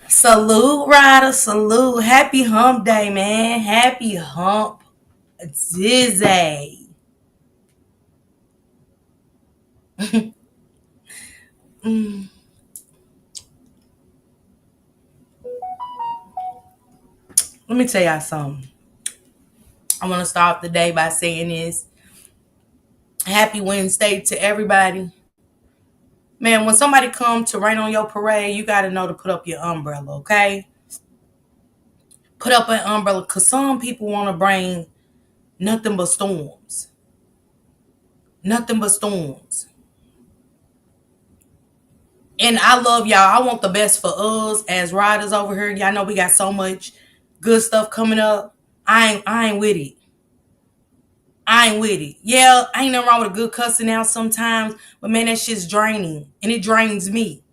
Salute, Ryder. Salute. Happy hump day, man. Happy hump dizzy. Let me tell y'all something. I want to start the day by saying this. Happy Wednesday to everybody. Man, when somebody come to rain on your parade, you got to know to put up your umbrella, okay? Put up an umbrella because some people want to bring nothing but storms. Nothing but storms. And I love y'all. I want the best for us as riders over here. Y'all know we got so much good stuff coming up. I ain't with it. I ain't with it. Yeah, ain't nothing wrong with a good cussing out sometimes, but man, that shit's draining. And it drains me.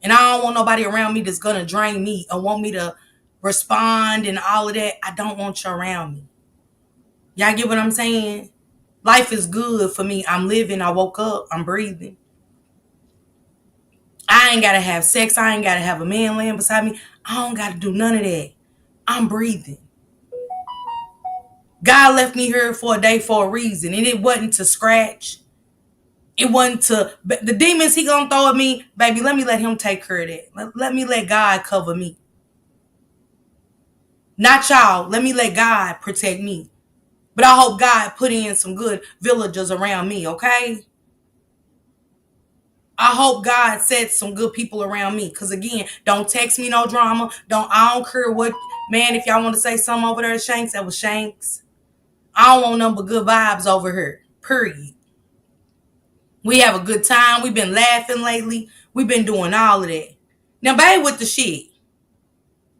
And I don't want nobody around me that's gonna drain me or want me to respond and all of that. I don't want you around me. Y'all get what I'm saying? Life is good for me. I'm living. I woke up. I'm breathing. I ain't gotta have sex. I ain't gotta have a man laying beside me. I don't gotta do none of that. I'm breathing. God left me here for a day for a reason. And it wasn't to scratch. It wasn't to the demons he gonna throw at me, baby. Let me let him take care of that. Let me let God cover me. Not y'all. Let me let God protect me. But I hope God put in some good villagers around me, okay? I hope God sets some good people around me. Cause again, don't text me no drama. I don't care what, man, if y'all want to say something over there at Shanks, that was Shanks. I don't want nothing but good vibes over here. Period. We have a good time. We've been laughing lately. We've been doing all of that. Now, babe with the shit.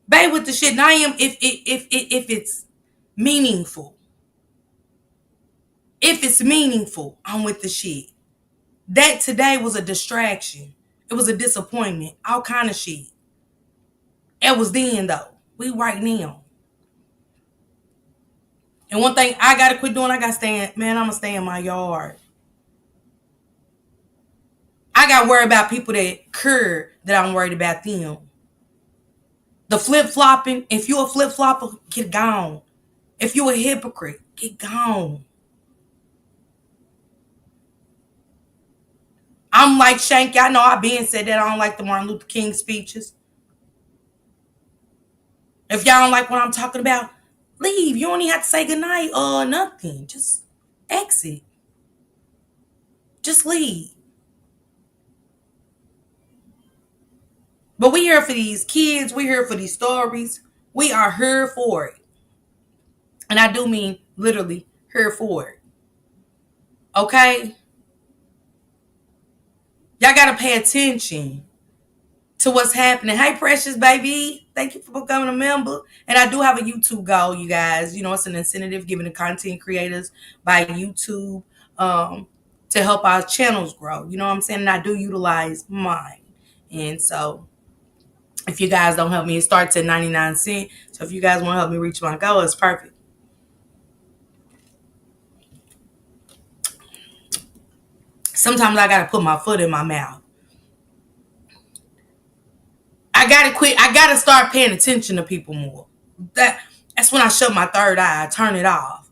Babe with the shit. Now I am if it's meaningful. If it's meaningful, I'm with the shit. That today was a distraction. It was a disappointment. All kind of shit. It was then though. We right now. And one thing I gotta quit doing, I gotta stay in, man, I'm gonna stay in my yard. I gotta worry about people that care that I'm worried about them. The flip-flopping, if you a flip-flopper, get gone. If you a hypocrite, get gone. I'm like Shank. Y'all know I been said that I don't like the Martin Luther King speeches. If y'all don't like what I'm talking about, leave. You don't even have to say goodnight or nothing. Just exit. Just leave. But we here for these kids. We here for these stories. We are here for it. And I do mean literally here for it. Okay? Y'all got to pay attention to what's happening. Hey, Precious Baby. Thank you for becoming a member. And I do have a YouTube goal, you guys. You know, it's an incentive given to content creators by YouTube to help our channels grow. You know what I'm saying? And I do utilize mine. And so if you guys don't help me, it starts at 99 cents. So if you guys want to help me reach my goal, it's perfect. Sometimes I got to put my foot in my mouth. I got to quit. I got to start paying attention to people more. That's when I shut my third eye. I turn it off.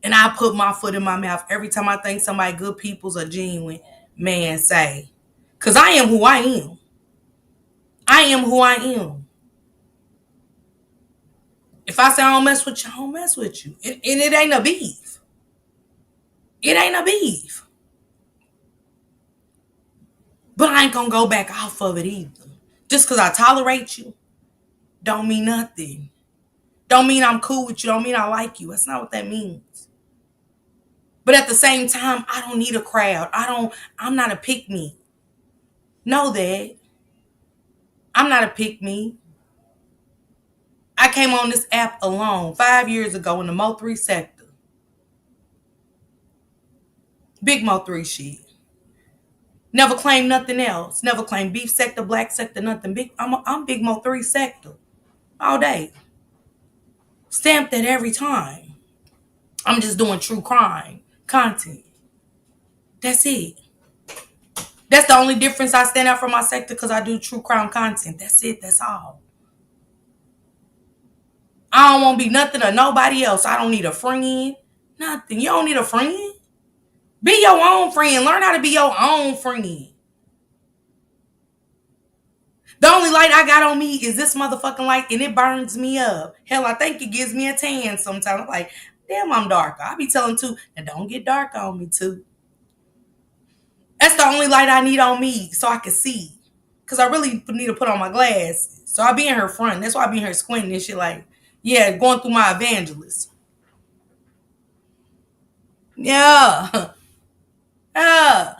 And I put my foot in my mouth every time I think somebody good people's or genuine, man, say. Because I am who I am. I am who I am. If I say I don't mess with you, I don't mess with you. And it ain't a beef. It ain't a beef. But I ain't going to go back off of it either. Just because I tolerate you don't mean nothing. Don't mean I'm cool with you. Don't mean I like you. That's not what that means. But at the same time, I don't need a crowd. I'm not a pick-me. Know that. I'm not a pick-me. I came on this app alone 5 years ago in the Mo3 sector. Big Mo3 shit. Never claimed nothing else. Never claimed beef sector, black sector, nothing. I'm Big Mo3 sector. All day. Stamped it every time. I'm just doing true crime content. That's it. That's the only difference. I stand out for my sector because I do true crime content. That's it. That's all. I don't want to be nothing or nobody else. I don't need a friend. Nothing. You don't need a friend. Be your own friend. Learn how to be your own friend. The only light I got on me is this motherfucking light, and it burns me up. Hell, I think it gives me a tan sometimes. I'm like, damn, I'm darker. I be telling too, and don't get dark on me too. That's the only light I need on me so I can see. Because I really need to put on my glasses. So I be in her front. That's why I be in her squinting and shit like, yeah, going through my evangelist. Yeah. Yeah.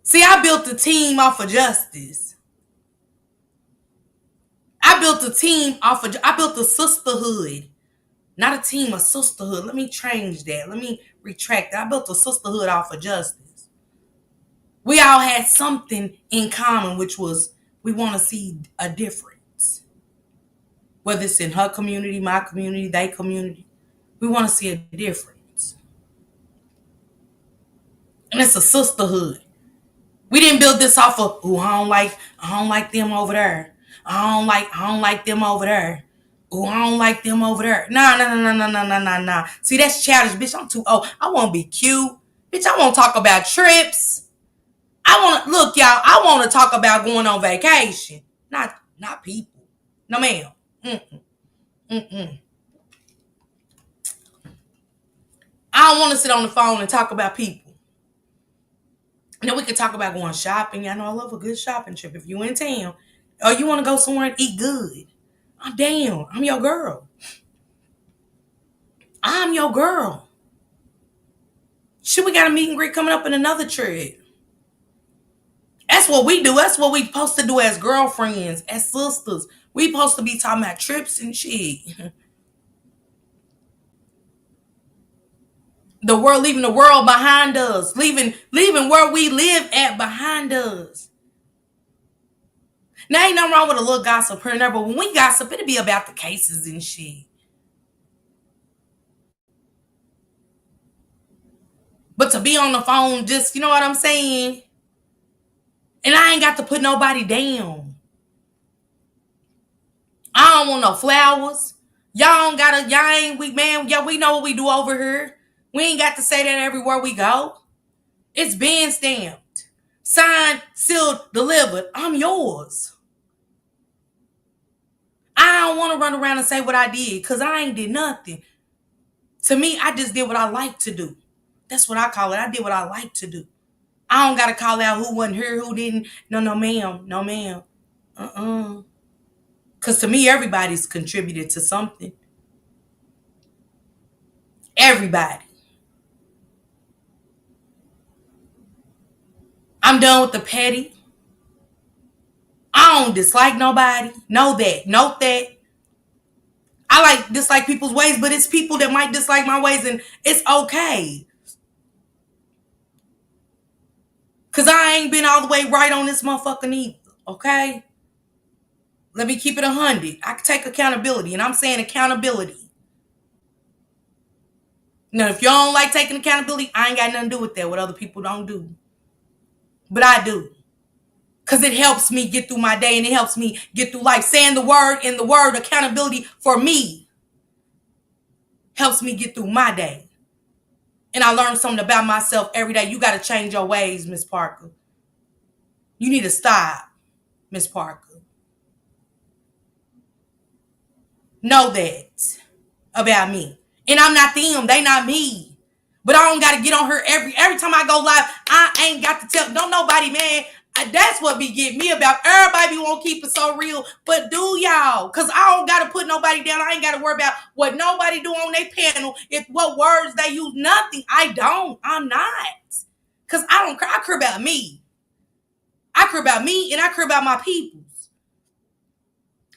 See, I built a team off of justice. I built a sisterhood. Not a team, a sisterhood. Let me change that. Let me retract that. I built a sisterhood off of justice. We all had something in common, which was we want to see a difference. Whether it's in her community, my community, their community, we want to see a difference. And it's a sisterhood. We didn't build this off of, ooh, I don't like them over there. I don't like them over there. Ooh, I don't like them over there. Nah. See, that's childish, bitch. I'm too old. I want to be cute. Bitch, I want to talk about trips. Look, y'all, I want to talk about going on vacation. Not people. No, ma'am. Mm-mm. I don't want to sit on the phone and talk about people. And then we can talk about going shopping. Y'all know I love a good shopping trip. If you in town or you want to go somewhere and eat good, I'm down. I'm your girl. I'm your girl. Shit, we got a meet and greet coming up in another trip. That's what we do. That's what we supposed to do as girlfriends, as sisters. We supposed to be talking about trips and shit. The world, leaving the world behind us. Leaving where we live at behind us. Now, ain't nothing wrong with a little gossip here and there, but when we gossip, it'll be about the cases and shit. But to be on the phone, just, you know what I'm saying? And I ain't got to put nobody down. I don't want no flowers. Y'all ain't, we know what we do over here. We ain't got to say that everywhere we go. It's been stamped. Signed, sealed, delivered. I'm yours. I don't want to run around and say what I did because I ain't did nothing. To me, I just did what I like to do. That's what I call it. I did what I like to do. I don't got to call out who wasn't here, who didn't. No, ma'am. No, ma'am. Because to me, everybody's contributed to something. Everybody. I'm done with the petty. I don't dislike nobody. Know that. Note that. I dislike people's ways, but it's people that might dislike my ways, and it's okay. Because I ain't been all the way right on this motherfucker either. Okay? Let me keep it 100. I can take accountability, and I'm saying accountability. Now, if y'all don't like taking accountability, I ain't got nothing to do with that, what other people don't do. But I do. Because it helps me get through my day, and it helps me get through life. Saying the word and the word accountability for me helps me get through my day. And I learn something about myself every day. You got to change your ways, Miss Parker. You need to stop, Miss Parker. Know that about me. And I'm not them. They not me. But I don't got to get on her every time I go live. I ain't got to tell. Don't nobody, man. That's what be getting me about. Everybody won't keep it so real. But do y'all. Because I don't got to put nobody down. I ain't got to worry about what nobody do on their panel. What words they use. Nothing. I don't. I'm not. Because I don't care. I care about me. I care about me and I care about my peoples.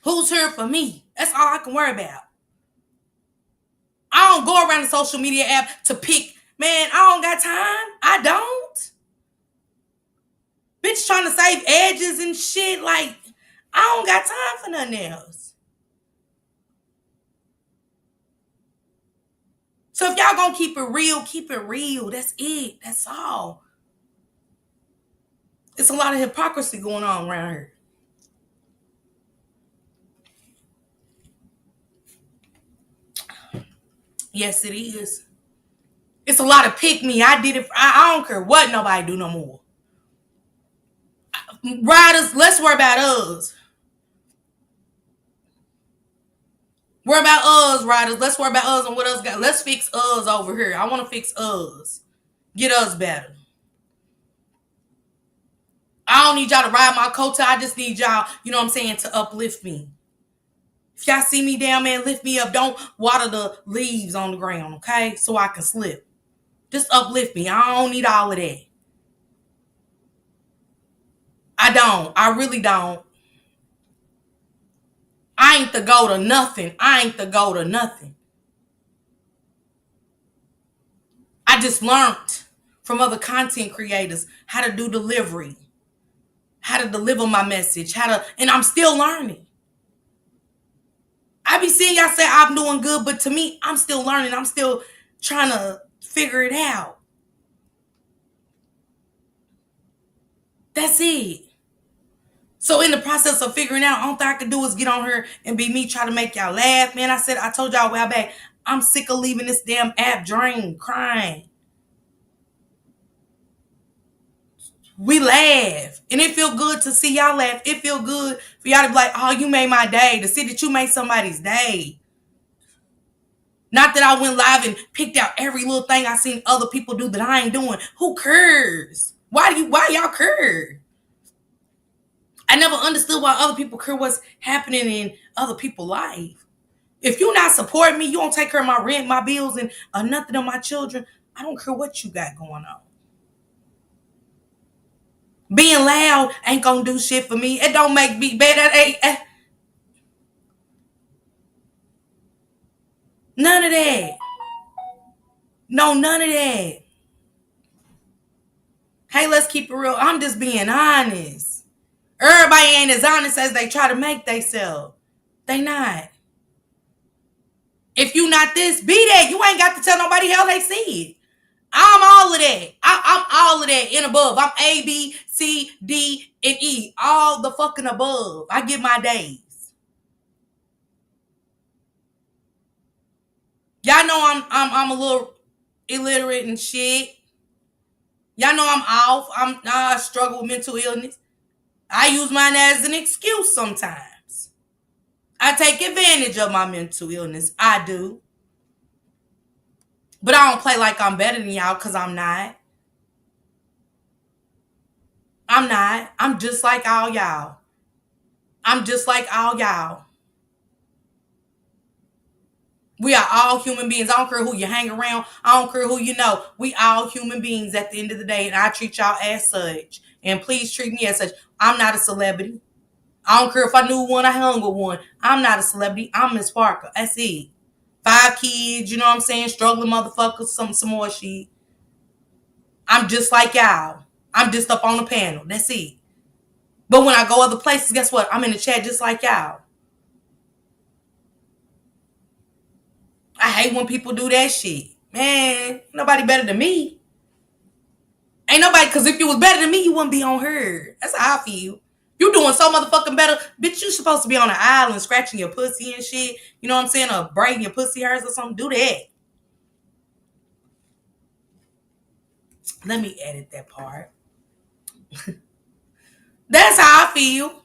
Who's here for me? That's all I can worry about. I don't go around the social media app to pick. Man, I don't got time. I don't. Bitch trying to save edges and shit. Like, I don't got time for nothing else. So if y'all gonna keep it real, keep it real. That's it. That's all. It's a lot of hypocrisy going on around here. Yes, it is. It's a lot of pick me. I did it. I don't care what nobody do no more. RYDERZ, let's worry about us. Worry about us, RYDERZ. Let's worry about us and what us got. Let's fix us over here. I want to fix us. Get us better. I don't need y'all to ride my coattail. I just need y'all, you know what I'm saying, to uplift me. If y'all see me down, man, lift me up. Don't water the leaves on the ground, okay? So I can slip. Just uplift me. I don't need all of that. I don't. I really don't. I ain't the go to nothing. I ain't the go to nothing. I just learned from other content creators how to do delivery, how to deliver my message, and I'm still learning. I be seeing y'all say I'm doing good, but to me, I'm still learning. I'm still trying to figure it out. That's it. So in the process of figuring out, all I can do is get on here and be me, try to make y'all laugh. Man, I told y'all a while back, I'm sick of leaving this damn app drained, crying. We laugh. And it feel good to see y'all laugh. It feel good for y'all to be like, oh, you made my day. To see that you made somebody's day. Not that I went live and picked out every little thing I seen other people do that I ain't doing. Who cares? Why y'all care? I never understood why other people care what's happening in other people's life. If you not supporting me, you don't take care of my rent, my bills, and nothing of my children, I don't care what you got going on. Being loud ain't gonna do shit for me. It don't make me better. None of that. No, none of that. Hey, let's keep it real. I'm just being honest. Everybody ain't as honest as they try to make themselves. They not. If you not this, be that. You ain't got to tell nobody how they see it. I'm all of that. I'm all of that and above. I'm A, B, C, D, and E. All the fucking above. I get my days. Y'all know I'm a little illiterate and shit. Y'all know I'm off. I struggle with mental illness. I use mine as an excuse sometimes. I take advantage of my mental illness. I do. But I don't play like I'm better than y'all because I'm not. I'm not. I'm just like all y'all. I'm just like all y'all. We are all human beings. I don't care who you hang around. I don't care who you know. We all human beings at the end of the day, and I treat y'all as such. And please treat me as such. I'm not a celebrity. I don't care if I knew one, I hung with one. I'm not a celebrity. I'm Miss Parker. That's it. 5 kids, you know what I'm saying? Struggling motherfuckers, some more shit. I'm just like y'all. I'm just up on the panel. That's it. But when I go other places, guess what? I'm in the chat just like y'all. I hate when people do that shit. Man, nobody better than me. Ain't nobody, because if you was better than me, you wouldn't be on her. That's how I feel. You doing so motherfucking better. Bitch, you supposed to be on an island scratching your pussy and shit. You know what I'm saying? Or braiding your pussy hairs or something. Do that. Let me edit that part. That's how I feel.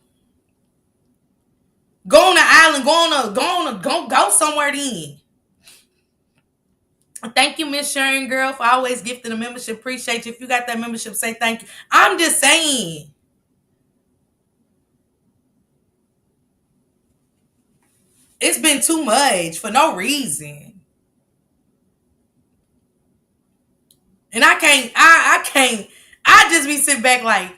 Go on the island. Go somewhere then. Thank you, Miss Sharon Girl, for always gifting a membership. Appreciate you. If you got that membership, say thank you. I'm just saying. It's been too much for no reason. And I can't. I just be sitting back like,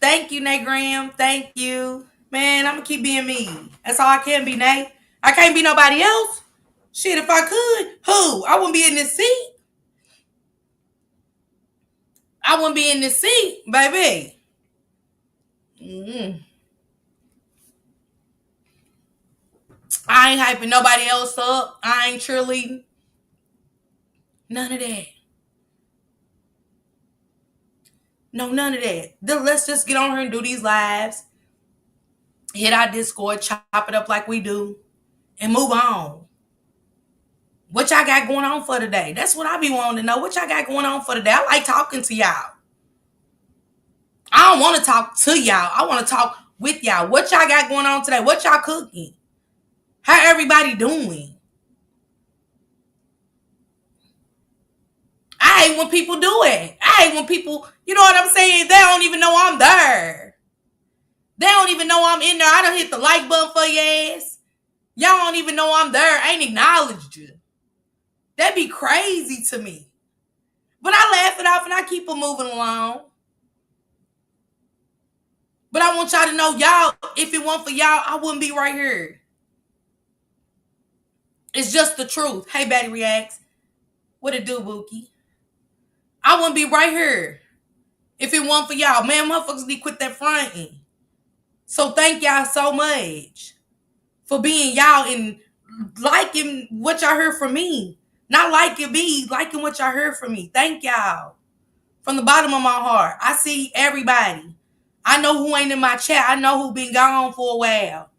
thank you, Nate Graham. Thank you. Man, I'm going to keep being me. That's all I can be, Nate. I can't be nobody else. Shit, if I could, who? I wouldn't be in this seat. I wouldn't be in this seat, baby. I ain't hyping nobody else up. I ain't cheerleading. None of that. No, none of that. Let's just get on here and do these lives. Hit our Discord, chop it up like we do, and move on. What y'all got going on for today? That's what I be wanting to know. What y'all got going on for today? I like talking to y'all. I don't want to talk to y'all. I want to talk with y'all. What y'all got going on today? What y'all cooking? How everybody doing? I hate when people do it. I hate when people, you know what I'm saying? They don't even know I'm there. They don't even know I'm in there. I done hit the like button for your ass. Y'all don't even know I'm there. I ain't acknowledged you. That'd be crazy to me. But I laugh it off and I keep it moving along. But I want y'all to know, y'all, if it weren't for y'all, I wouldn't be right here. It's just the truth. Hey, Batty Reacts. What it do, Bookie? I wouldn't be right here if it weren't for y'all. Man, motherfuckers need to quit that fronting. So thank y'all so much for being y'all and liking what y'all heard from me. Not liking me, liking what y'all heard from me. Thank y'all. From the bottom of my heart. I see everybody. I know who ain't in my chat. I know who been gone for a while.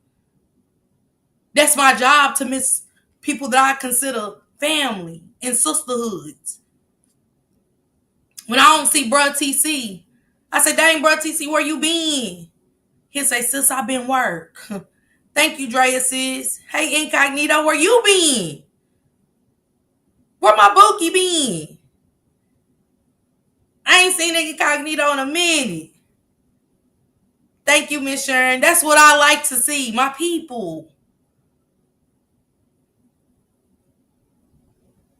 That's my job, to miss people that I consider family and sisterhoods. When I don't see bruh TC, I say, dang, bruh TC, where you been? He'll say, sis, I been work. Thank you, Drea, sis. Hey, Incognito, where you been? Where my bookie been? I ain't seen Incognito in a minute. Thank you, Miss Sharon. That's what I like to see, my people.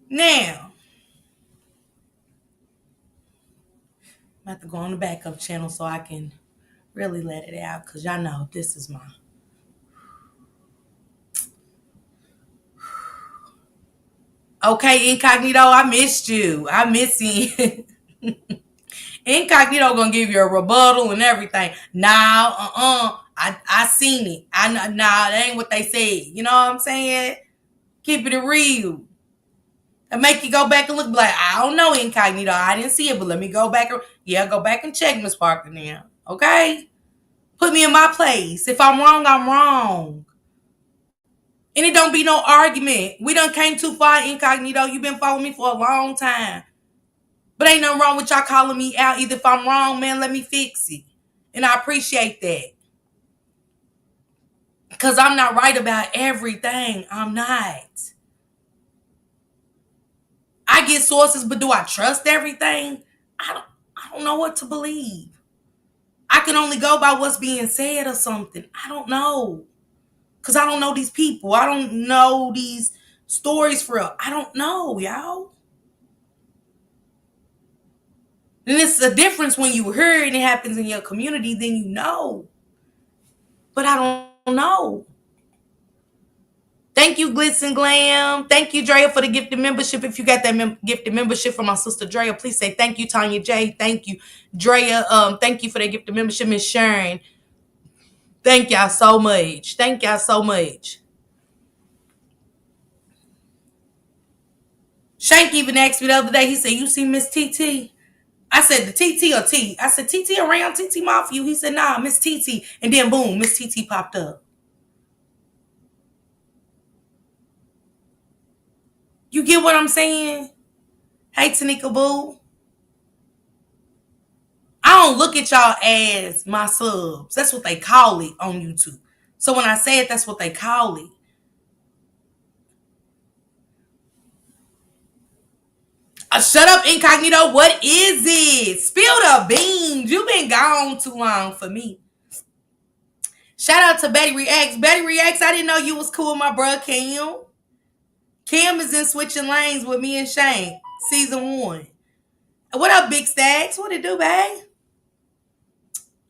Now, I'm about to go on the backup channel so I can really let it out, because y'all know this is my... Okay, Incognito, I missed you. I miss you. Incognito gonna give you a rebuttal and everything. Nah, I seen it. Nah, that ain't what they said. You know what I'm saying? Keep it real. And make you go back and look like, I don't know, Incognito. I didn't see it, but let me go back. Go back and check, Miss Parker now. Okay? Put me in my place. If I'm wrong, I'm wrong. And it don't be no argument. We done came too far, Incognito. You been following me for a long time. But ain't nothing wrong with y'all calling me out. Either if I'm wrong, man, let me fix it. And I appreciate that. Because I'm not right about everything. I'm not. I get sources, but do I trust everything? I don't know what to believe. I can only go by what's being said or something. I don't know. Because I don't know these people. I don't know these stories for real. I don't know, y'all. And it's a difference when you hear it and it happens in your community, then you know. But I don't know. Thank you, Glitz and Glam. Thank you, Drea, for the gifted membership. If you got that gifted membership from my sister Drea, please say thank you, Tanya J. Thank you, Drea. Thank you for that gifted membership, Miss Sharon. Thank y'all so much. Thank y'all so much. Shank even asked me the other day. He said, "You see Miss TT?" I said, "The TT or T?" I said, "TT around TT mouth for you." He said, "Nah, Miss TT." And then boom, Miss TT popped up. You get what I'm saying? Hey, Tanika Boo. I don't look at y'all as my subs. That's what they call it on YouTube. So when I say it, that's what they call it. Shut up, Incognito. What is it? Spill the beans. You've been gone too long for me. Shout out to Betty Reacts. Betty Reacts, I didn't know you was cool with my bro Cam. Cam is in Switching Lanes with me and Shane. Season 1. What up, Big Stacks? What it do, babe?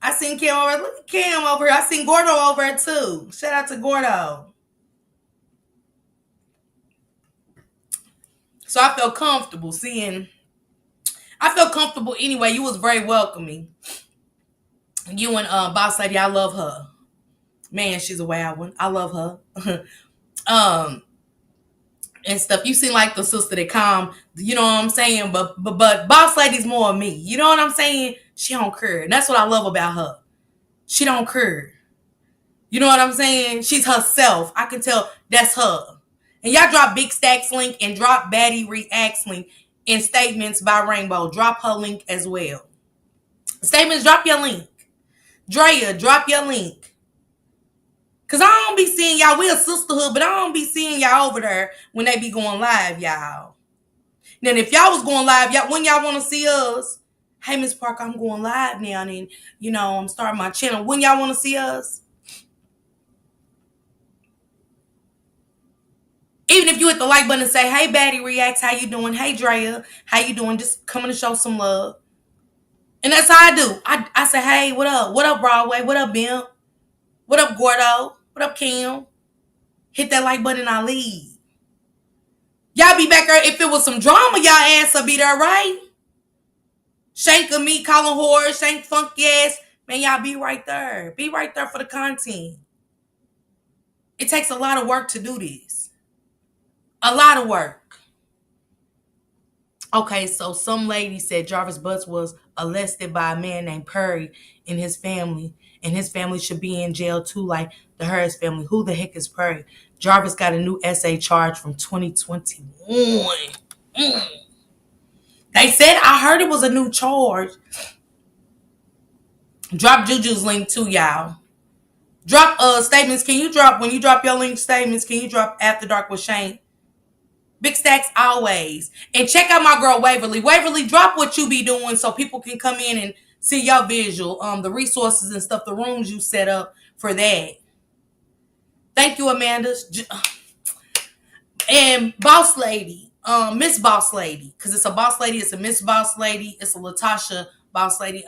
I seen Cam over. Look at Cam over here. I seen Gordo over here too. Shout out to Gordo. So I felt comfortable seeing. I feel comfortable anyway. You was very welcoming. You and Boss Lady, I love her. Man, she's a wild one. I love her. um and stuff. You seem like the sister that calm, you know what I'm saying? But Boss Lady's more of me. You know what I'm saying? She don't care. And that's what I love about her. She don't care. You know what I'm saying? She's herself. I can tell that's her. And y'all drop Big Stacks link and drop Baddie Reacts link in Statements by Rainbow. Drop her link as well. Statements, drop your link. Drea, drop your link. Cause I don't be seeing y'all. We a sisterhood, but I don't be seeing y'all over there when they be going live, y'all. Then if y'all was going live, y'all when y'all want to see us, hey Miss Parker, I'm going live now, and you know I'm starting my channel. When y'all want to see us, even if you hit the like button and say, hey Baddie Reacts, how you doing? Hey Drea, how you doing? Just coming to show some love. And that's how I do. I say, hey, what up? What up, Broadway? What up, Bimp? What up, Gordo? What up, Kim? Hit that like button and I leave. Y'all be back there. If it was some drama, y'all ass will be there, right? Shank of me, calling horror, Shank funky ass. Man, y'all be right there. Be right there for the content. It takes a lot of work to do this. A lot of work. Okay, so some lady said Jarvis Butts was arrested by a man named Perry and his family. And his family should be in jail too, like the Harris family. Who the heck is Perry? Jarvis got a new SA charge from 2021. They said, I heard it was a new charge. Drop Juju's link too, y'all. Drop statements. Can you drop, when you drop your link statements, can you drop After Dark with Shane? Big Stacks always. And check out my girl Waverly. Waverly, drop what you be doing so people can come in and see your visual. The resources and stuff, the rooms you set up for that. Thank you, Amanda. And Boss Lady, Miss Boss Lady, because it's a Boss Lady, it's a Miss Boss Lady, it's a Latasha Boss Lady,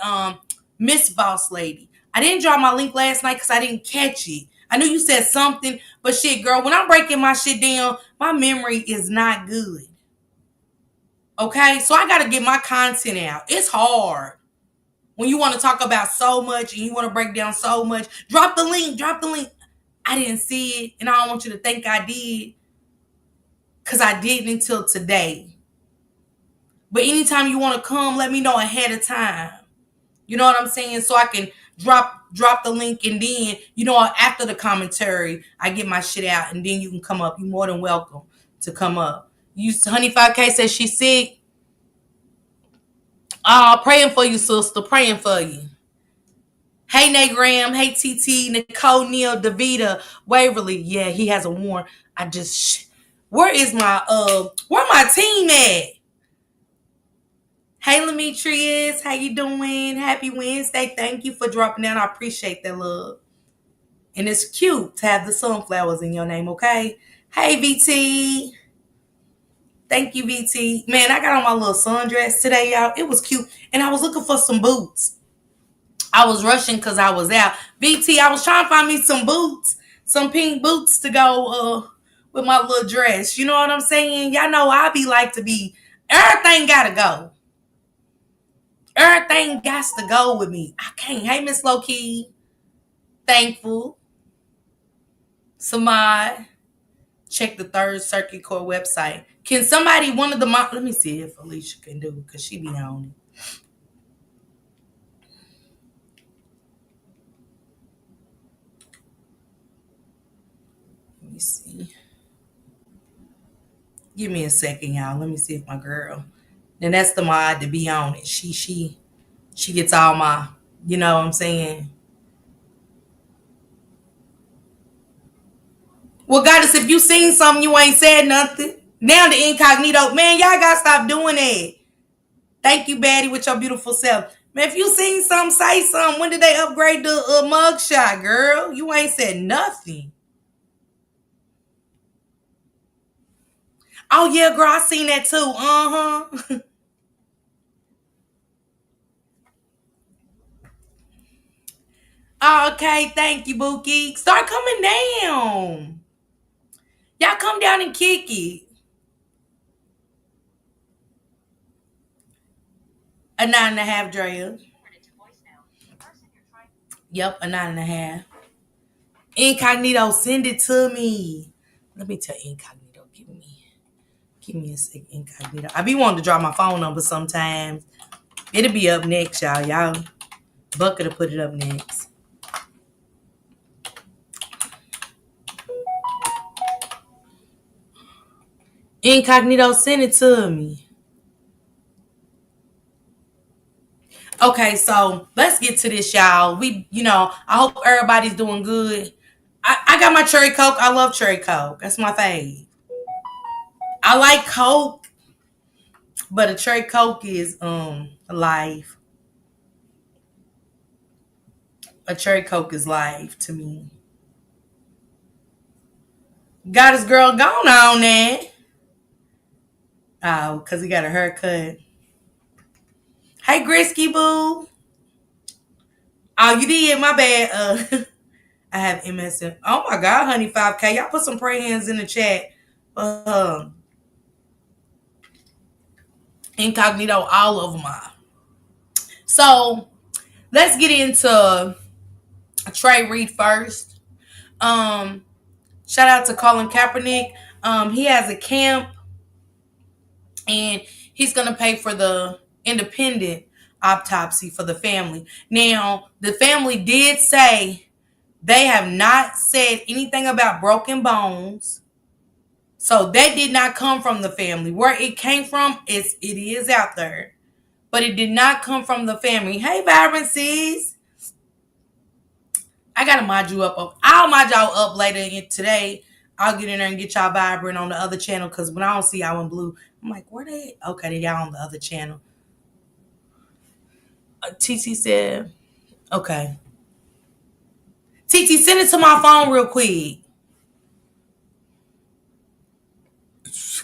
Miss Boss Lady. I didn't drop my link last night because I didn't catch it. I knew you said something, but shit, girl, when I'm breaking my shit down, my memory is not good. Okay, so I gotta get my content out. It's hard when you want to talk about so much and you want to break down so much. Drop the link. Drop the link. I didn't see it, and I don't want you to think I did, because I didn't until today. But anytime you want to come, let me know ahead of time. You know what I'm saying? So I can drop the link, and then, you know, after the commentary, I get my shit out, and then you can come up. You're more than welcome to come up. Honey 5K says she's sick. Praying for you, sister. Praying for you. Hey, Nate Graham. Hey, TT. Nicole, Neal, Davita, Waverly. Yeah, he has a warrant. Where is where my team at? Hey, Lamitrius. How you doing? Happy Wednesday. Thank you for dropping down. I appreciate that, love. And it's cute to have the sunflowers in your name, okay? Hey, VT. Thank you, VT. Man, I got on my little sundress today, y'all. It was cute. And I was looking for some boots. I was rushing because I was out. VT, I was trying to find me some boots. Some pink boots to go with my little dress. You know what I'm saying? Y'all know I be like to be. Everything gotta go. Everything got to go with me. I can't. Hey, Miss Low-Key. Thankful. Samad. Check the Third Circuit Court website. Can somebody, one of the let me see if Alicia can do it, because she be on it. Let me see. Give me a second, y'all. Let me see if my girl. And that's the mod to be on it. She gets all my, you know what I'm saying? Well, Goddess, if you seen something, you ain't said nothing. Now the incognito. Man, y'all gotta stop doing that. Thank you, Baddie, with your beautiful self. Man, if you seen something, say something. When did they upgrade the mugshot, girl? You ain't said nothing. Oh, yeah, girl, I seen that too. Uh-huh. Okay, thank you, Bookie. Start coming down. Y'all come down and kick it. A 9.5, Drea. Yep, a 9.5. Incognito, send it to me. Let me tell Incognito. Give me a sec, Incognito. I be wanting to drop my phone number sometimes. It'll be up next, y'all. Y'all, Bucket to put it up next. Incognito, send it to me. Okay, so let's get to this, y'all. I hope everybody's doing good. I got my cherry Coke. I love cherry Coke. That's my fave. I like Coke, but a cherry Coke is life. A cherry Coke is life to me. Got his girl gone on there. Oh, because he got a haircut. Hey, Grisky Boo. Oh, you did? My bad. I have MSN. Oh my God, honey, 5K. Y'all put some prayer hands in the chat. Incognito, all over my. So let's get into Trey Reed first. Shout out to Colin Kaepernick. He has a camp, and he's gonna pay for the independent autopsy for the family. Now, the family did say they have not said anything about broken bones. So that did not come from the family. Where it came from, it is out there. But it did not come from the family. Hey, Vibrancies. I got to mod you up. I'll mod y'all up later today. I'll get in there and get y'all vibrant on the other channel, because when I don't see y'all in blue, I'm like, where they? Okay, they y'all on the other channel. TT said, okay. TT, send it to my phone real quick.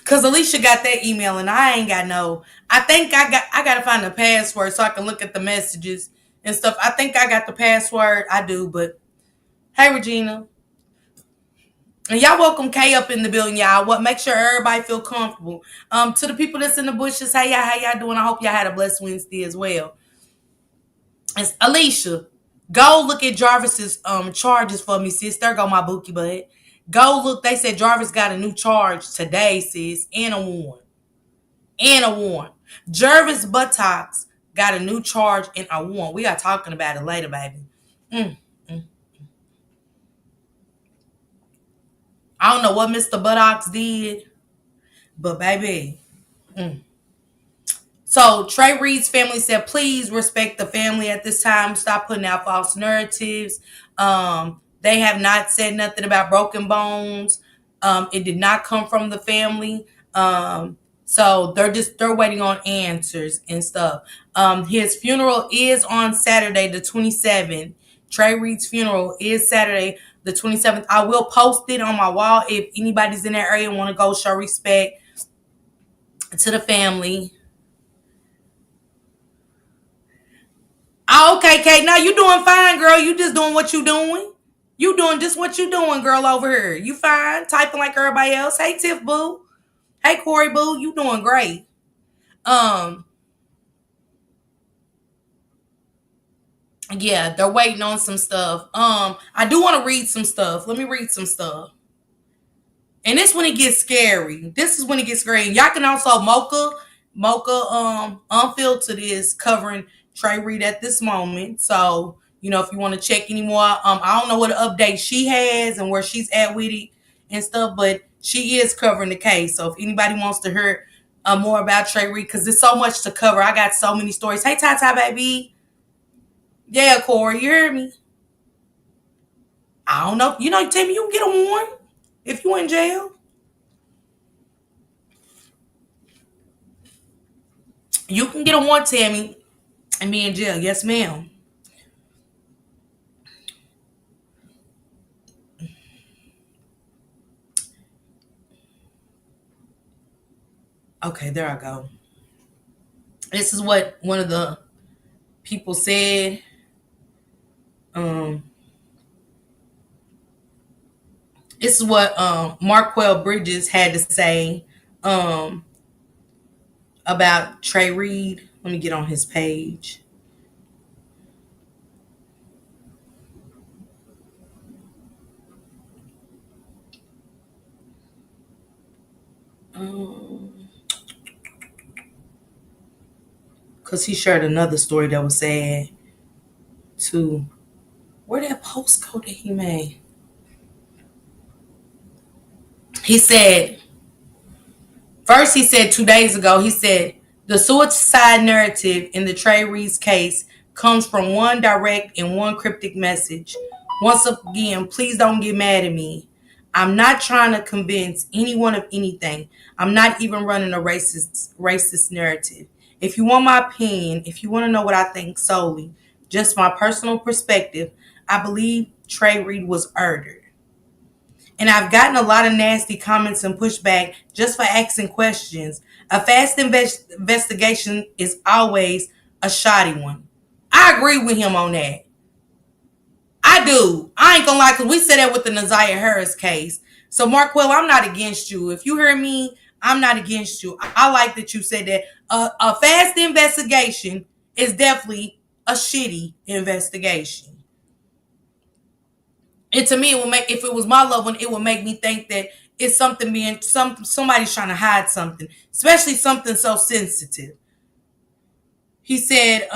Cause Alicia got that email and I ain't got no. I think I gotta find the password so I can look at the messages and stuff. I think I got the password. I do, but hey, Regina. And y'all welcome K up in the building, y'all. Make sure everybody feel comfortable. To the people that's in the bushes, hey y'all, how y'all doing? I hope y'all had a blessed Wednesday as well. It's Alicia. Go look at Jarvis's charges for me, sis. There go my bookie butt. Go look. They said Jarvis got a new charge today, sis, and a warrant. And a warrant. Jarvis Buttocks got a new charge and a warrant. We are talking about it later, baby. I don't know what Mr. Buttocks did, but baby. So Trey Reed's family said, please respect the family at this time. Stop putting out false narratives. They have not said nothing about broken bones. It did not come from the family. So they're waiting on answers and stuff. His funeral is on Saturday, the 27th. Trey Reed's funeral is Saturday, the 27th. I will post it on my wall if anybody's in that area and want to go show respect to the family. Oh, okay, Kate. Now you doing fine, girl. You just doing what you doing. You doing just what you doing, girl, over here. You fine, typing like everybody else. Hey, Tiff Boo. Hey, Corey Boo. You doing great. Yeah, they're waiting on some stuff. I do want to read some stuff. Let me read some stuff. And this when it gets scary. This is when it gets scary. And y'all can also Mocha Unfiltered is covering Trey Reed at this moment. So, if you want to check anymore, I don't know what update she has and where she's at with it and stuff, but she is covering the case. So if anybody wants to hear more about Trey Reed, because there's so much to cover. I got so many stories. Hey, Tata, baby. Yeah, Corey, you hear me? I don't know. Tammy, you can get a warrant if you in jail. You can get a warrant, Tammy, and be in jail. Yes, ma'am. Okay, there I go. This is what one of the people said. This is what Marquel Bridges had to say about Trey Reed. Let me get on his page. Because he shared another story that was sad, too. Where that post go that he made? He said, first he said 2 days ago, he said, the suicide narrative in the Trey Reed's case comes from one direct and one cryptic message. Once again, please don't get mad at me. I'm not trying to convince anyone of anything. I'm not even running a racist narrative. If you want my opinion, if you want to know what I think solely, just my personal perspective, I believe Trey Reed was murdered. And I've gotten a lot of nasty comments and pushback just for asking questions. A fast investigation is always a shoddy one. I agree with him on that. I do. I ain't gonna lie, because we said that with the Naziah Harris case. So, Marquell, I'm not against you. If you hear me, I'm not against you. I like that you said that. A fast investigation is definitely a shitty investigation. And to me, it would make, if it was my loved one, it would make me think that it's something being, somebody's trying to hide something, especially something so sensitive. He said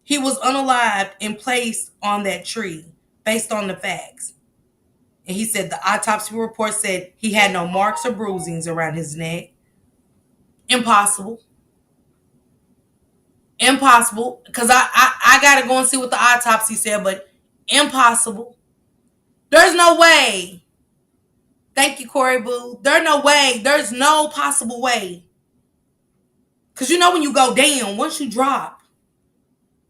he was unalived and placed on that tree based on the facts. And he said the autopsy report said he had no marks or bruisings around his neck. Impossible. Impossible. Because I got to go and see what the autopsy said, but impossible. There's no way. Thank you, Corey Boo. There's no way. There's no possible way. Because you know when you go down, once you drop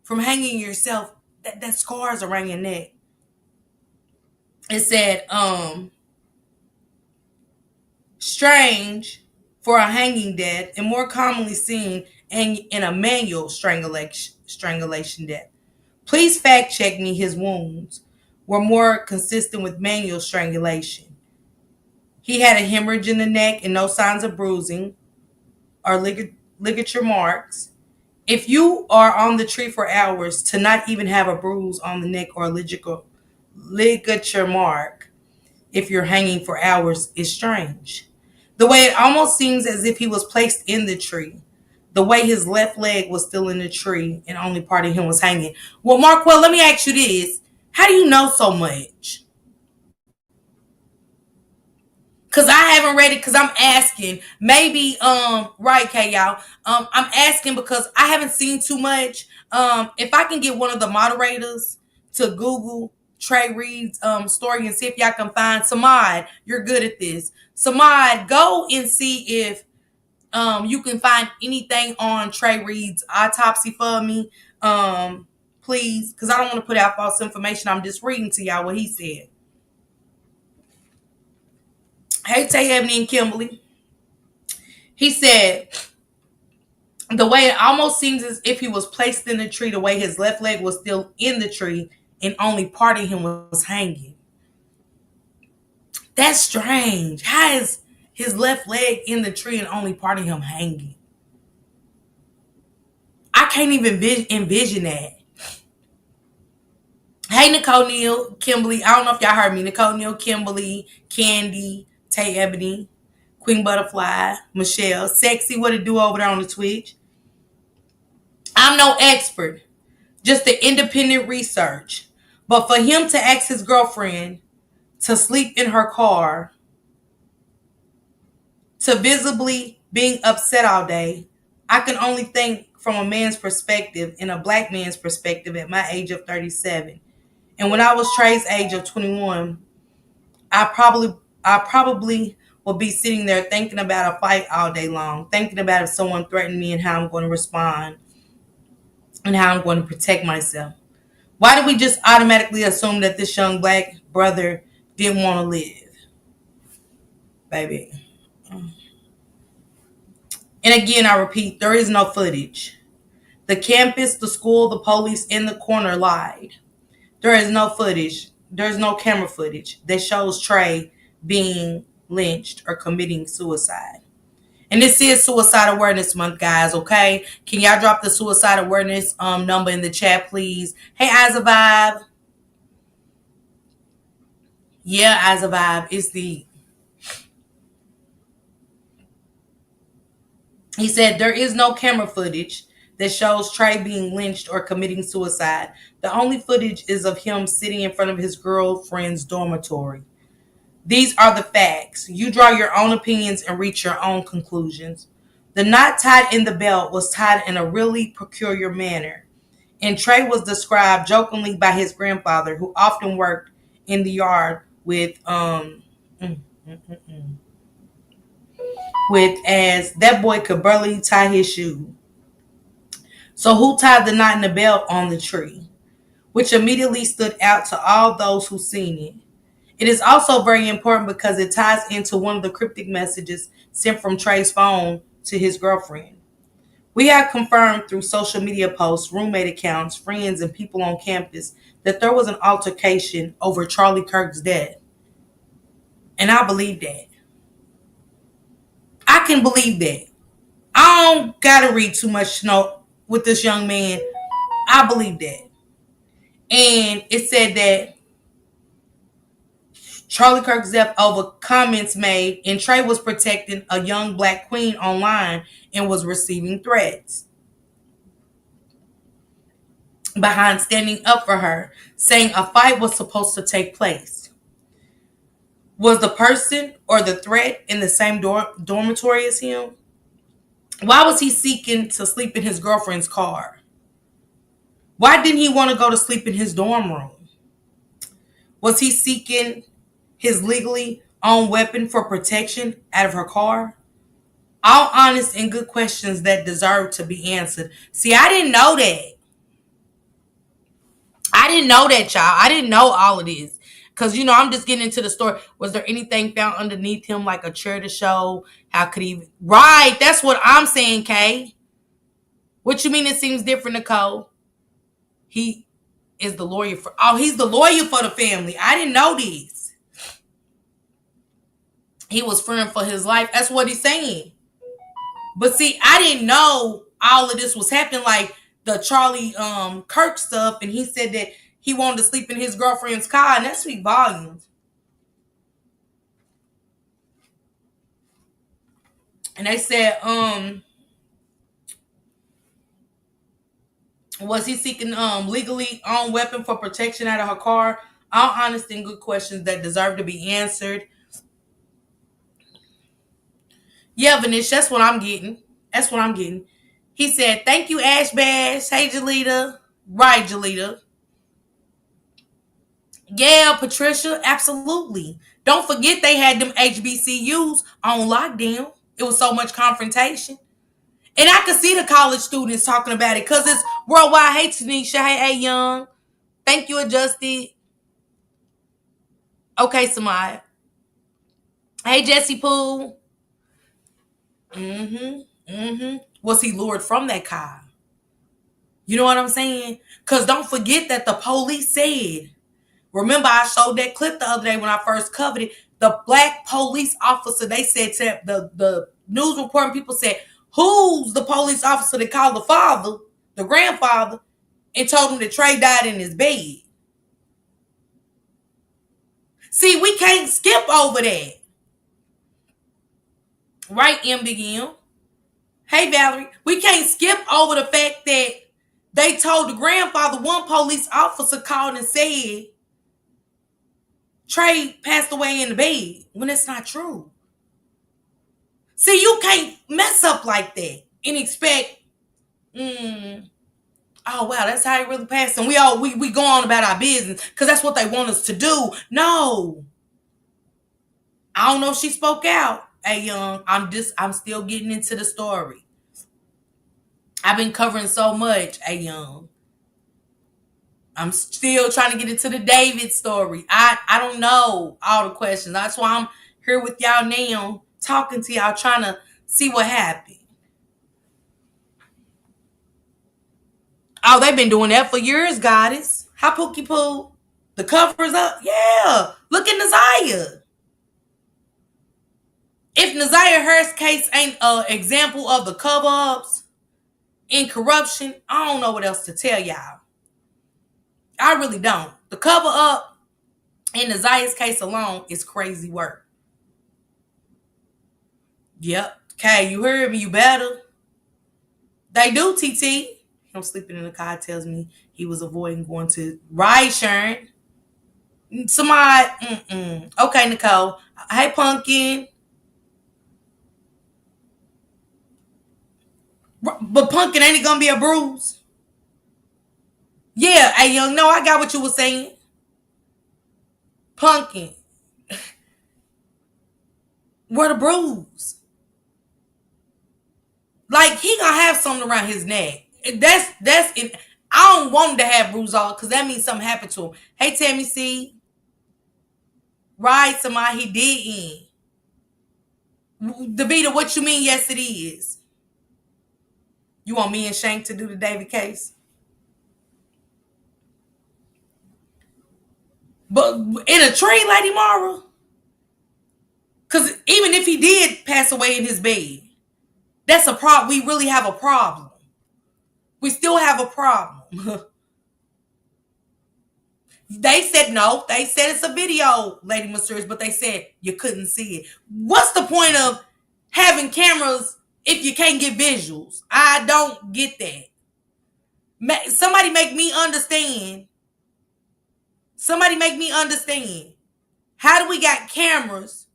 from hanging yourself, that scars around your neck. It said, strange for a hanging death and more commonly seen in a manual strangulation death. Please fact check me. His wounds were more consistent with manual strangulation. He had a hemorrhage in the neck and no signs of bruising or ligature marks. If you are on the tree for hours to not even have a bruise on the neck or ligature mark, if you're hanging for hours, is strange. The way it almost seems as if he was placed in the tree. The way his left leg was still in the tree and only part of him was hanging. Well, Marquell, let me ask you this. How do you know so much? Because I haven't read it, because I'm asking. Maybe, right, K, y'all. I'm asking because I haven't seen too much. If I can get one of the moderators to Google Trey Reed's story and see if y'all can find Samad. You're good at this. Samad, go and see if you can find anything on Trey Reed's autopsy for me. Please, because I don't want to put out false information. I'm just reading to y'all what he said. Hey, Tay, Ebony, and Kimberly. He said, the way it almost seems as if he was placed in the tree, the way his left leg was still in the tree and only part of him was hanging. That's strange. How is his left leg in the tree and only part of him hanging? I can't even envision that. Hey, Nicole Neal, Kimberly. I don't know if y'all heard me. Nicole Neal, Kimberly, Candy, Tay Ebony, Queen Butterfly, Michelle, Sexy, what it do over there on the Twitch. I'm no expert, just the independent research. But for him to ask his girlfriend to sleep in her car, to visibly being upset all day, I can only think from a man's perspective and a black man's perspective at my age of 37. And when I was Trey's age of 21, I probably will be sitting there thinking about a fight all day long, thinking about if someone threatened me and how I'm going to respond and how I'm going to protect myself. Why do we just automatically assume that this young black brother didn't want to live? Baby. And again, I repeat, there is no footage. The campus, the school, the police in the corner lied. There is no footage. There's no camera footage that shows Trey being lynched or committing suicide. And this is Suicide Awareness Month, guys, okay? Can y'all drop the suicide awareness number in the chat, please? Hey, Eyes of Vibe. Yeah, Eyes of Vibe. It's the... He said, there is no camera footage that shows Trey being lynched or committing suicide. The only footage is of him sitting in front of his girlfriend's dormitory. These are the facts. You draw your own opinions and reach your own conclusions. The knot tied in the belt was tied in a really peculiar manner, and Trey was described jokingly by his grandfather, who often worked in the yard with as that boy could barely tie his shoe. So who tied the knot in the belt on the tree, which immediately stood out to all those who seen it. It is also very important because it ties into one of the cryptic messages sent from Trey's phone to his girlfriend. We have confirmed through social media posts, roommate accounts, friends, and people on campus that there was an altercation over Charlie Kirk's death. And I believe that. I can believe that. I don't gotta read too much to know with this young man. I believe that. And it said that Charlie Kirk's death over comments made, and Trey was protecting a young black queen online and was receiving threats behind standing up for her, saying a fight was supposed to take place. Was the person or the threat in the same dormitory as him? Why was he seeking to sleep in his girlfriend's car? Why didn't he want to go to sleep in his dorm room? Was he seeking his legally owned weapon for protection out of her car? All honest and good questions that deserve to be answered. See, I didn't know that. I didn't know that, y'all. I didn't know all of this. Because, I'm just getting into the story. Was there anything found underneath him, like a chair to show? How could he... Right, that's what I'm saying, Kay. What you mean it seems different, Nicole? He is the lawyer for... Oh, he's the lawyer for the family. I didn't know this. He was fearing for his life. That's what he's saying. But see, I didn't know all of this was happening, like the Charlie Kirk stuff, and he said that he wanted to sleep in his girlfriend's car, and that speaks volumes. And they said, was he seeking legally owned weapon for protection out of her car? All honest and good questions that deserve to be answered. Yeah, Vanish, that's what I'm getting. That's what I'm getting. He said, thank you, Ash Bash. Hey, Jalita. Right, Jalita. Yeah, Patricia, absolutely. Don't forget they had them HBCUs on lockdown. It was so much confrontation. And I could see the college students talking about it because it's worldwide. Hey, Tanisha. Hey, Young. Thank you, Adjusted. Okay, Samaya. Hey, Jesse Poole. Was he lured from that car? You know what I'm saying? Because don't forget that the police said, remember I showed that clip the other day when I first covered it, the black police officer, they said to the news reporting people said, who's the police officer that called the father, the grandfather, and told him that Trey died in his bed? See, we can't skip over that. Right, MBM? Hey, Valerie. We can't skip over the fact that they told the grandfather, one police officer called and said Trey passed away in the bed, when it's not true. See, you can't mess up like that and expect, oh wow, that's how he really passed, and we go on about our business because that's what they want us to do. No, I don't know if she spoke out. Hey, Young, I'm still getting into the story. I've been covering so much. Hey, Young, I'm still trying to get into the David story. I don't know all the questions. That's why I'm here with y'all now, talking to y'all, trying to see what happened. Oh, they've been doing that for years, Goddess. How Pookie Poo? The cover's up? Yeah. Look at Nasiah. If Nazaya Hurst's case ain't an example of the cover-ups in corruption, I don't know what else to tell y'all. I really don't. The cover-up in Nazaya's case alone is crazy work. Yep. Okay, you heard me. You better. They do, TT. Him sleeping in the car tells me he was avoiding going to ride sharing. Somebody, okay, Nicole. Hey, Pumpkin. But Pumpkin, ain't it gonna be a bruise? Yeah, hey, young, no, I got what you were saying. Pumpkin. Where the bruise? Like, he gonna have something around his neck. That's it. I don't want him to have bruise all because that means something happened to him. Hey, Tammy C. Right, somebody he didn't. Davita, what you mean? Yes, it is. You want me and Shank to do the David case? But in a tree, Lady Mara? Because even if he did pass away in his bed, that's a problem. We really have a problem. We still have a problem. They said no. They said it's a video, Lady Mysterious, but they said you couldn't see it. What's the point of having cameras if you can't get visuals? I don't get that. Somebody make me understand. Somebody make me understand. How do we got cameras,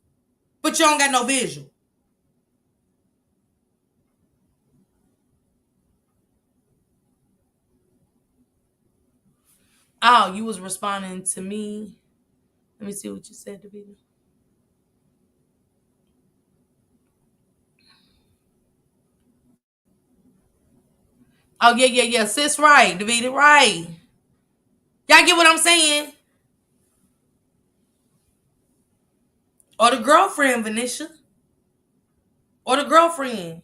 but you don't got no visual? Oh, you was responding to me. Let me see what you said, Davida. Oh, yeah. Sis, right. Davida, right. Y'all get what I'm saying? Or the girlfriend, Venetia. Or the girlfriend.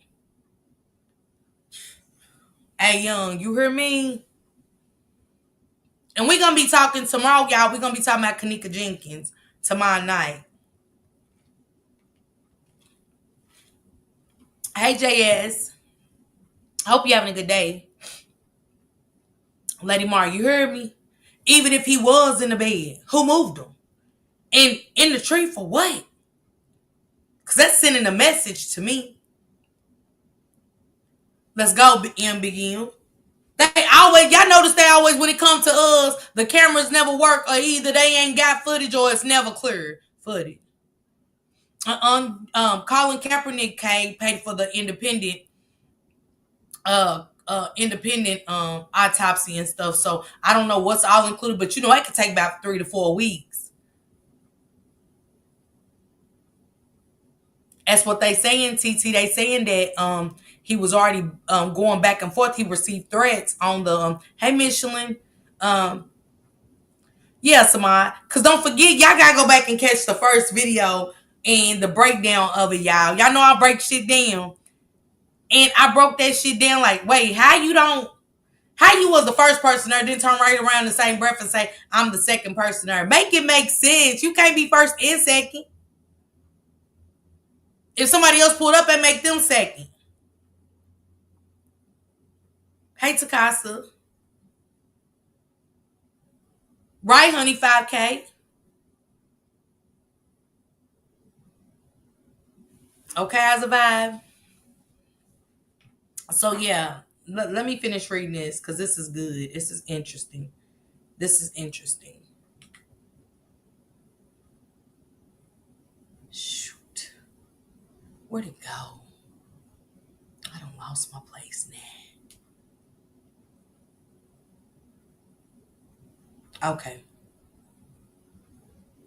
Hey, young, you hear me? And we're going to be talking tomorrow, y'all. We're going to be talking about Kenneka Jenkins tomorrow night. Hey, JS. I hope you're having a good day. Lady Mar, you heard me? Even if he was in the bed, who moved him? And in the tree for what? Because that's sending a message to me. Let's go, Big M. They always, y'all notice they always, when it comes to us, the cameras never work, or either they ain't got footage or it's never clear footage. Colin Kaepernick paid for the independent autopsy and stuff. So I don't know what's all included, but it could take about 3 to 4 weeks. That's what they saying, TT. They saying that he was already going back and forth. He received threats on the hey Michelin. Yeah, Samad. Because don't forget, y'all gotta go back and catch the first video and the breakdown of it, y'all. Y'all know I break shit down. And I broke that shit down like, wait, how you was the first person there, then turn right around in the same breath and say, I'm the second person there. Make it make sense. You can't be first and second. If somebody else pulled up and make them second. Hey, Takasa. Right, honey, 5K. Okay, how's the vibe? So, yeah. Let me finish reading this because this is good. This is interesting. Shoot. Where'd it go? I done lost my place now. Okay.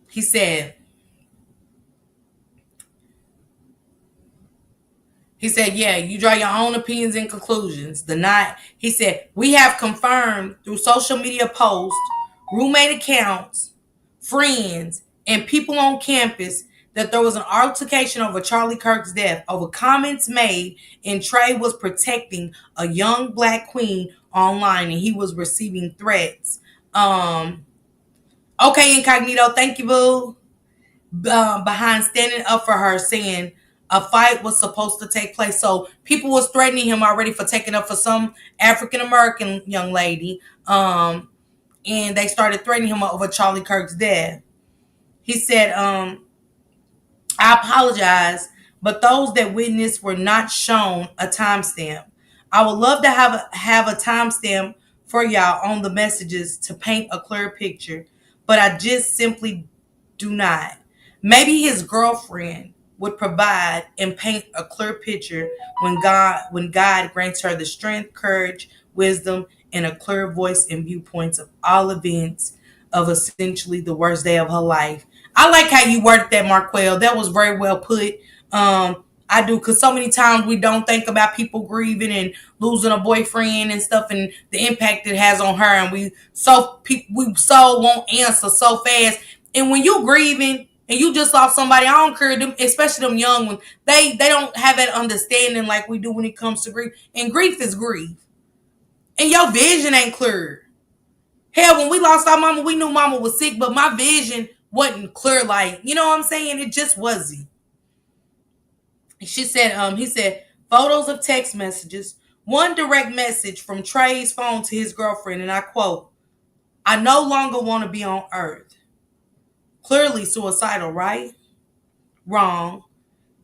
He said, yeah, you draw your own opinions and conclusions. He said, we have confirmed through social media posts, roommate accounts, friends, and people on campus that there was an altercation over Charlie Kirk's death over comments made and Trey was protecting a young black queen online and he was receiving threats. Okay, Incognito, thank you, boo. Behind standing up for her, saying A fight was supposed to take place. So people was threatening him already for taking up for some African American young lady. And they started threatening him over Charlie Kirk's death. He said, I apologize, but those that witnessed were not shown a timestamp. I would love to have a timestamp for y'all on the messages to paint a clear picture, but I just simply do not. Maybe his girlfriend would provide and paint a clear picture when God grants her the strength, courage, wisdom, and a clear voice and viewpoints of all events of essentially the worst day of her life. I like how you worded that, Marquel. That was very well put. I do, because so many times we don't think about people grieving and losing a boyfriend and stuff, and the impact it has on her, and we so won't answer so fast. And when you grieving and you just lost somebody, I don't care them, especially them young ones. They don't have that understanding like we do when it comes to grief. And grief is grief, and your vision ain't clear. Hell, when we lost our mama, we knew mama was sick, but my vision wasn't clear. Like, you know what I'm saying? It just wasn't. He said, photos of text messages, one direct message from Trey's phone to his girlfriend, and I quote, I no longer want to be on earth. Clearly suicidal, right? Wrong.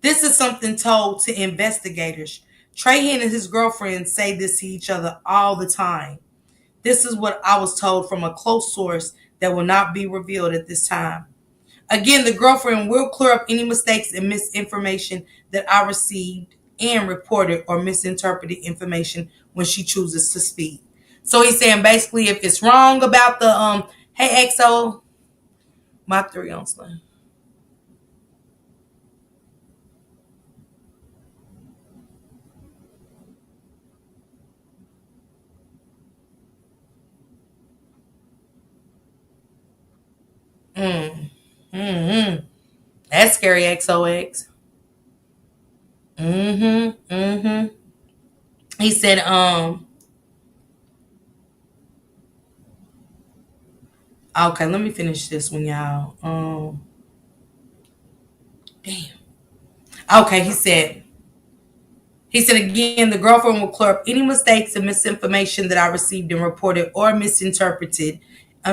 This is something told to investigators. Trey and his girlfriend say this to each other all the time. This is what I was told from a close source that will not be revealed at this time. Again, the girlfriend will clear up any mistakes and misinformation that I received and reported or misinterpreted information when she chooses to speak. So he's saying basically if it's wrong about the hey XO, my 3 ounce line. Mm. Mm-hmm. That's scary, XOX. Mm-hmm. Mm-hmm. He said, okay, let me finish this one, y'all. Damn. Okay, he said again, the girlfriend will clear up any mistakes and misinformation that I received and reported or misinterpreted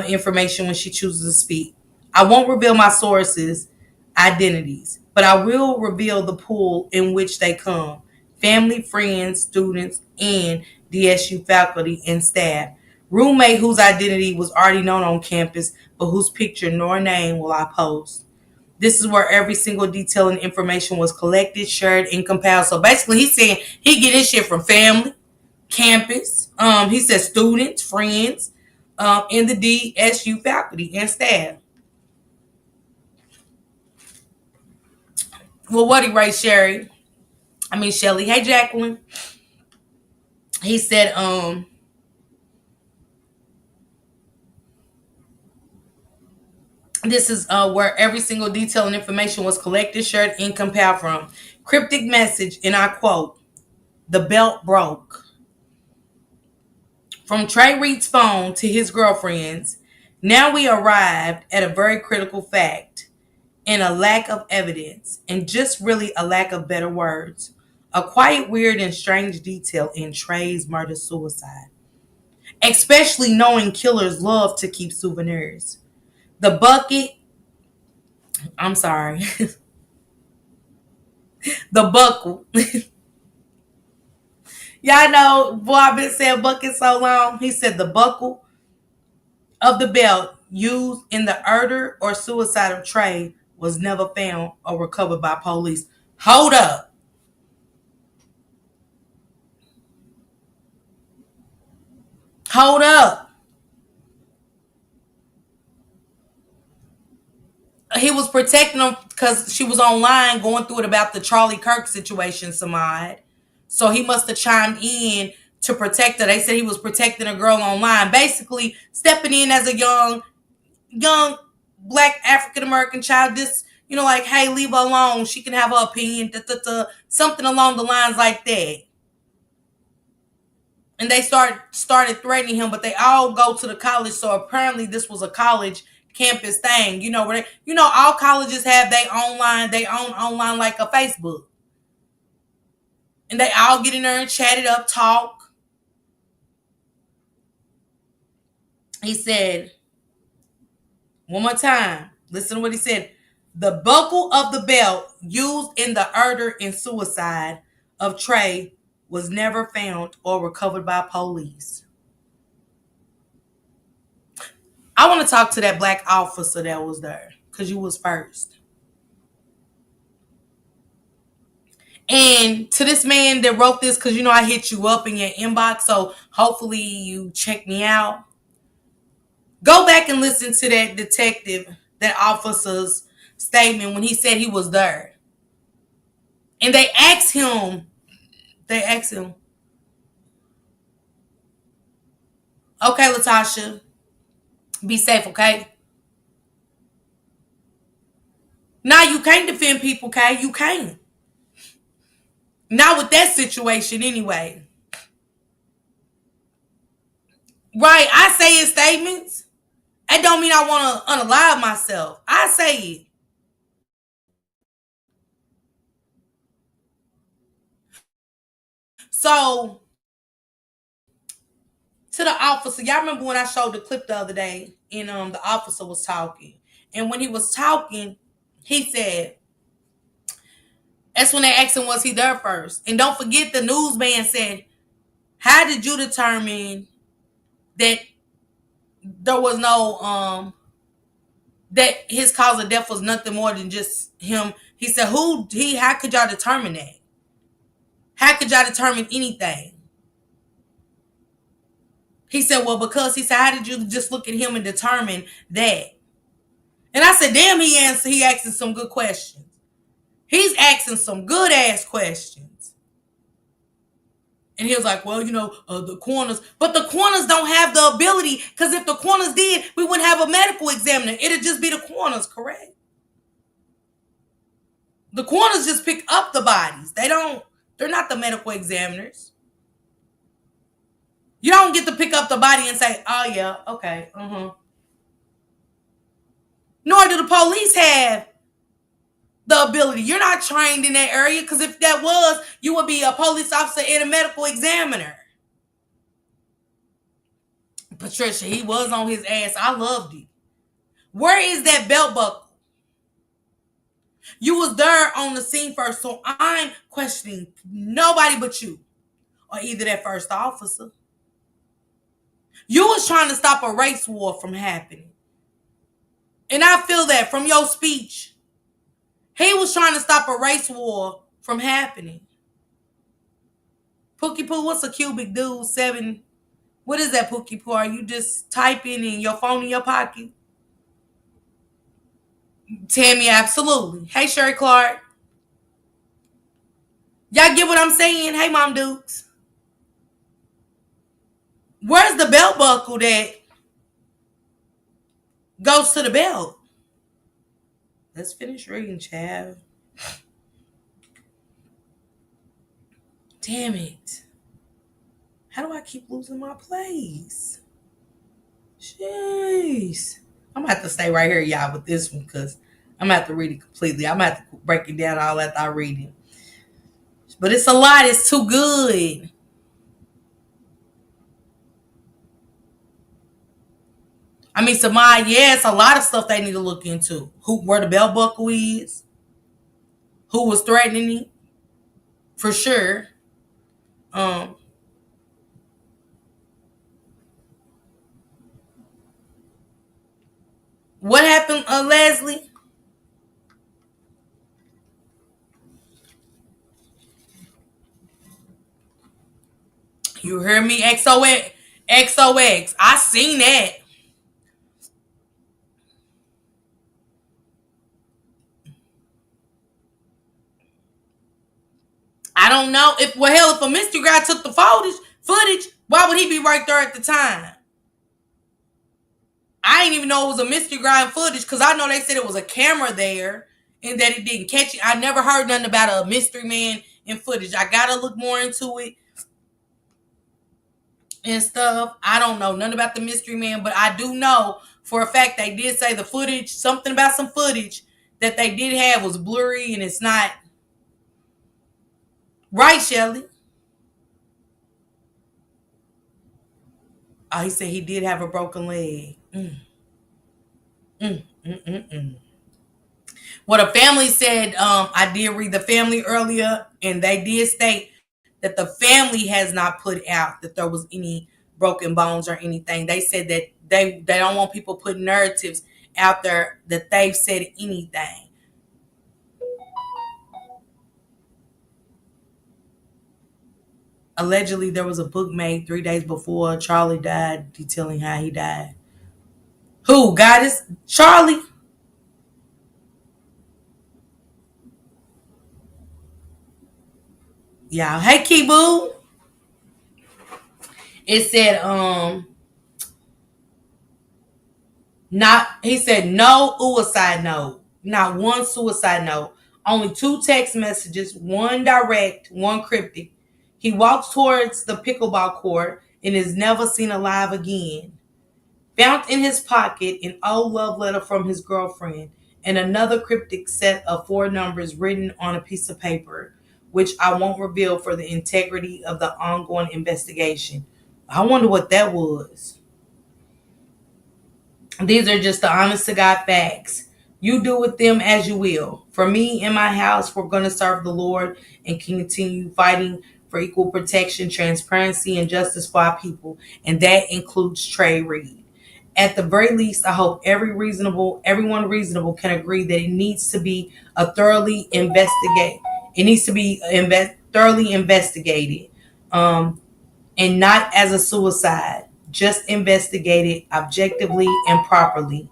information when she chooses to speak. I won't reveal my sources' identities, but I will reveal the pool in which they come: family, friends, students, and DSU faculty and staff. Roommate whose identity was already known on campus, but whose picture nor name will I post. This is where every single detail and information was collected, shared, and compiled. So basically, he's saying he get his shit from family, campus. He says students, friends, and the DSU faculty and staff. Well, what he writes, Shelly. Hey, Jacqueline. He said, this is where every single detail and information was collected, shared, and compiled from. Cryptic message, and I quote, the belt broke. From Trey Reed's phone to his girlfriend's, now we arrived at a very critical fact and a lack of evidence, and just really a lack of better words. A quiet, weird, and strange detail in Trey's murder suicide, especially knowing killers love to keep souvenirs. The bucket, I'm sorry, the buckle. Y'all know, boy, I've been saying bucket so long. He said the buckle of the belt used in the murder or suicide of Trey was never found or recovered by police. Hold up. Hold up. He was protecting them because she was online going through it about the Charlie Kirk situation, Samad. So he must have chimed in to protect her. They said he was protecting a girl online, basically stepping in as a young black African American child. Just, like, hey, leave her alone. She can have her opinion. Something along the lines like that. And they started threatening him, but they all go to the college. So apparently this was a college campus thing. Where all colleges have their own online like a Facebook. And they all get in there and chat it up, talk. He said, one more time, listen to what he said. The buckle of the belt used in the murder and suicide of Trey was never found or recovered by police. I want to talk to that black officer that was there, because you was first. And to this man that wrote this, because you know I hit you up in your inbox, so hopefully you check me out. Go back and listen to that detective, that officer's statement when he said he was there. And they asked him, okay, Latasha, be safe, okay? Now you can't defend people, okay? You can't. Not with that situation anyway. Right, I say in statements. That don't mean I want to unalive myself. I say it. So, to the officer, y'all remember when I showed the clip the other day and the officer was talking. And when he was talking, he said, that's when they asked him, was he there first? And don't forget the newsman said, how did you determine that there was no, that his cause of death was nothing more than just him? He said, how could y'all determine that? How could y'all determine anything? He said, well, because he said, how did you just look at him and determine that? And I said, damn, he asking some good questions. He's asking some good ass questions. And he was like, well, the coroners, but the coroners don't have the ability, because if the coroners did, we wouldn't have a medical examiner. It'd just be the coroners, correct? The coroners just pick up the bodies. They're not the medical examiners. You don't get to pick up the body and say, oh yeah, okay, Nor do the police have the ability. You're not trained in that area, because if that was, you would be a police officer and a medical examiner. Patricia, he was on his ass. I loved it. Where is that belt buckle? You was there on the scene first, so I'm questioning nobody but you, or either that first officer. You was trying to stop a race war from happening. And I feel that from your speech. He was trying to stop a race war from happening. Pookie Poo, what's a cubic dude? 7. What is that, Pookie Poo? Are you just typing in your phone in your pocket? Tammy, absolutely. Hey, Sherry Clark. Y'all get what I'm saying? Hey, Mom Dukes. Where's the belt buckle that goes to the belt? Let's finish reading, Chav. Damn it. How do I keep losing my place? Jeez. I'm going to have to stay right here, y'all, with this one, because I'm going to have to read it completely. I'm going to have to break it down all after I read it. But it's a lot. It's too good. I mean, Samaya, yeah, it's a lot of stuff they need to look into. Where the belt buckle is. Who was threatening it. For sure. What happened, Leslie? You heard me? XOX. XOX. I seen that. I don't know. If a mystery guy took the footage, why would he be right there at the time? I didn't even know it was a mystery guy footage, because I know they said it was a camera there and that it didn't catch it. I never heard nothing about a mystery man in footage. I gotta look more into it and stuff. I don't know nothing about the mystery man, but I do know for a fact they did say the footage, something about some footage that they did have was blurry, and it's not Right, Shelly? Oh, he said he did have a broken leg. Mm, mm, mm, mm. What a family said, I did read the family earlier, and they did state that the family has not put out that there was any broken bones or anything. They said that they don't want people putting narratives out there that they've said anything. Allegedly, there was a book made 3 days before Charlie died, detailing how he died. Who? Goddess? Charlie? Yeah. Hey, Kibu. It said, not, he said no suicide note. Not one suicide note. Only two text messages, one direct, one cryptic. He walks towards the pickleball court and is never seen alive again. Found in his pocket an old love letter from his girlfriend and another cryptic set of four numbers written on a piece of paper, which I won't reveal for the integrity of the ongoing investigation. I wonder what that was. These are just the honest to God facts. You do with them as you will. For me and my house, we're going to serve the Lord and continue fighting for equal protection, transparency, and justice for our people. And that includes Trey Reed. At the very least, I hope everyone reasonable can agree that it needs to be a thoroughly investigate. It needs to be thoroughly investigated. And not as a suicide, just investigated objectively and properly.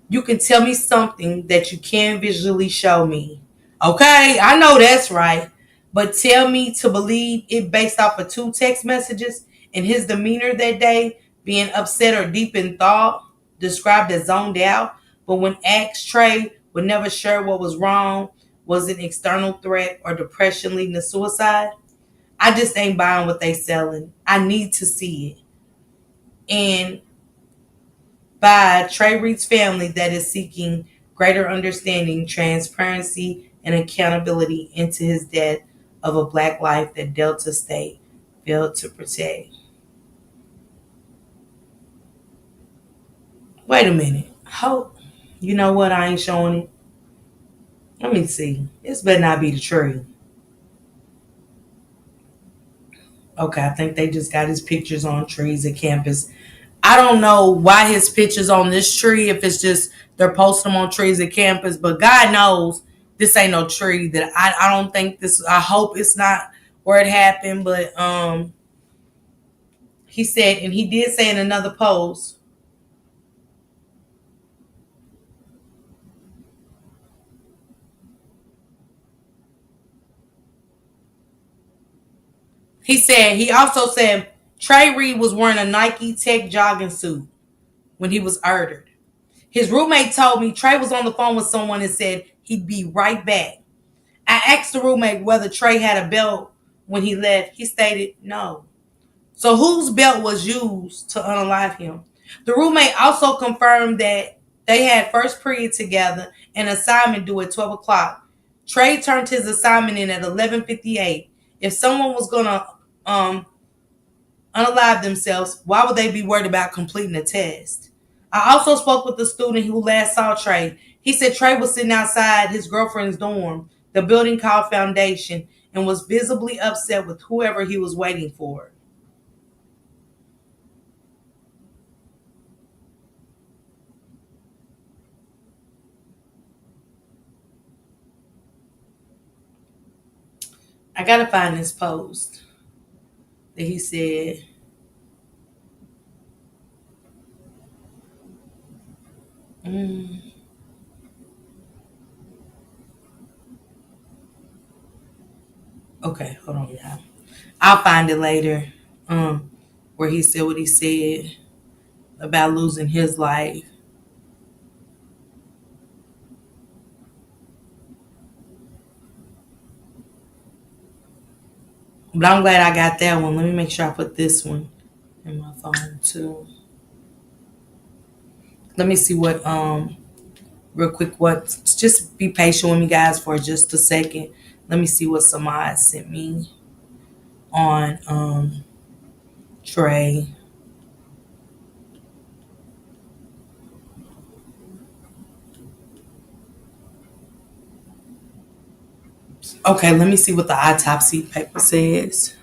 You can tell me something that you can visually show me. Okay, I know that's right. But tell me to believe it based off of two text messages and his demeanor that day, being upset or deep in thought, described as zoned out. But when asked, Trey would never share what was wrong, was it external threat or depression leading to suicide? I just ain't buying what they selling. I need to see it. And by Trey Reed's family that is seeking greater understanding, transparency, and accountability into his death of a black life that Delta State failed to protect. Wait a minute. Hope. You know what? I ain't showing it. Let me see. This better not be the tree. Okay, I think they just got his pictures on trees at campus. I don't know why his pictures on this tree, if it's just they're posting them on trees at campus, but God knows this ain't no tree that I don't think this, I hope it's not where it happened, but he said, and he did say in another post, he also said Trey Reed was wearing a Nike Tech jogging suit when he was murdered. His roommate told me Trey was on the phone with someone and said he'd be right back. I asked the roommate whether Trey had a belt when he left. He stated no. So whose belt was used to unalive him? The roommate also confirmed that they had first period together and assignment due at 12 o'clock. Trey turned his assignment in at 11:58. If someone was going to unalive themselves, why would they be worried about completing a test? I also spoke with the student who last saw Trey. He said Trey was sitting outside his girlfriend's dorm, the building called Foundation, and was visibly upset with whoever he was waiting for. I gotta find this post that he said. Mm, okay, hold on, y'all. I'll find it later. Um, where he said what he said about losing his life. But I'm glad I got that one. Let me make sure I put this one in my phone too. Let me see what real quick, what, just be patient with me guys for just a second. Let me see what Samad sent me on Trey. Okay, let me see what the autopsy paper says.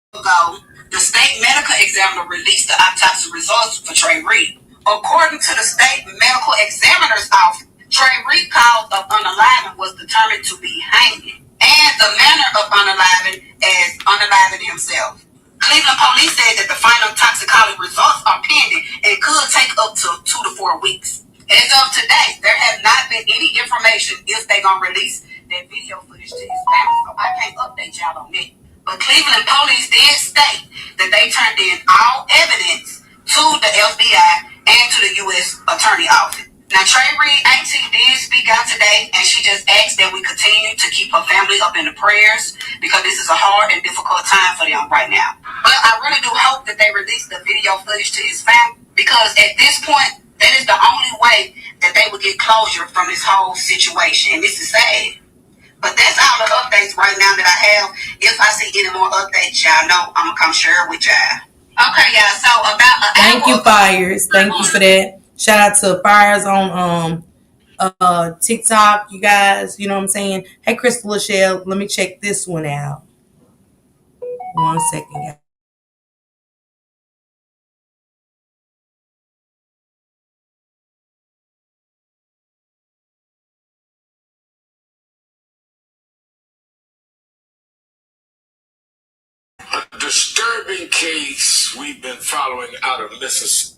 Ago, the state medical examiner released the autopsy results for Trey Reed. According to the state medical examiner's office, Trey Reed cause of unaliving was determined to be hanging, and the manner of unaliving as unaliving himself. Cleveland police said that the final toxicology results are pending and could take up to 2 to 4 weeks. As of today, there have not been any information if they're gonna release that video footage to his family, so I can't update y'all on that. But Cleveland police did state that they turned in all evidence to the FBI and to the U.S. Attorney Office. Now, Trey Reed auntie did speak out today, and she just asked that we continue to keep her family up in the prayers because this is a hard and difficult time for them right now. But I really do hope that they release the video footage to his family because at this point, that is the only way that they would get closure from this whole situation. And this is sad. But that's all the updates right now that I have. If I see any more updates, y'all know I'm going to come share it with y'all. Okay, y'all. So about an Thank you, Fires. Thank you for that. Shout out to Fires on TikTok, you guys. You know what I'm saying? Hey, Crystal Lachelle, let me check this one out. 1 second, guys. A disturbing case we've been following out of Mississippi.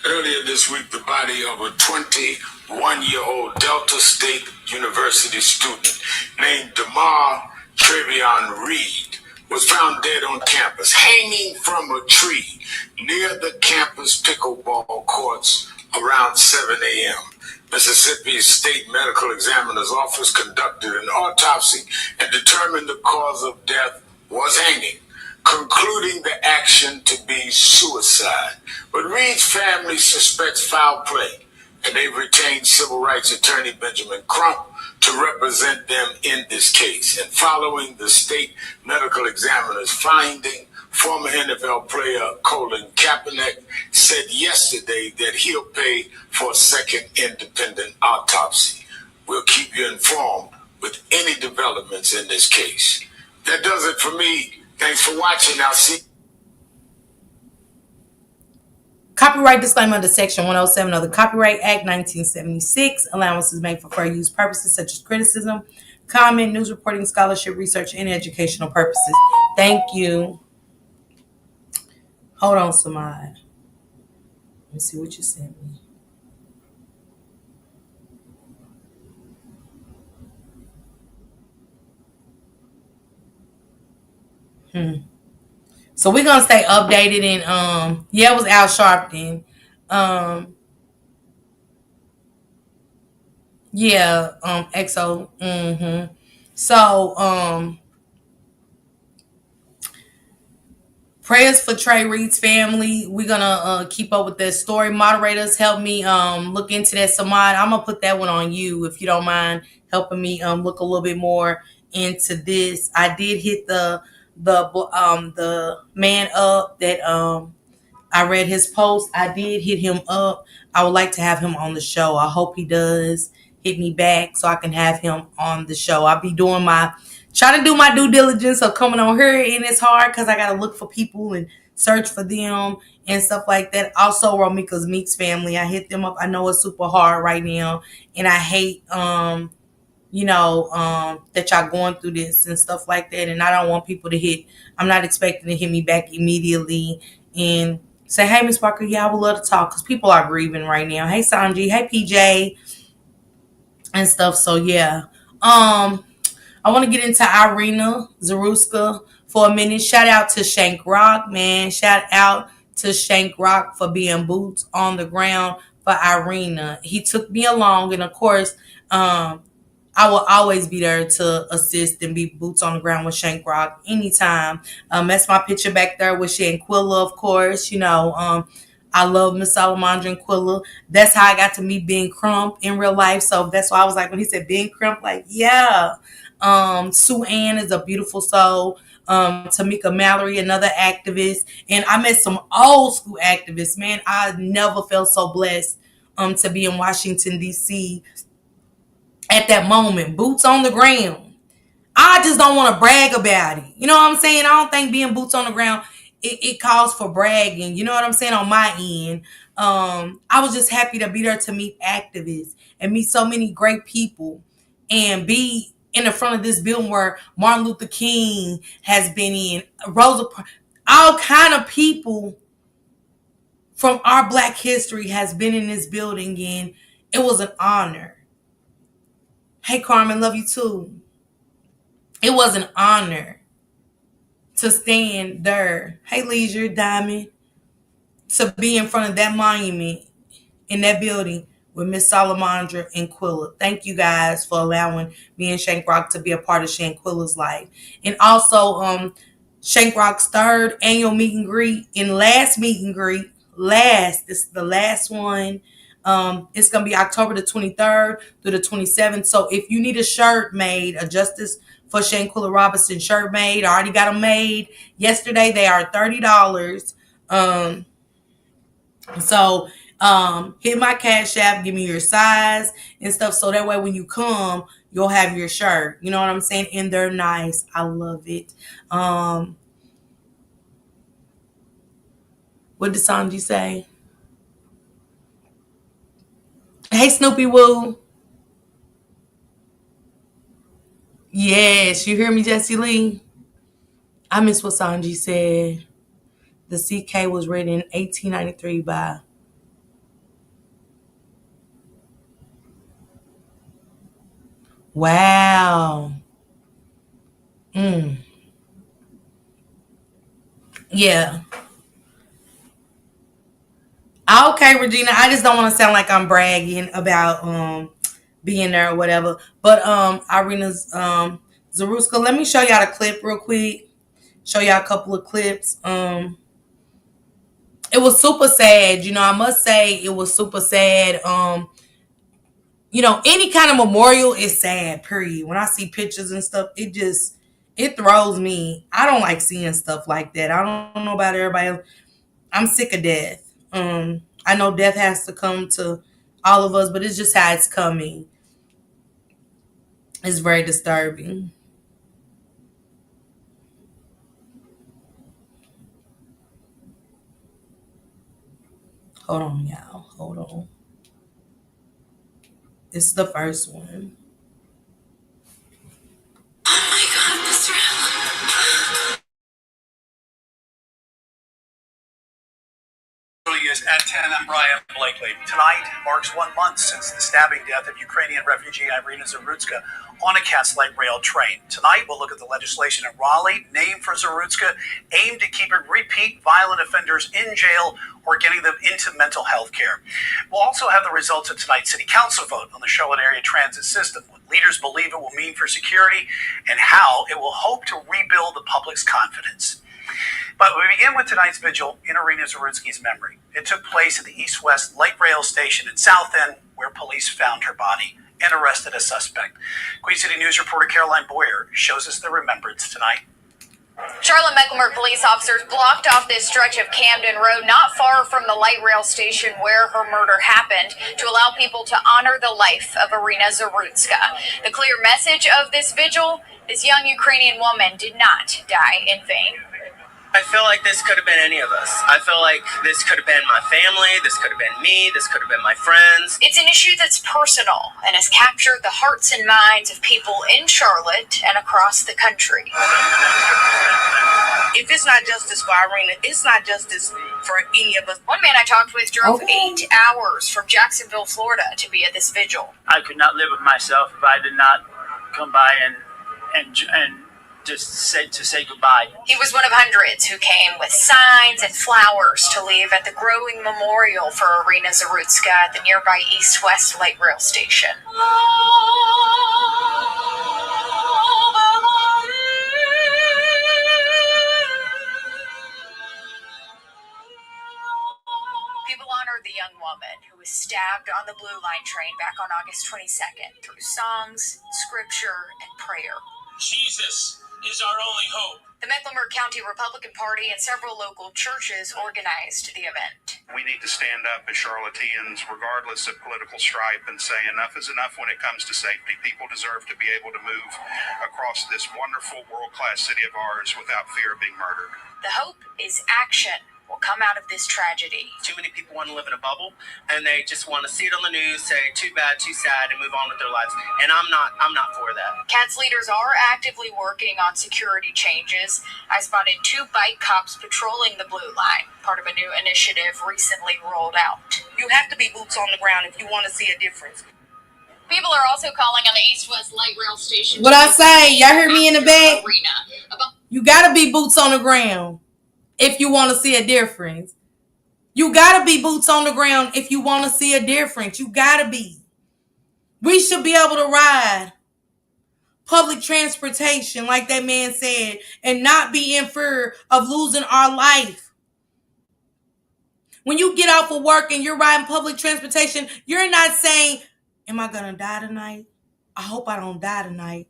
Earlier this week, the body of a 21-year-old Delta State University student named Damar Trevion Reed was found dead on campus, hanging from a tree near the campus pickleball courts around 7 a.m. Mississippi's State Medical Examiner's Office conducted an autopsy and determined the cause of death was hanging, concluding the action to be suicide. But Reed's family suspects foul play, and they've retained civil rights attorney Benjamin Crump to represent them in this case. And following the state medical examiner's finding, former NFL player Colin Kaepernick said yesterday that he'll pay for a second independent autopsy. We'll keep you informed with any developments in this case. That does it for me. Thanks for watching. I'll see. Copyright disclaimer under Section 107 of the Copyright Act 1976. Allowances made for fair use purposes such as criticism, comment, news reporting, scholarship, research, and educational purposes. Thank you. Hold on, Samad. Let me see what you sent me. So we're gonna stay updated and yeah, it was Al Sharpton. Yeah, EXO. So prayers for Trey Reed's family. We're gonna keep up with that story. Moderators, help me look into that. Samad, I'm gonna put that one on you if you don't mind helping me look a little bit more into this. I did hit the man up that I read his post. I did hit him up. I would like to have him on the show. I hope he does hit me back so I can have him on the show. I'll be trying to do my due diligence of coming on here, and it's hard because I got to look for people and search for them and stuff like that. Also, Romeca Meeks family, I hit them up. I know it's super hard right now, and I hate that y'all going through this and stuff like that. And I don't want people I'm not expecting to hit me back immediately and say, hey, Miss Parker, yeah, I would love to talk because people are grieving right now. Hey, Sanji. Hey, PJ. And stuff. So, yeah. I want to get into Irena Zerutka for a minute. Shout out to Shank Rock, man. Shout out to Shank Rock for being boots on the ground for Irena. He took me along. And, of course, I will always be there to assist and be boots on the ground with Shank anytime. That's my picture back there with she and Quilla, of course. I love Miss Salamandra and Quilla. That's how I got to meet Ben Crump in real life. So that's why I was like, when he said Ben Crump, like, yeah. Sue Ann is a beautiful soul. Tamika Mallory, another activist. And I met some old school activists, man. I never felt so blessed to be in Washington, D.C. at that moment. Boots on the ground. I just don't want to brag about it. You know what I'm saying? I don't think being boots on the ground, it calls for bragging. You know what I'm saying? On my end. I was just happy to be there to meet activists and meet so many great people and be in the front of this building where Martin Luther King has been in, Rosa, all kind of people from our Black history has been in this building, and it was an honor. Hey, Carmen, love you too. It was an honor to stand there. Hey, Leisure, Diamond, to be in front of that monument in that building with Miss Salamandra and Quilla. Thank you guys for allowing me and Shank Rock to be a part of Shanquilla's life. And also, Shank Rock's third annual meet and greet and last meet and greet. This is the last one. It's going to be October the 23rd through the 27th. So if you need a shirt made, a Justice for Shanquilla Robinson shirt made, I already got them made yesterday. They are $30. So hit my Cash App, give me your size and stuff, so that way when you come, you'll have your shirt. You know what I'm saying? And they're nice. I love it. What did Sanji say? Hey, Snoopy Woo. Yes, you hear me, Jessie Lee? I miss what Sanji said. The CK was written in 1893 by... Wow. Yeah. Okay, Regina. I just don't want to sound like I'm bragging about being there or whatever. But Irina's Zaruska, let me show y'all the clip real quick. Show y'all a couple of clips. It was super sad. I must say it was super sad. Any kind of memorial is sad, period. When I see pictures and stuff, it throws me. I don't like seeing stuff like that. I don't know about everybody else. I'm sick of death. I know death has to come to all of us, but it's just how it's coming. It's very disturbing. Hold on, y'all. Hold on. This is the first one. Oh my God, Mr. Allen. At 10, I'm Brian Blakely. Tonight marks 1 month since the stabbing death of Ukrainian refugee Irena Zerutka on a Cass light rail train. Tonight, we'll look at the legislation in Raleigh, named for Zerutka, aimed at keeping repeat violent offenders in jail or getting them into mental health care. We'll also have the results of tonight's City Council vote on the Charlotte area transit system, what leaders believe it will mean for security, and how it will hope to rebuild the public's confidence. But we begin with tonight's vigil in Irena Zerutka's memory. It took place at the East-West Light Rail Station in South End, where police found her body and arrested a suspect. Queen City News reporter Caroline Boyer shows us the remembrance tonight. Charlotte-Mecklenburg police officers blocked off this stretch of Camden Road, not far from the light rail station where her murder happened, to allow people to honor the life of Irena Zerutka. The clear message of this vigil: this young Ukrainian woman did not die in vain. I feel like this could have been any of us. I feel like this could have been my family, this could have been me, this could have been my friends. It's an issue that's personal and has captured the hearts and minds of people in Charlotte and across the country. If it's not justice for Irena, it's not justice for any of us. One man I talked with drove 8 hours from Jacksonville, Florida to be at this vigil. I could not live with myself if I did not come by and just say goodbye. He was one of hundreds who came with signs and flowers to leave at the growing memorial for Irena Zerutka at the nearby East-West Light Rail Station. walked on the Blue Line train back on August 22nd through songs, scripture, and prayer. Jesus is our only hope. The Mecklenburg County Republican Party and several local churches organized the event. We need to stand up as charlatans, regardless of political stripe, and say enough is enough when it comes to safety. People deserve to be able to move across this wonderful world-class city of ours without fear of being murdered. The hope is action will come out of this tragedy. Too many people want to live in a bubble, and they just want to see it on the news, say too bad, too sad, and move on with their lives. And I'm not for that. CATS leaders are actively working on security changes. I spotted 2 bike cops patrolling the Blue Line, part of a new initiative recently rolled out. You have to be boots on the ground if you want to see a difference. People are also calling on the East-West Light Rail Station. What I say? Y'all hear me in the back? Irena. You gotta be boots on the ground if you want to see a difference. You gotta be boots on the ground if you want to see a difference. You gotta be. We should be able to ride public transportation, like that man said, and not be in fear of losing our life. When you get off of work and you're riding public transportation, you're not saying, am I gonna die tonight? I hope I don't die tonight.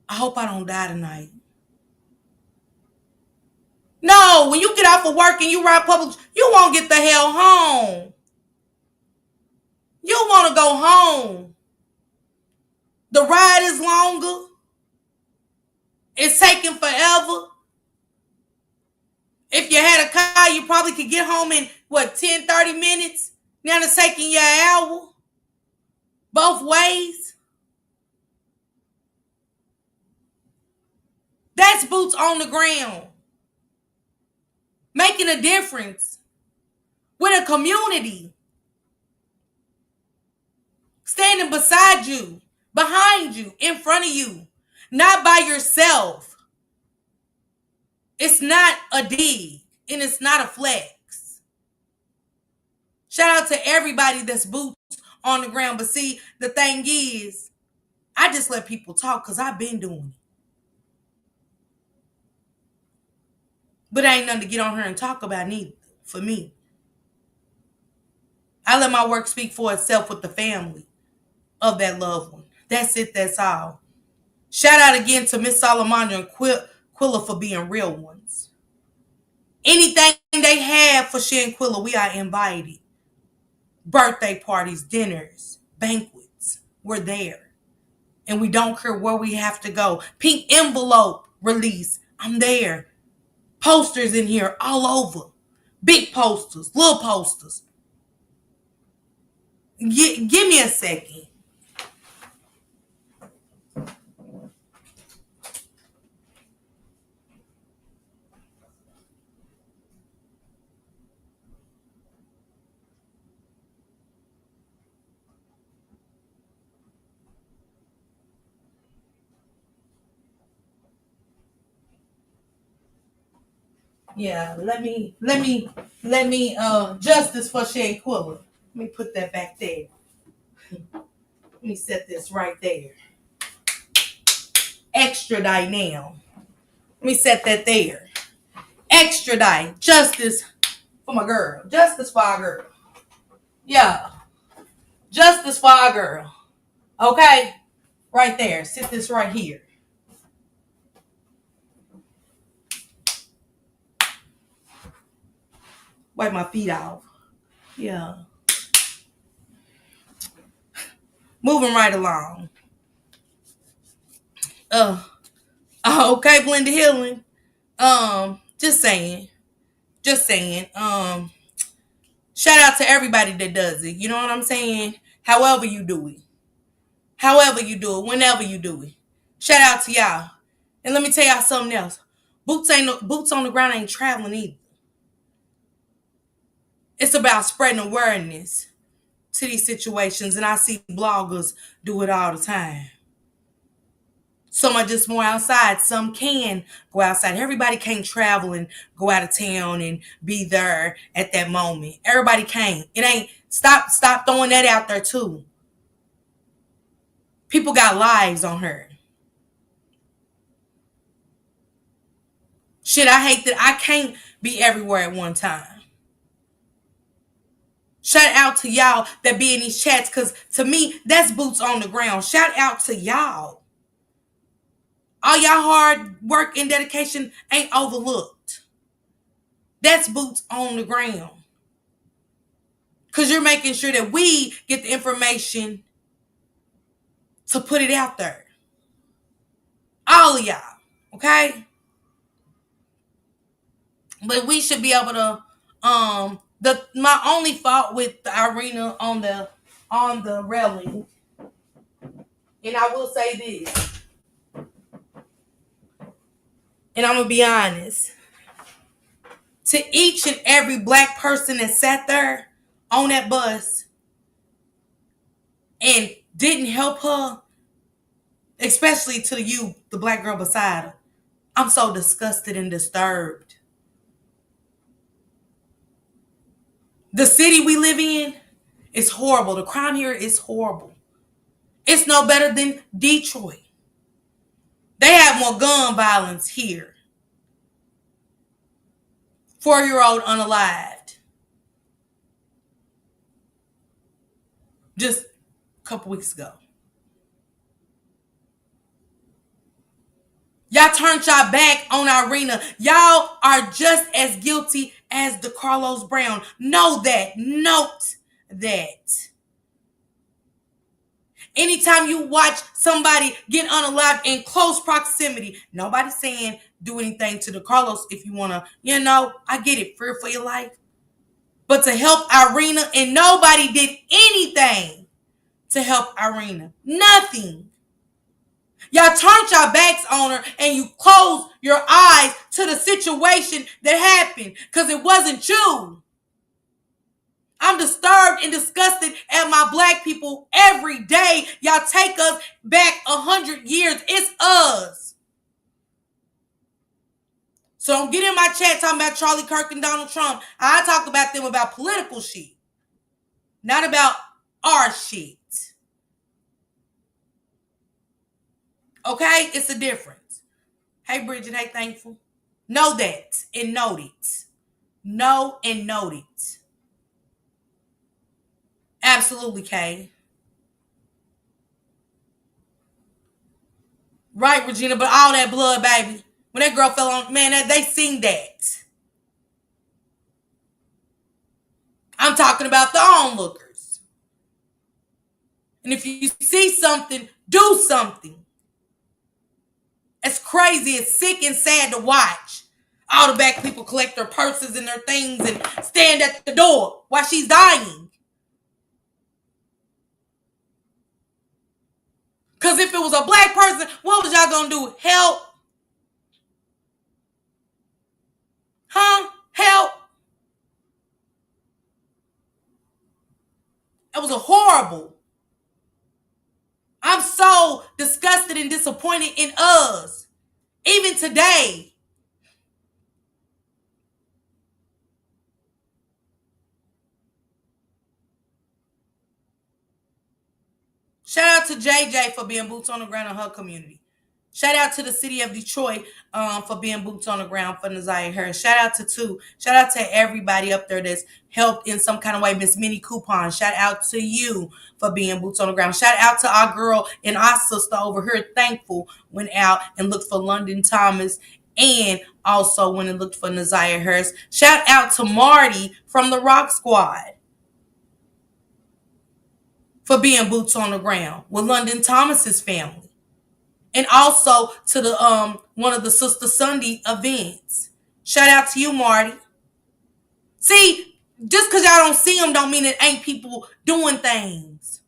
I hope I don't die tonight. No, when you get off of work and you ride public, you won't get the hell home. You want to go home. The ride is longer. It's taking forever. If you had a car, you probably could get home in, 10, 30 minutes? Now it's taking you an hour. Both ways. That's boots on the ground. Making a difference with a community. Standing beside you, behind you, in front of you. Not by yourself. It's not a dig and it's not a flex. Shout out to everybody that's boots on the ground. But see, the thing is, I just let people talk because I've been doing it. But ain't nothing to get on her and talk about neither, for me. I let my work speak for itself with the family of that loved one. That's it, that's all. Shout out again to Miss Salamandra and Quilla for being real ones. Anything they have for Shay and Quilla, we are invited. Birthday parties, dinners, banquets, we're there. And we don't care where we have to go. Pink envelope release, I'm there. Posters in here all over. Big posters, little posters. Give me a second. Yeah, let me justice for Shay Quilla. Let me put that back there. Let me set this right there. Extradite now. Let me set that there. Extradite. Justice for my girl. Justice for our girl. Yeah. Justice for our girl. Okay? Right there. Sit this right here. Wipe my feet off. Yeah. Moving right along. Okay, Blended Healing. Just saying. Shout out to everybody that does it. You know what I'm saying? However you do it. Whenever you do it. Shout out to y'all. And let me tell y'all something else. Boots on the ground ain't traveling either. It's about spreading awareness to these situations. And I see bloggers do it all the time. Some are just more outside. Some can go outside. Everybody can't travel and go out of town and be there at that moment. Everybody can't. It ain't. Stop throwing that out there too. People got lives on her. Shit, I hate that I can't be everywhere at one time. Shout out to y'all that be in these chats, because to me, that's boots on the ground. Shout out to y'all. All y'all hard work and dedication ain't overlooked. That's boots on the ground. Because you're making sure that we get the information to put it out there. All of y'all. Okay? But we should be able to, my only fault with the Irena on the railing, and I will say this, and I'm gonna be honest, to each and every black person that sat there on that bus and didn't help her, especially to you, the black girl beside her, I'm so disgusted and disturbed. The city we live in is horrible. The crime here is horrible. It's no better than Detroit. They have more gun violence here. 4-year-old unalived. Just a couple weeks ago. Y'all turned y'all back on Irena. Y'all are just as guilty as the Carlos Brown. Know that. Note that. Anytime you watch somebody get unalived in close proximity, nobody's saying do anything to the Carlos if you want to, I get it, fear for your life. But to help Irena, and nobody did anything to help Irena. Nothing. Y'all turned your backs on her and you closed your eyes to the situation that happened because it wasn't you. I'm disturbed and disgusted at my black people every day. Y'all take us back 100 years. It's us. So don't get in my chat talking about Charlie Kirk and Donald Trump. I talk about them about political shit, not about our shit. Okay? It's a difference. Hey, Bridget. Hey, Thankful. Know that and note it. Know and note it. Absolutely, Kay. Right, Regina, but all that blood, baby. When that girl fell on, man, they sing that. I'm talking about the onlookers. And if you see something, do something. It's crazy, it's sick and sad to watch. All the black people collect their purses and their things and stand at the door while she's dying. Because if it was a black person, what was y'all going to do? Help? Huh? Help? It was a horrible. I'm so disgusted and disappointed in us. Even today. Shout out to JJ for being boots on the ground in her community. Shout out to the city of Detroit for being boots on the ground for Naziah Harris. Shout out to everybody up there that's helped in some kind of way. Miss Minnie Coupon. Shout out to you for being boots on the ground. Shout out to our girl and our sister over here, Thankful, went out and looked for London Thomas and also went and looked for Naziah Harris. Shout out to Marty from the Rock Squad for being boots on the ground with London Thomas's family. And also to the one of the Sister Sunday events. Shout out to you, Marty. See, just because y'all don't see them don't mean it ain't people doing things.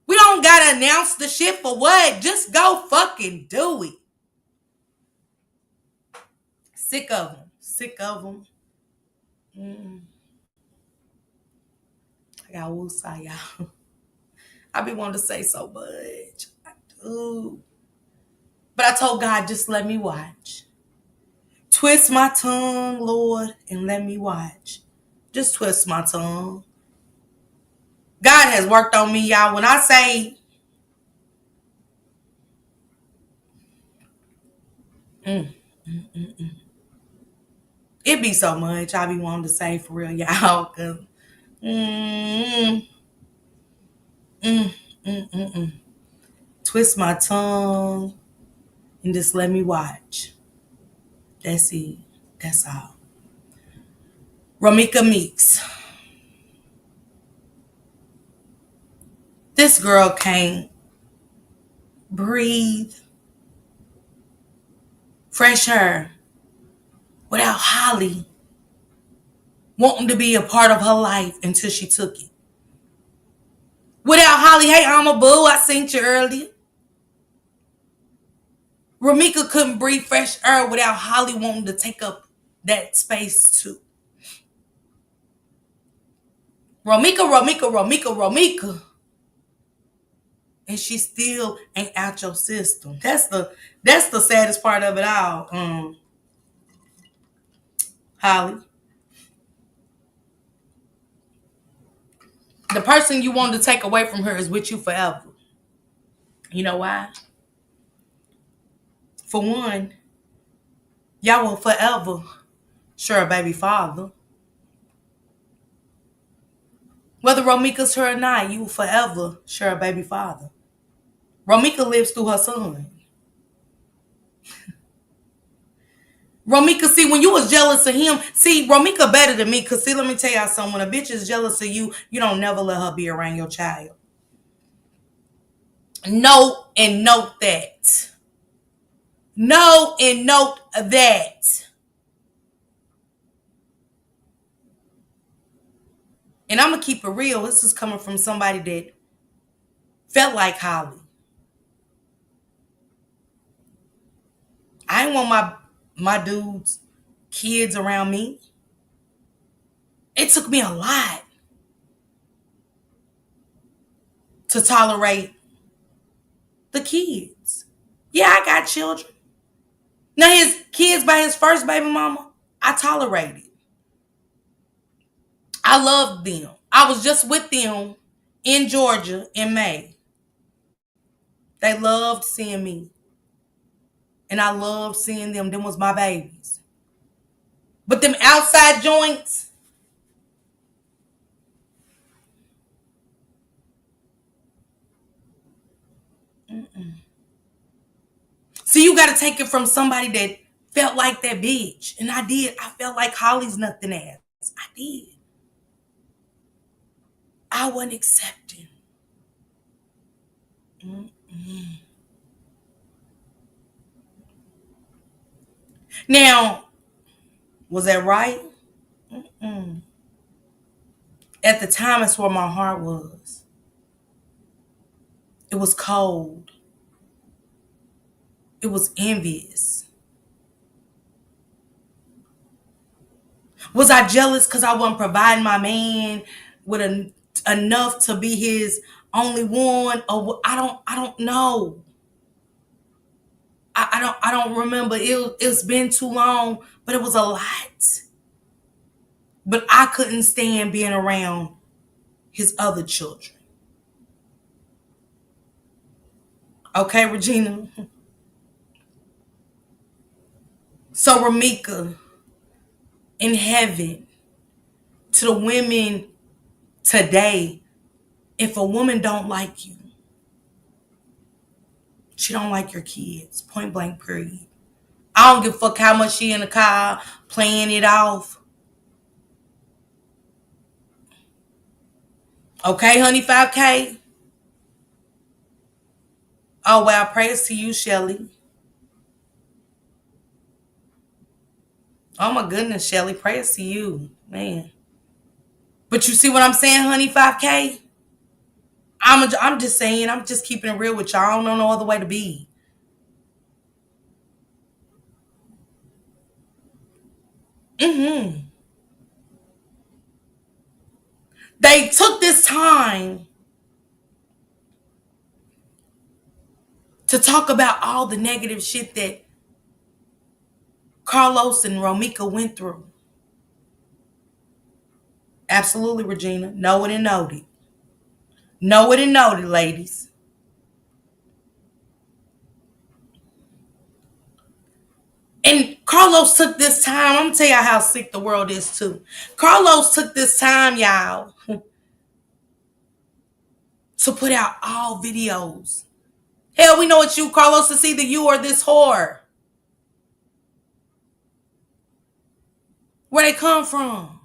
We don't gotta announce the shit for what? Just go fucking do it. Sick of them. Sick of them. I got woosah, y'all. I be wanting to say so much. I do. But I told God, just let me watch. Twist my tongue, Lord, and let me watch. Just twist my tongue. God has worked on me, y'all. When I say, it be so much I be wanting to say for real, y'all. Cause, Mm, mm, mm, mm, mm. Twist my tongue and just let me watch. That's it. That's all. Romeca Meeks. This girl can't breathe. Fresh hair without Holly wanting to be a part of her life until she took it. Without Holly, hey, I'm a boo. I seen you earlier. Romeca couldn't breathe fresh air without Holly wanting to take up that space too. Romeca. And she still ain't out your system. That's the saddest part of it all. Holly. The person you want to take away from her is with you forever. You know why? For one, y'all will forever share a baby father. Whether Romeca's her or not, you will forever share a baby father. Romeca lives through her son. Romeca, see, when you was jealous of him, see, Romeca better than me, because, see, let me tell y'all something. When a bitch is jealous of you, you don't never let her be around your child. Note and note that. Know and note that. And I'm going to keep it real. This is coming from somebody that felt like Holly. I ain't want my dude's kids around me. It took me a lot to tolerate the kids. Yeah, I got children. Now, his kids by his first baby mama, I tolerated. I loved them. I was just with them in Georgia in May. They loved seeing me. And I loved seeing them. Them was my babies. But them outside joints, see, you got to take it from somebody that felt like that bitch. And I did. I felt like Holly's nothing ass. I did. I wasn't accepting. Now, was that right? At the time, it's where my heart was. It was cold. It was envious. Was I jealous because I wasn't providing my man with enough to be his only one? Or I don't know. I don't remember. It's been too long, but it was a lot. But I couldn't stand being around his other children. Okay, Regina? So, Romeca, in heaven, to the women today, if a woman don't like you, she don't like your kids. Point blank, period. I don't give a fuck how much she in the car playing it off. Okay, honey, 5K? Oh, well, prayers to you, Shelly. Oh, my goodness, Shelly, prayers to you, man. But you see what I'm saying, honey, 5K? I'm just saying, I'm just keeping it real with y'all. I don't know no other way to be. They took this time to talk about all the negative shit that Carlos and Romeca went through. Absolutely, Regina. Know it and noted. Know it and noted, ladies. And Carlos took this time. I'm going to tell y'all how sick the world is too. Carlos took this time, y'all, to put out all videos. Hell, we know it's you, Carlos. It's either you or this whore. Where they come from?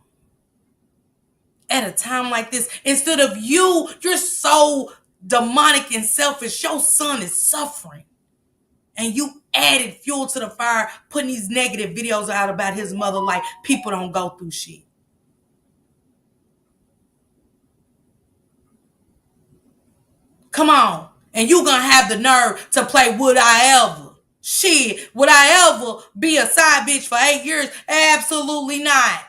At a time like this, instead of you're so demonic and selfish. Your son is suffering. And you added fuel to the fire, putting these negative videos out about his mother like people don't go through shit. Come on. And you gonna have the nerve to play would I ever? Shit, would I ever be a side bitch for 8 years? Absolutely not.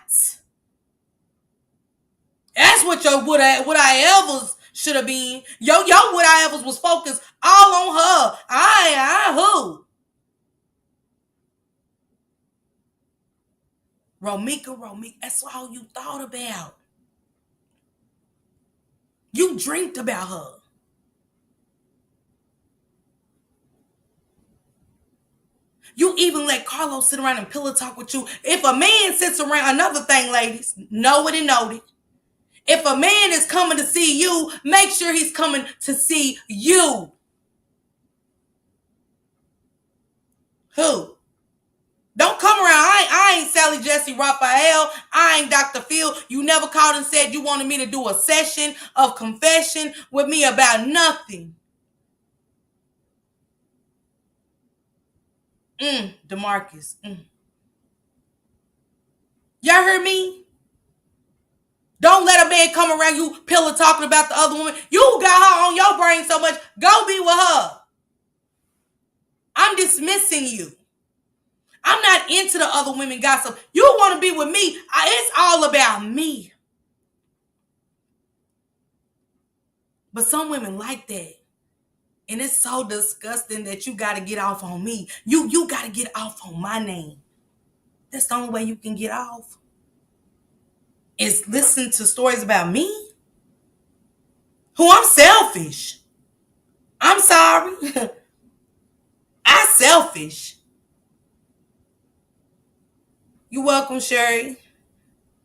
That's what your would I ever's should have been. Yo, would I ever's was focused all on her. I who? Romeca, that's all you thought about. You dreamed about her. You even let Carlos sit around and pillow talk with you. If a man sits around, another thing, ladies, know it and note it. If a man is coming to see you, make sure he's coming to see you. Who? Don't come around. I ain't Sally Jesse Raphael. I ain't Dr. Phil. You never called and said you wanted me to do a session of confession with me about nothing. DeMarcus. Y'all heard me? Don't let a man come around you pillow talking about the other woman. You got her on your brain so much. Go be with her. I'm dismissing you. I'm not into the other women gossip. You want to be with me. It's all about me. But some women like that. And it's so disgusting that you got to get off on me. You got to get off on my name. That's the only way you can get off. Is listen to stories about me. Who I'm selfish. I'm sorry. I'm selfish. You're welcome, Sherry.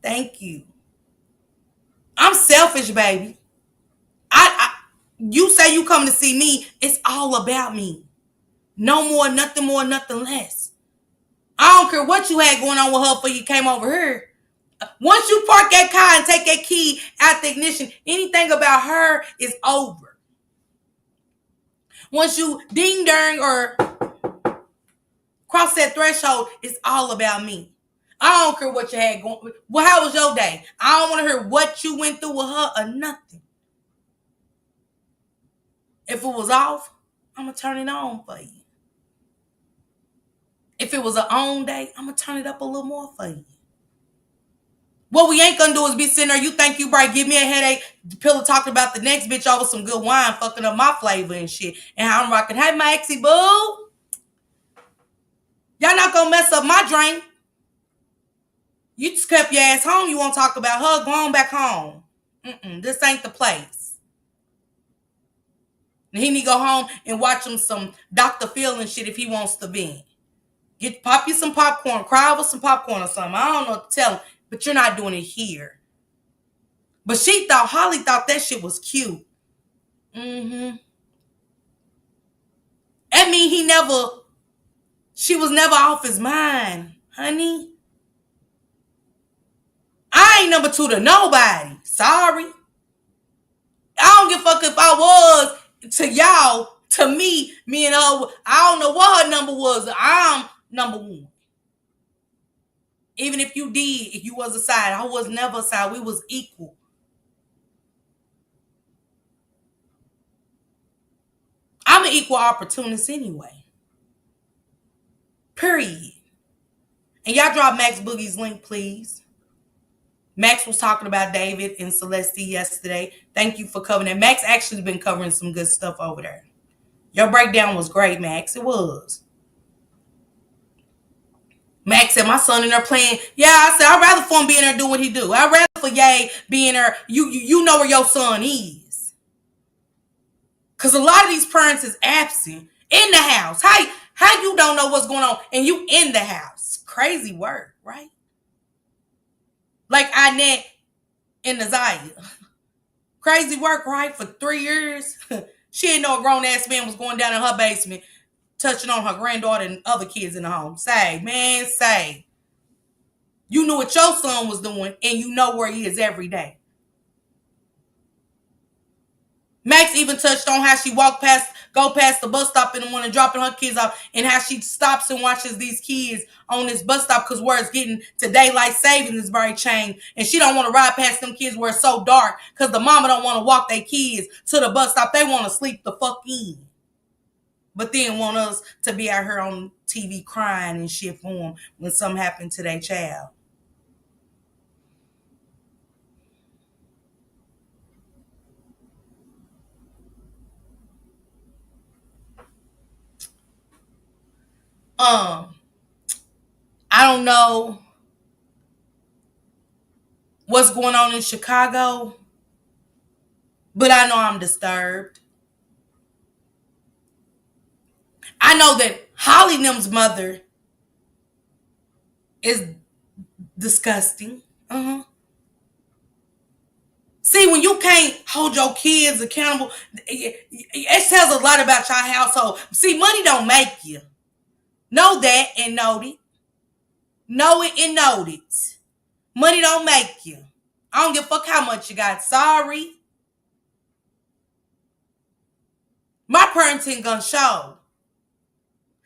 Thank you. I'm selfish, baby. You say you come to see me, it's all about me. No more, nothing less. I don't care what you had going on with her before you came over here. Once you park that car and take that key out the ignition, anything about her is over. Once you ding dang or cross that threshold, it's all about me. I don't care what you had going. Well, how was your day? I don't want to hear what you went through with her or nothing. If it was off, I'm going to turn it on for you. If it was an on day, I'm going to turn it up a little more for you. What we ain't going to do is be sitting there, you think you bright, give me a headache, pillow talking about the next bitch over some good wine, fucking up my flavor and shit. And how I'm rocking, hey, Maxie, boo. Y'all not going to mess up my drink. You just kept your ass home. You want to talk about her, go on back home. This ain't the place. And he need to go home and watch him some Dr. Phil and shit if he wants to be. Pop you some popcorn. Cry over some popcorn or something. I don't know what to tell him. But you're not doing it here. But Holly thought that shit was cute. That mean she was never off his mind, honey. I ain't number 2 to nobody. Sorry. I don't give a fuck if I was to y'all, to me and her. I don't know what her number was. I'm number 1. Even if you did, if you was a side, I was never a side. We was equal. I'm an equal opportunist anyway. Period. And y'all drop Max Boogie's link, please. Max was talking about David and Celeste yesterday. Thank you for covering that. Max actually been covering some good stuff over there. Your breakdown was great, Max. It was. Max said, my son in there playing. Yeah, I said, I'd rather for him being there doing what he do. I'd rather for Ye being there. You know where your son is. Because a lot of these parents is absent in the house. How you don't know what's going on and you in the house? Crazy work, right? Like Annette and Nazaya. Crazy work, right? For 3 years. She didn't know a grown-ass man was going down in her basement, touching on her granddaughter and other kids in the home. Say, man, say. You knew what your son was doing, and you know where he is every day. Max even touched on how she go past the bus stop in the morning, dropping her kids off, and how she stops and watches these kids on this bus stop because where it's getting to daylight savings is very changed, and she don't want to ride past them kids where it's so dark because the mama don't want to walk their kids to the bus stop. They want to sleep the fuck in, but then want us to be out here on TV crying and shit for them when something happened to their child. I don't know what's going on in Chicago, but I know I'm disturbed. I know that Holly Nim's mother is disgusting. See, when you can't hold your kids accountable, it tells a lot about your household. See, money don't make you. Know that and know it. Know it and know it. Money don't make you. I don't give a fuck how much you got. Sorry. My parenting gonna show.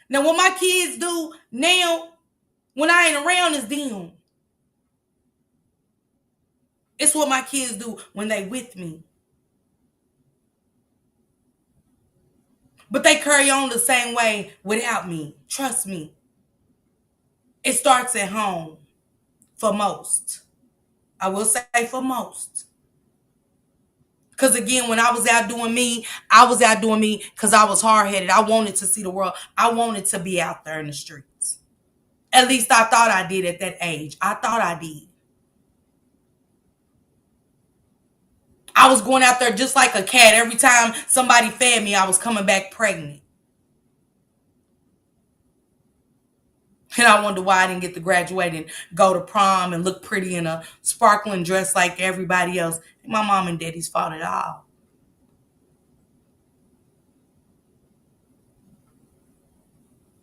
Now, what my kids do now, when I ain't around, is them. It's what my kids do when they with me. But they carry on the same way without me. Trust me. It starts at home for most. I will say for most. Because again, when I was out doing me, I was out doing me because I was hard-headed. I wanted to see the world. I wanted to be out there in the streets. At least I thought I did at that age. I thought I did. I was going out there just like a cat. Every time somebody fed me, I was coming back pregnant. And I wonder why I didn't get to graduate and go to prom and look pretty in a sparkling dress like everybody else. My mom and daddy's fault at all.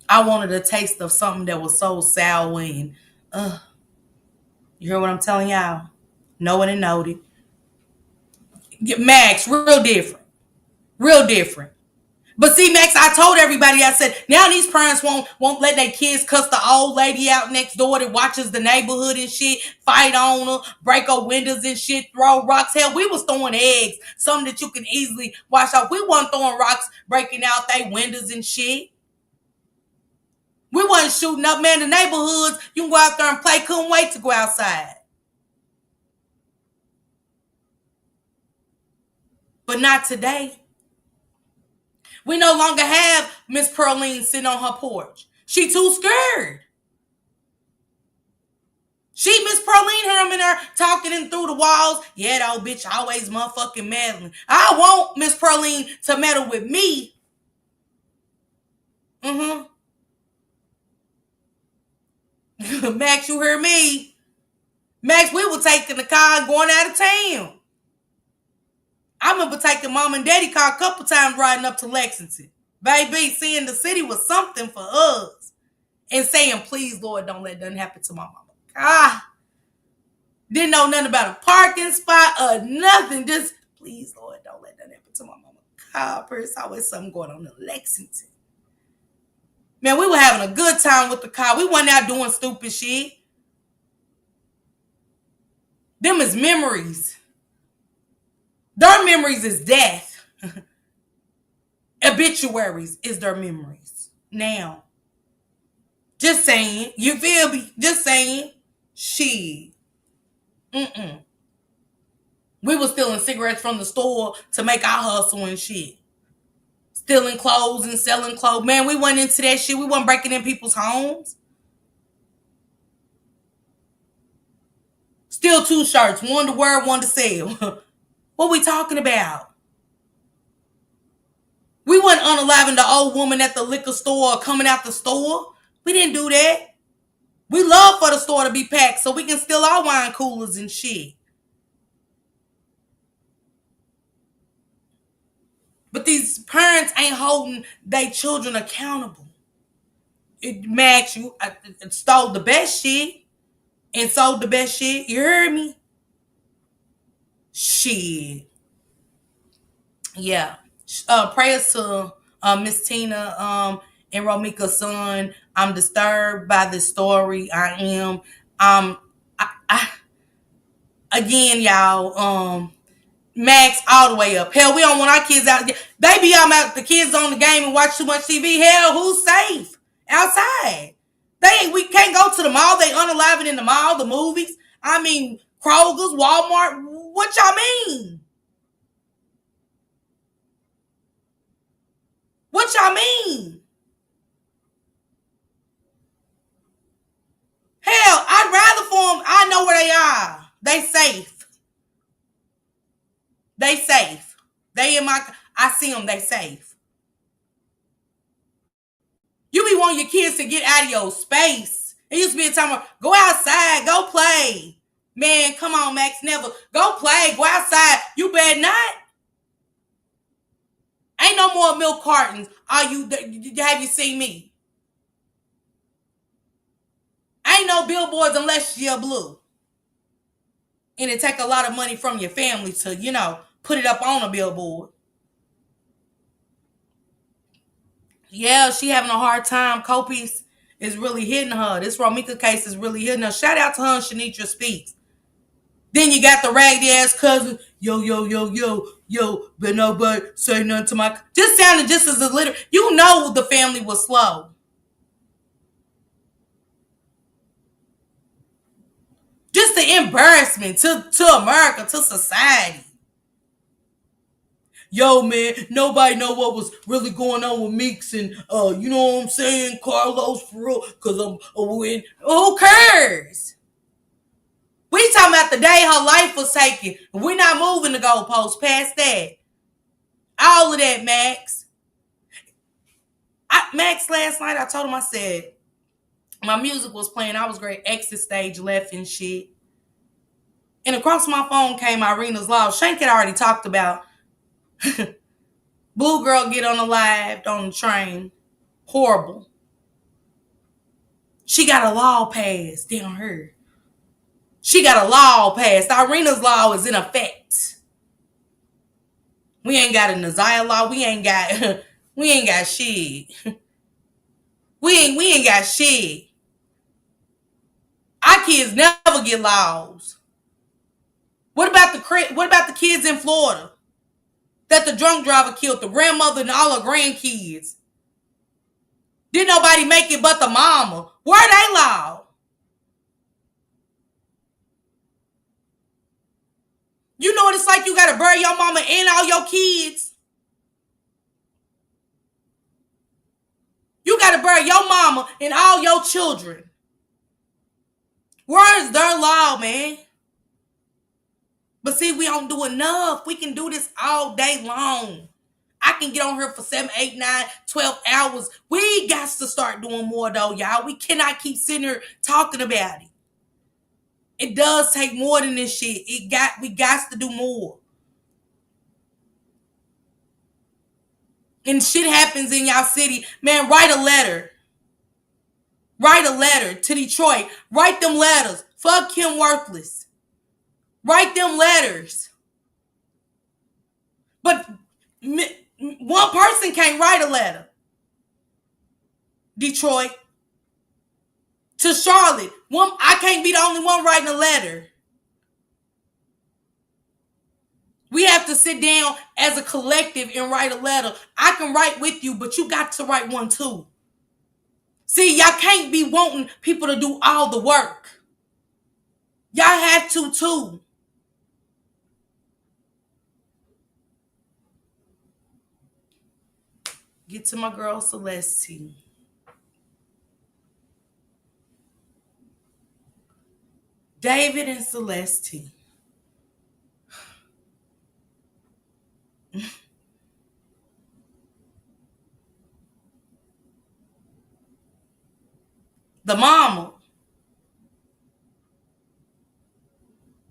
I wanted a taste of something that was so sour and, you hear what I'm telling y'all? Know it and knowed it. Max, real different. Real different. But see, Max, I told everybody, I said, now these parents won't let their kids cuss the old lady out next door that watches the neighborhood and shit, fight on her, break her windows and shit, throw rocks. Hell, we was throwing eggs, something that you can easily wash off. We wasn't throwing rocks, breaking out their windows and shit. We wasn't shooting up, man. The neighborhoods, you can go out there and play. Couldn't wait to go outside. But not today. We no longer have Miss Pearline sitting on her porch. She too scared. She, Miss Pearline, her in there talking in through the walls. Yeah, that old bitch always motherfucking meddling. I want Miss Pearline to meddle with me. Max, you hear me? Max, we were taking the car and going out of town. I remember taking mom and daddy car a couple times riding up to Lexington. Baby, seeing the city was something for us. And saying, please, Lord, don't let nothing happen to my mama. Didn't know nothing about a parking spot or nothing. Just, please, Lord, don't let nothing happen to my mama. There's always something going on in Lexington. Man, we were having a good time with the car. We wasn't out doing stupid shit. Them is memories. Their memories is death. Obituaries is their memories. Now. Just saying. You feel me? Just saying. Shit. We was stealing cigarettes from the store to make our hustle and shit. Stealing clothes and selling clothes. Man, we wasn't into that shit. We wasn't breaking in people's homes. Steal 2 shirts. One to wear, one to sell. What we talking about? We wasn't unaliving the old woman at the liquor store or coming out the store. We didn't do that. We love for the store to be packed so we can steal our wine coolers and shit. But these parents ain't holding their children accountable. Max, you stole the best shit and sold the best shit. You heard me? Shit. Yeah. Prayers to Miss Tina and Romeca's son. I'm disturbed by this story. I am. Again, y'all, Max all the way up. Hell, we don't want our kids out. They be out the kids on the game and watch too much TV. Hell, who's safe outside? We can't go to the mall. They unaliving in the mall, the movies. I mean, Kroger's, Walmart. What y'all mean? What y'all mean? Hell, I'd rather for them. I know where they are. They safe. They safe. They in my. I see them. They safe. You be wanting your kids to get out of your space. It used to be a time where go outside, go play. Man, come on, Max. Never go play. Go outside. You better not. Ain't no more milk cartons. Have you seen me? Ain't no billboards unless you're blue. And it take a lot of money from your family to, put it up on a billboard. Yeah, she having a hard time. Copies is really hitting her. This Romeca case is really hitting her. Shout out to her and Shanitra Speaks. Then you got the raggedy ass cousin. Yo, but nobody say nothing to my. Just sounded just as a little. You know the family was slow. Just the embarrassment to America, to society. Yo, man, nobody know what was really going on with Meeks and, you know what I'm saying, Carlos, for real, because I'm a win. Who cares? We talking about the day her life was taken. We're not moving the goalposts past that. All of that, Max. Max, last night, I told him, I said, my music was playing. I was great. Exit stage left and shit. And across my phone came Irina's Law. Shank had already talked about Blue girl get on the live on the train. Horrible. She got a law passed down her. She got a law passed. Irina's law is in effect. We ain't got a Naziah law. We ain't got shit. We ain't got shit. Our kids never get laws. What about the kids in Florida that the drunk driver killed, the grandmother and all her grandkids? Didn't nobody make it but the mama. Where they law? You know what it's like? You gotta bury your mama and all your kids. You gotta bury your mama and all your children. Where is their law, man? But see, we don't do enough. We can do this all day long. I can get on here for 7, 8, 9, 12 hours. We got to start doing more, though, y'all. We cannot keep sitting here talking about it. It does take more than this shit. We got to do more. And shit happens in y'all city. Man, write a letter. Write a letter to Detroit. Write them letters. Fuck Kim Worthless. Write them letters. But one person can't write a letter. Detroit. To Charlotte. I can't be the only one writing a letter. We have to sit down as a collective and write a letter. I can write with you, but you got to write one too. See, y'all can't be wanting people to do all the work. Y'all have to too. Get to my girl Celeste. David and Celeste. the mama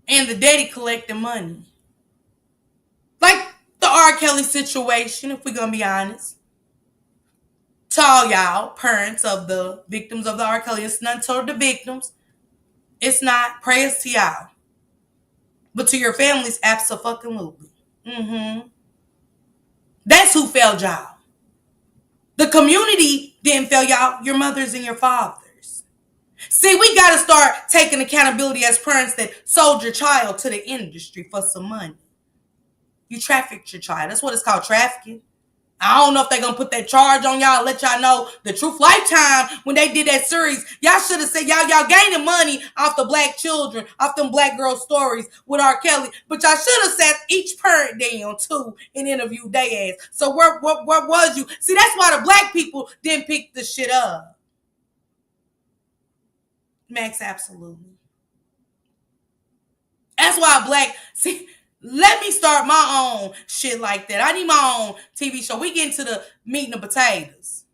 and the daddy collecting money. Like the R. Kelly situation, if we're going to be honest. To all y'all, parents of the victims of the R. Kelly, it's not to the victims. It's not. Prayers to y'all. But to your families, absolutely. That's who failed y'all. The community didn't fail y'all. Your mothers and your fathers. See, we got to start taking accountability as parents that sold your child to the industry for some money. You trafficked your child. That's what it's called, trafficking. I don't know if they're going to put that charge on y'all, let y'all know the truth. Lifetime, when they did that series, y'all should have said, y'all gaining money off the black children, off them black girl stories with R. Kelly. But y'all should have sat each parent down, too, and interviewed their ass. So where was you? See, that's why the black people didn't pick the shit up. Max, absolutely. That's why black... See... Let me start my own shit like that. I need my own TV show. We get into the meat and the potatoes.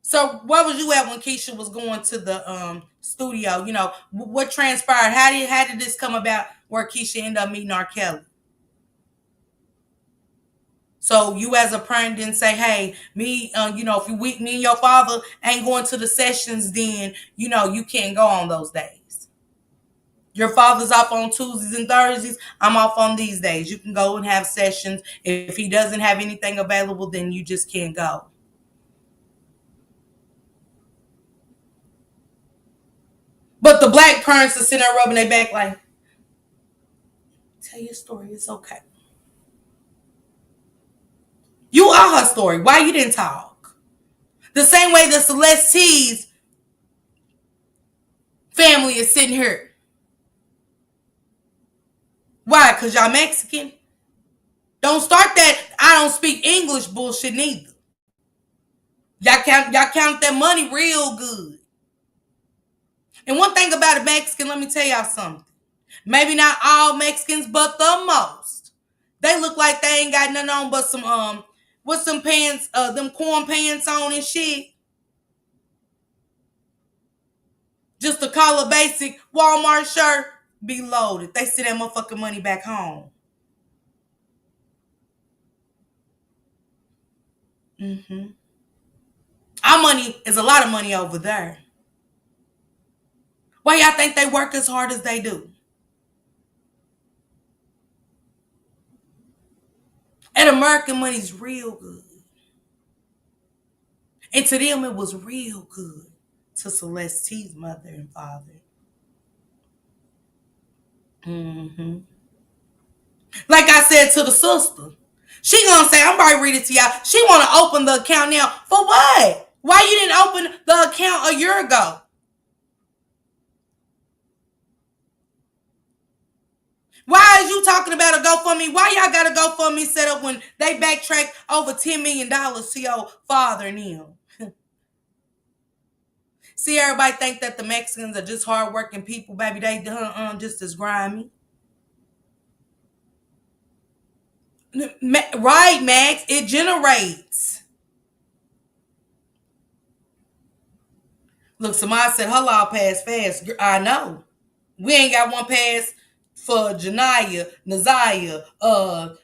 So where was you at when Keisha was going to the studio? You know, what transpired? How did this come about where Keisha ended up meeting R. Kelly? So you as a parent didn't say, hey, me, if me and your father ain't going to the sessions, then, you can't go on those days. Your father's off on Tuesdays and Thursdays. I'm off on these days. You can go and have sessions. If he doesn't have anything available, then you just can't go. But the black parents are sitting there rubbing their back like, tell your story. It's okay. You are her story. Why you didn't talk? The same way the Celeste T's family is sitting here. Why? Because y'all Mexican? Don't start that I don't speak English bullshit neither. Y'all count that money real good. And one thing about a Mexican, let me tell y'all something. Maybe not all Mexicans, but the most. They look like they ain't got nothing on but some with some pants, them corn pants on and shit. Just a collar basic Walmart shirt, be loaded. They send that motherfucking money back home. Our money is a lot of money over there. Why y'all think they work as hard as they do? And American money's real good. And to them, it was real good. To Celeste T's mother and father. Like I said to the sister, she gonna say, I'm about to read it to y'all. She wanna open the account now. For what? Why you didn't open the account a year ago? Why is you talking about a GoFundMe? Why y'all got a GoFundMe set up when they backtracked over $10 million to your father and him? See, everybody think that the Mexicans are just hardworking people, baby. They just as grimy. Right, Max. It generates. Look, somebody said her law passed fast. I know. We ain't got one pass for Janaya, Nazaya,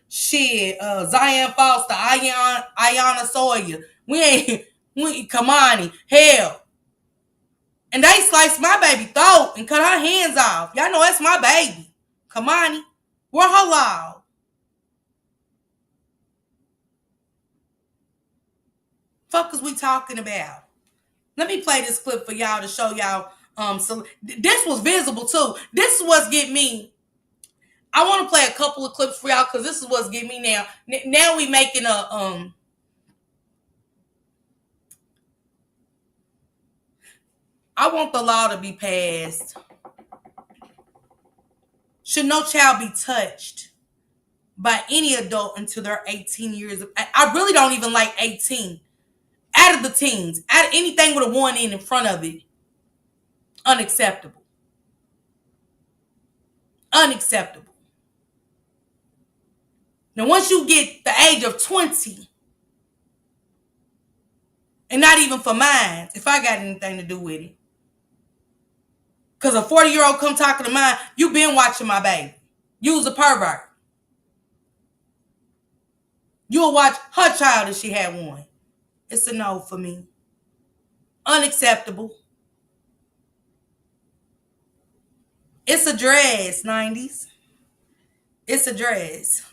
Zion Foster, Ayana Sawyer. We ain't Kamani. Hell. And they sliced my baby throat and cut her hands off. Y'all know that's my baby. Kamani. Where her law? Fuck is we talking about? Let me play this clip for y'all to show y'all. So this was visible too. This is what's getting me. I want to play a couple of clips for y'all because this is what's getting me now. Now we making a I want the law to be passed. Should no child be touched by any adult until they're 18 years of age? I really don't even like 18. Out of the teens, out of anything with a 1 in front of it, unacceptable. Unacceptable. Now, once you get the age of 20, And not even for mine, if I got anything to do with it. Because a 40-year-old come talking to mine, you been watching my baby. You was a pervert. You'll watch her child if she had one. It's a no for me. Unacceptable. It's a dress, 90s. It's a dress.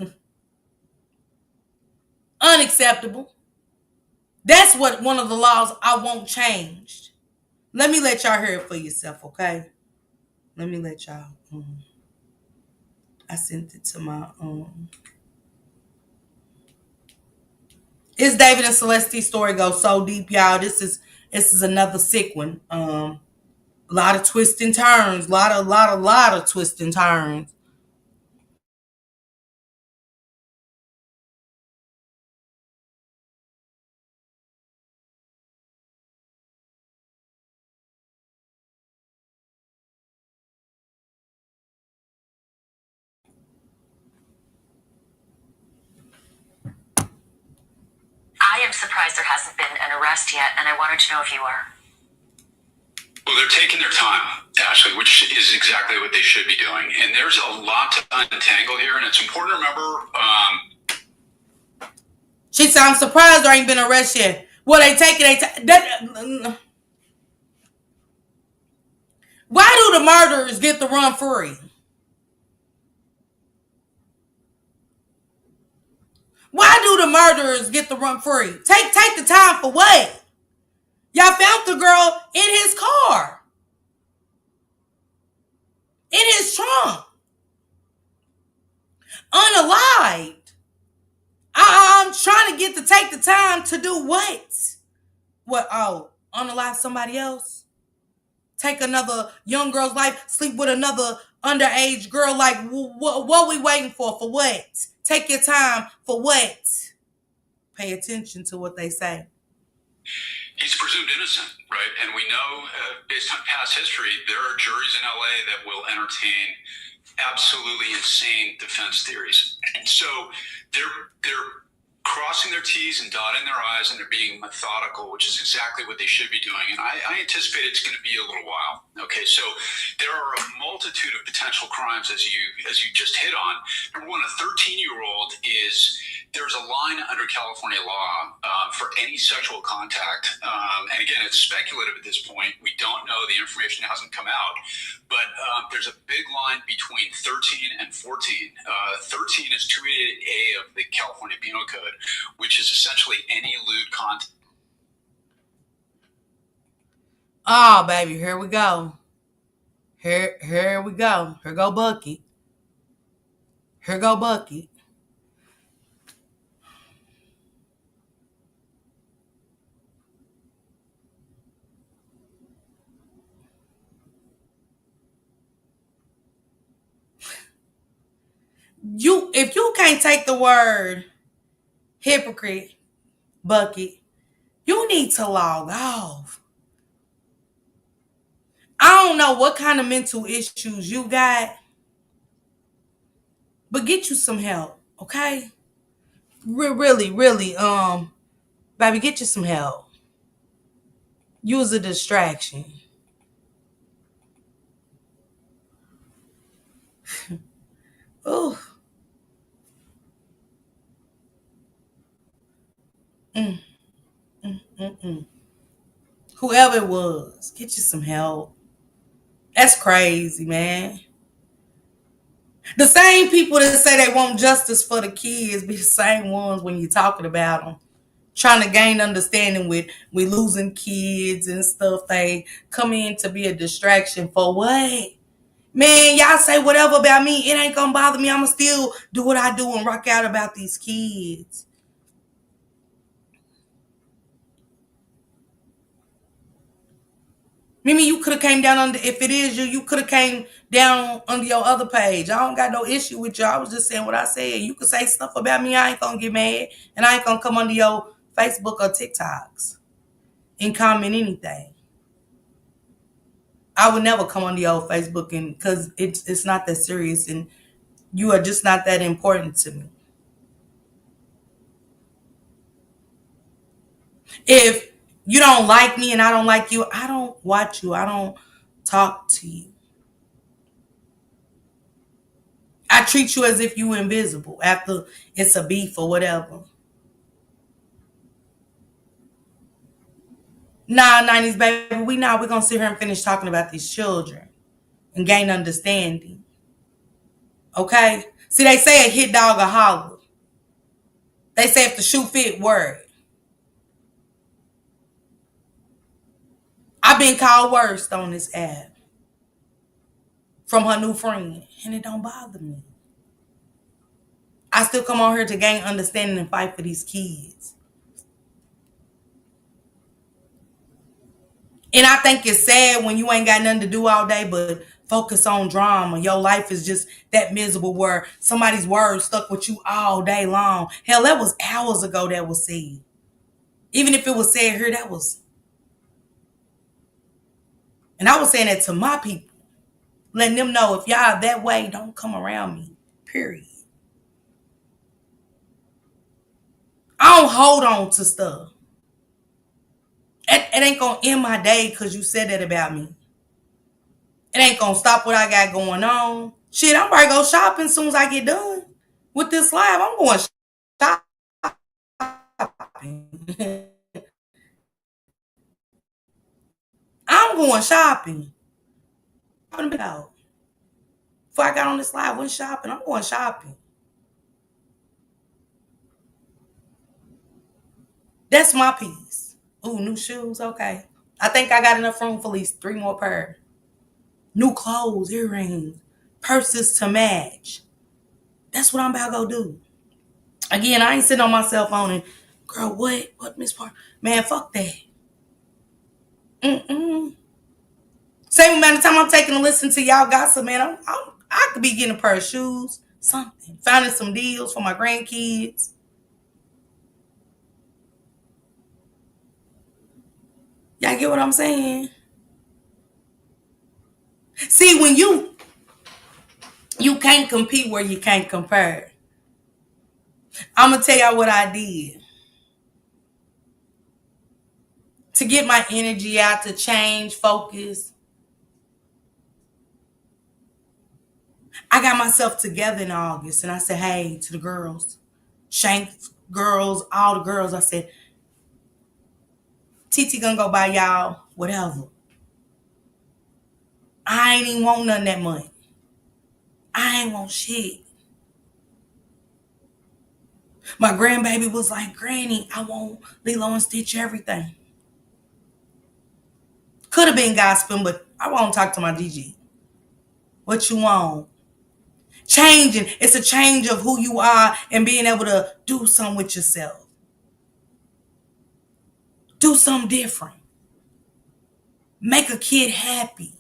Unacceptable. That's what one of the laws I won't change. Let me let y'all hear it for yourself, okay? Let me let y'all. I sent it to my. It's David and Celeste's story goes so deep, y'all. This is another sick one. A lot of twists and turns. Lot of twists and turns. I am surprised there hasn't been an arrest yet, and I wanted to know if you are. Well, they're taking their time, Ashley, which is exactly what they should be doing. And there's a lot to untangle here, and it's important to remember. She said, I'm surprised there ain't been an arrest yet. Well, they take it. Why do the murderers get to run free? Why do the murderers get to run free? Take the time for what? Y'all found the girl in his car. In his trunk. Unalived. I'm trying to get to take the time to do what? What? Oh, unalive somebody else? Take another young girl's life, sleep with another underage girl? Like, what we waiting for? For what? Take your time for what? Pay attention to what they say. He's presumed innocent, right? And we know, based on past history, there are juries in LA that will entertain absolutely insane defense theories. And so they're crossing their T's and dotting their I's, and they're being methodical, which is exactly what they should be doing. And I anticipate it's going to be a little while. Okay, so there are a multitude of potential crimes, as you just hit on. Number one, a 13-year-old is, there's a line under California law for any sexual contact. And again, it's speculative at this point. We don't know. The information hasn't come out. But there's a big line between 13 and 14. 13 is 288A of the California Penal Code, which is essentially any lewd content. Oh, baby, here we go. Here we go. Here go Bucky. Here go Bucky. If you can't take the word hypocrite, Bucky, you need to log off. I don't know what kind of mental issues you got, but get you some help, okay? Really, baby, get you some help. Use a distraction. Ooh. Whoever it was, get you some help. That's crazy, man. The same people that say they want justice for the kids be the same ones when you're talking about them. Trying to gain understanding with losing kids and stuff. They come in to be a distraction for what? Man, y'all say whatever about me. It ain't gonna bother me. I'ma still do what I do and rock out about these kids. Mimi, you could have came down under, if it is you could have came down under your other page. I don't got no issue with you. I was just saying what I said. You could say stuff about me. I ain't gonna get mad. And I ain't gonna come under your Facebook or TikToks and comment anything. I would never come under your Facebook, and because it's not that serious, and you are just not that important to me. If You don't like me and I don't like you. I don't watch you. I don't talk to you. I treat you as if you invisible after it's a beef or whatever. Nah, 90s baby, we're gonna sit here and finish talking about these children and gain understanding. Okay? See, they say a hit dog a holler. They say if the shoe fit, word. I've been called worst on this app from her new friend, and it don't bother me. I still come on here to gain understanding and fight for these kids. And I think it's sad when you ain't got nothing to do all day but focus on drama. Your life is just that miserable where somebody's word stuck with you all day long. Hell, that was hours ago that was said. Even if it was said here, that was... And I was saying that to my people. Letting them know if y'all that way, don't come around me. Period. I don't hold on to stuff. It ain't gonna end my day because you said that about me. It ain't gonna stop what I got going on. Shit, I'm probably go shopping as soon as I get done with this live. I'm going shopping. I'm going shopping. Before I got on this live, went shopping. I'm going shopping. That's my piece. Ooh, new shoes. Okay. I think I got enough room for at least 3 more pairs. New clothes, earrings, purses to match. That's what I'm about to go do. Again, I ain't sitting on my cell phone and, girl, what, Miss Park? Man, fuck that. Same amount of time I'm taking to listen to y'all gossip, man. I could be getting a pair of shoes, something. Finding some deals for my grandkids. Y'all get what I'm saying? See, when you can't compete where you can't compare. I'm going to tell y'all what I did. To get my energy out, to change, focus. I got myself together in August and I said, hey, to the girls, Shanks girls, all the girls, I said, TT gonna go buy y'all whatever. I ain't even want none of that money. I ain't want shit. My grandbaby was like, Granny, I want Lilo and Stitch everything. Could have been gossiping, but I won't talk to my DG. What you want? Changing. It's a change of who you are and being able to do something with yourself. Do something different. Make a kid happy.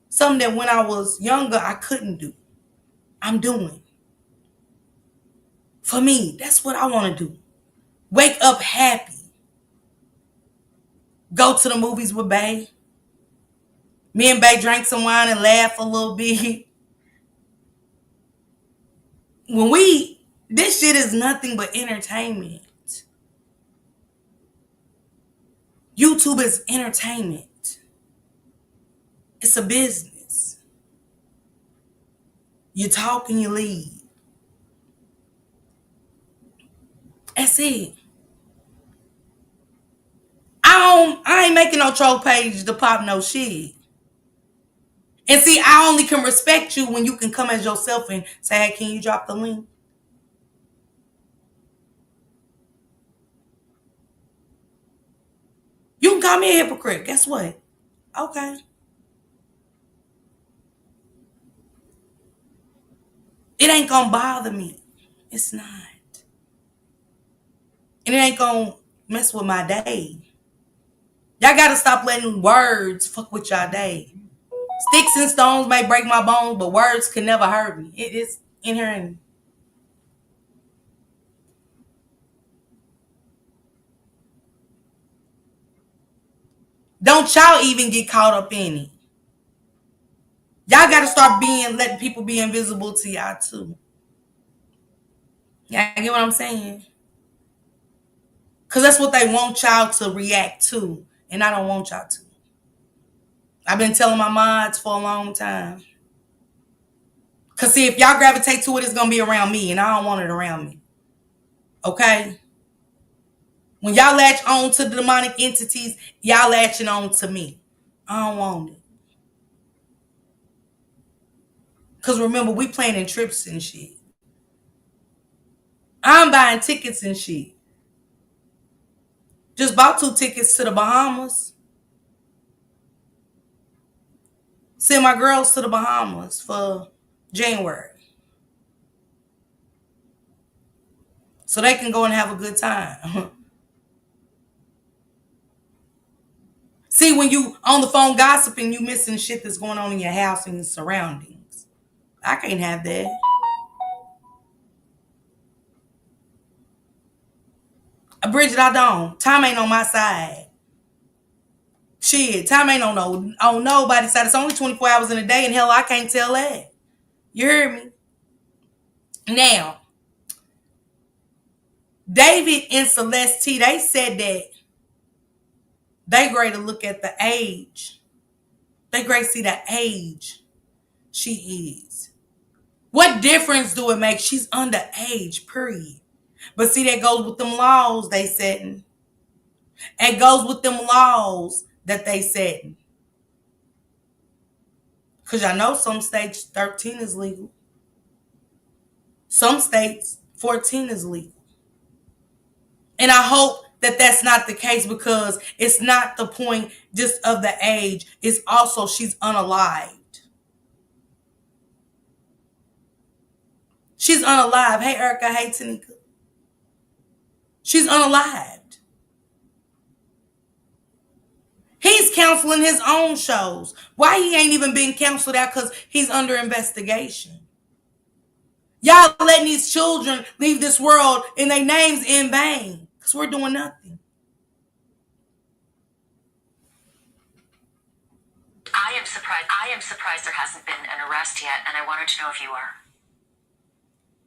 Something that when I was younger, I couldn't do. I'm doing. For me, that's what I want to do. Wake up happy. Go to the movies with Bae. Me and Bae drank some wine and laugh a little bit. This shit is nothing but entertainment. YouTube is entertainment. It's a business. You talk and you leave. That's it. I ain't making no troll page to pop no shit. And see, I only can respect you when you can come as yourself and say, hey, can you drop the link? You can call me a hypocrite. Guess what? Okay. It ain't gonna bother me. It's not. And it ain't gonna mess with my day. Y'all gotta stop letting words fuck with y'all day. Sticks and stones may break my bones, but words can never hurt me. It is inherent. Don't y'all even get caught up in it. Y'all gotta start letting people be invisible to y'all too. Y'all get what I'm saying? Because that's what they want y'all to react to. And I don't want y'all to. I've been telling my mods for a long time. Because see, if y'all gravitate to it, it's going to be around me. And I don't want it around me. Okay? When y'all latch on to the demonic entities, y'all latching on to me. I don't want it. Because remember, we planning trips and shit. I'm buying tickets and shit. Just bought 2 tickets to the Bahamas. Send my girls to the Bahamas for January. So they can go and have a good time. See, when you on the phone gossiping, you missing shit that's going on in your house and your surroundings. I can't have that. Bridget, I don't. Time ain't on my side. Shit, time ain't on nobody's side. It's only 24 hours in a day, and hell, I can't tell that. You heard me? Now, David and Celeste T, they said that they great to look at the age. They great to see the age she is. What difference do it make? She's underage, period. But see, that goes with them laws they setting. It goes with them laws that they setting. Because y'all know some states 13 is legal. Some states 14 is legal. And I hope that that's not the case, because it's not the point just of the age. It's also she's unalived. She's unalived. Hey, Erica. Hey, Tanika. She's unalived. He's counseling his own shows. Why he ain't even being counseled out? Because he's under investigation. Y'all letting these children leave this world and their names in vain. Because we're doing nothing. I am surprised there hasn't been an arrest yet, and I wanted to know if you are.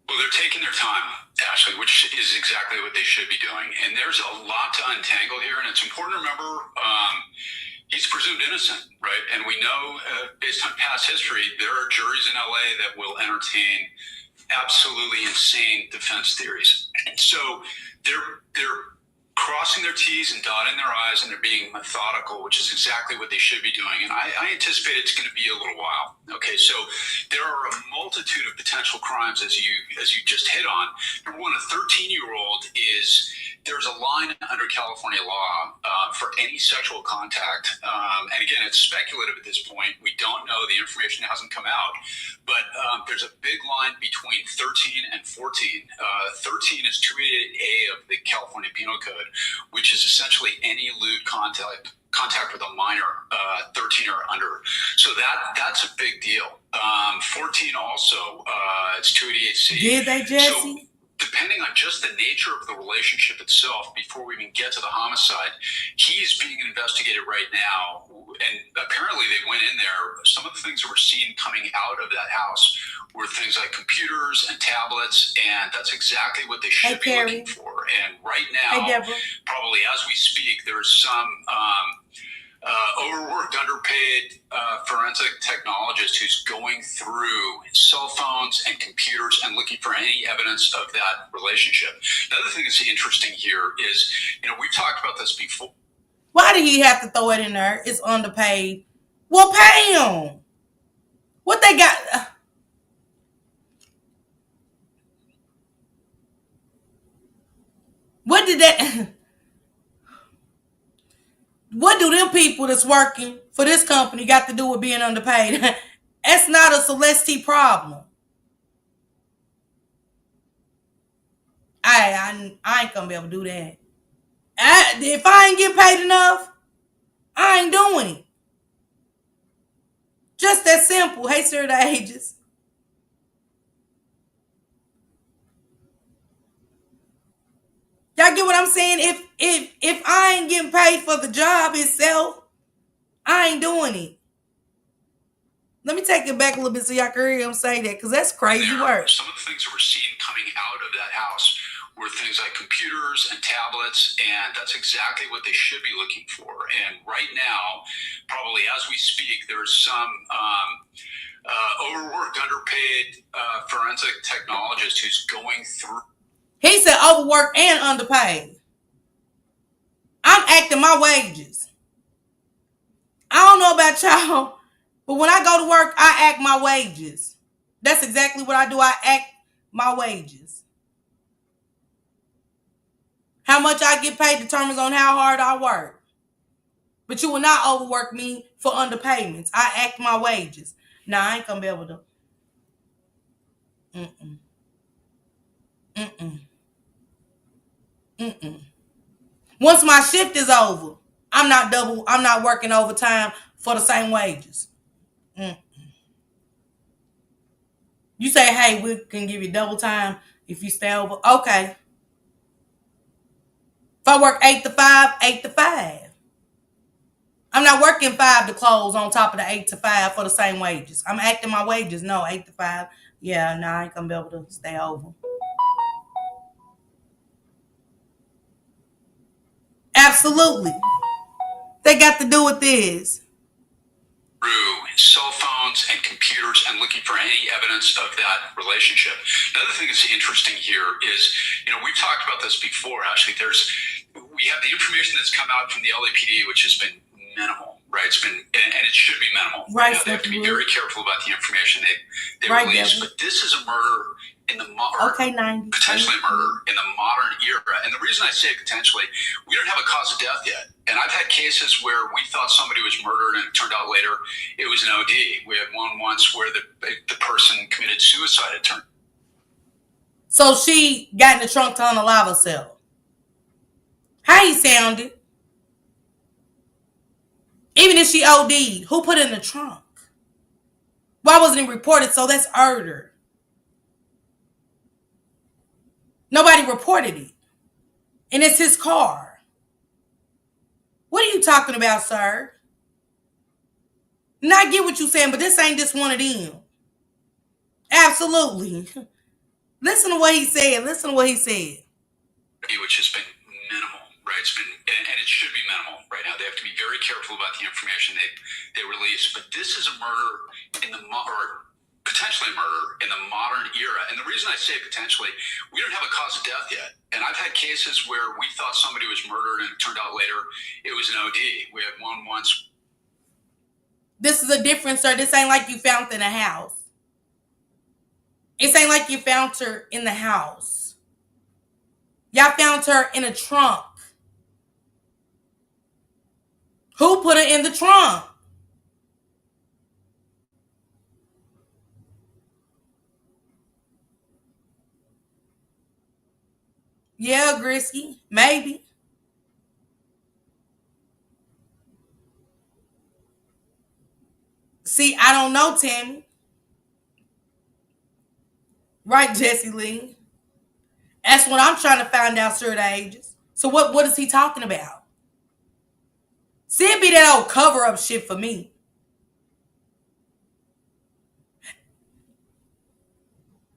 Well, they're taking their time, Ashley, which is exactly what they should be doing. And there's a lot to untangle here, and it's important to remember he's presumed innocent, right? And we know, based on past history, there are juries in LA that will entertain absolutely insane defense theories. So they're crossing their T's and dotting their I's, and they're being methodical, which is exactly what they should be doing. And I anticipate it's going to be a little while. Okay, so there are a multitude of potential crimes, as you just hit on. Number one, a 13-year-old is, there's a line under California law for any sexual contact. And again, it's speculative at this point. We don't know. The information hasn't come out. But there's a big line between 13 and 14. 13 is 288A of the California Penal Code, which is essentially any lewd contact with a minor, 13 or under. So that's a big deal. 14 also, it's 288C. Did they, Jesse? So, depending on just the nature of the relationship itself, before we even get to the homicide, he's being investigated right now. And apparently they went in there. Some of the things that we're seeing coming out of that house were things like computers and tablets, and that's exactly what they should be looking for. And right now, probably as we speak, there's some overworked, underpaid forensic technologist who's going through cell phones and computers and looking for any evidence of that relationship. The other thing that's interesting here is, we've talked about this before. Why did he have to throw it in there? It's underpaid. Well, pay him. What they got? What did that? What do them people that's working for this company got to do with being underpaid? That's not a Celeste problem. I ain't gonna be able to do that. If I ain't get paid enough, I ain't doing it. Just that simple. Hey, sir, the ages. Y'all get what I'm saying? If I ain't getting paid for the job itself, I ain't doing it. Let me take it back a little bit so y'all can hear him say that, because that's crazy work. Some of the things that we're seeing coming out of that house were things like computers and tablets, and that's exactly what they should be looking for. And right now, probably as we speak, there's some overworked, underpaid forensic technologist who's going through. He said overworked and underpaid. I'm acting my wages. I don't know about y'all, but when I go to work, I act my wages. That's exactly what I do. I act my wages. How much I get paid determines on how hard I work. But you will not overwork me for underpayments. I act my wages. Nah, I ain't gonna be able to. Once my shift is over, I'm not working overtime for the same wages. You say, hey, we can give you double time if you stay over. Okay. If I work 8 to 5, 8 to 5. I'm not working 5 to close on top of the 8 to 5 for the same wages. I'm acting my wages. No, 8 to 5. Yeah, no, I ain't gonna be able to stay over. Absolutely. They got to do with this. Through cell phones and computers and looking for any evidence of that relationship. Another thing that's interesting here is, we've talked about this before, actually. We have the information that's come out from the LAPD, which has been minimal, right? It's been, and it should be minimal. Right. Now, they have to be very careful about the information they release. But this is a murder in the potentially a murder in the modern era. And the reason I say potentially, we don't have a cause of death yet. And I've had cases where we thought somebody was murdered and it turned out later it was an OD. We had one once where the person committed suicide, it turned. So she got in the trunk to unalive herself. How he sounded? Even if she OD'd, who put it in the trunk? Why wasn't it reported? So that's murder. Nobody reported it. And it's his car. What are you talking about, sir? And I get what you're saying, but this ain't just one of them. Absolutely. Listen to what he said. Which has been minimal, right? It's been, and it should be minimal right now. They have to be very careful about the information they release. But this is a murder or potentially murder in the modern era. And the reason I say potentially, we don't have a cause of death yet. And I've had cases where we thought somebody was murdered and it turned out later it was an OD. We had one once. This is a difference, sir. This ain't like you found her in a house. It ain't like you found her in the house. Y'all found her in a trunk. Who put her in the trunk? Yeah, Grisky. Maybe. See, I don't know, Tammy. Right, Jesse Lee? That's what I'm trying to find out, sir, the ages. So what is he talking about? See, it be that old cover-up shit for me.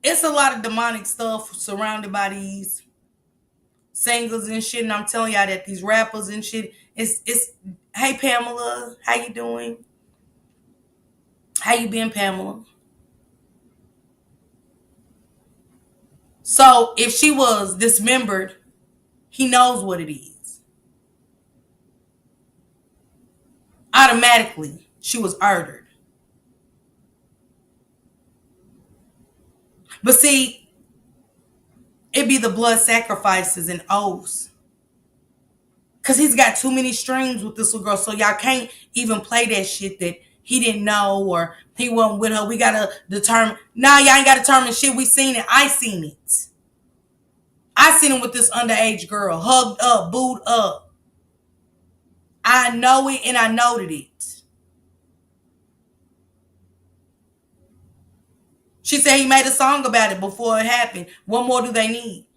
It's a lot of demonic stuff surrounded by these singers and shit, and I'm telling y'all that these rappers and shit, it's hey, Pamela, how you doing? How you been, Pamela? So if she was dismembered, he knows what it is. Automatically, she was murdered. But see, it be the blood sacrifices and oaths. Because he's got too many streams with this little girl. So y'all can't even play that shit that he didn't know or he wasn't with her. We got to determine. Nah, y'all ain't got to determine shit. We seen it. I seen it. I seen it with this underage girl. Hugged up, booed up. I know it and I noted it. She said he made a song about it before it happened. What more do they need?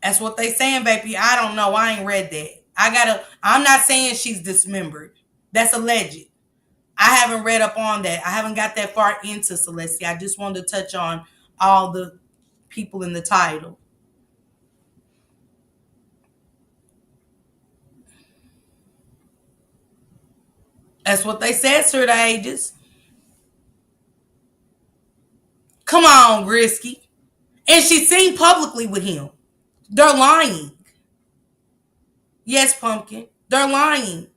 That's what they saying, baby. I don't know. I ain't read that. I'm not saying she's dismembered. That's alleged. I haven't read up on that. I haven't got that far into Celeste. I just wanted to touch on all the people in the title. That's what they said, Sir the Ages. Come on, Risky. And she's seen publicly with him. They're lying. Yes, Pumpkin. They're lying.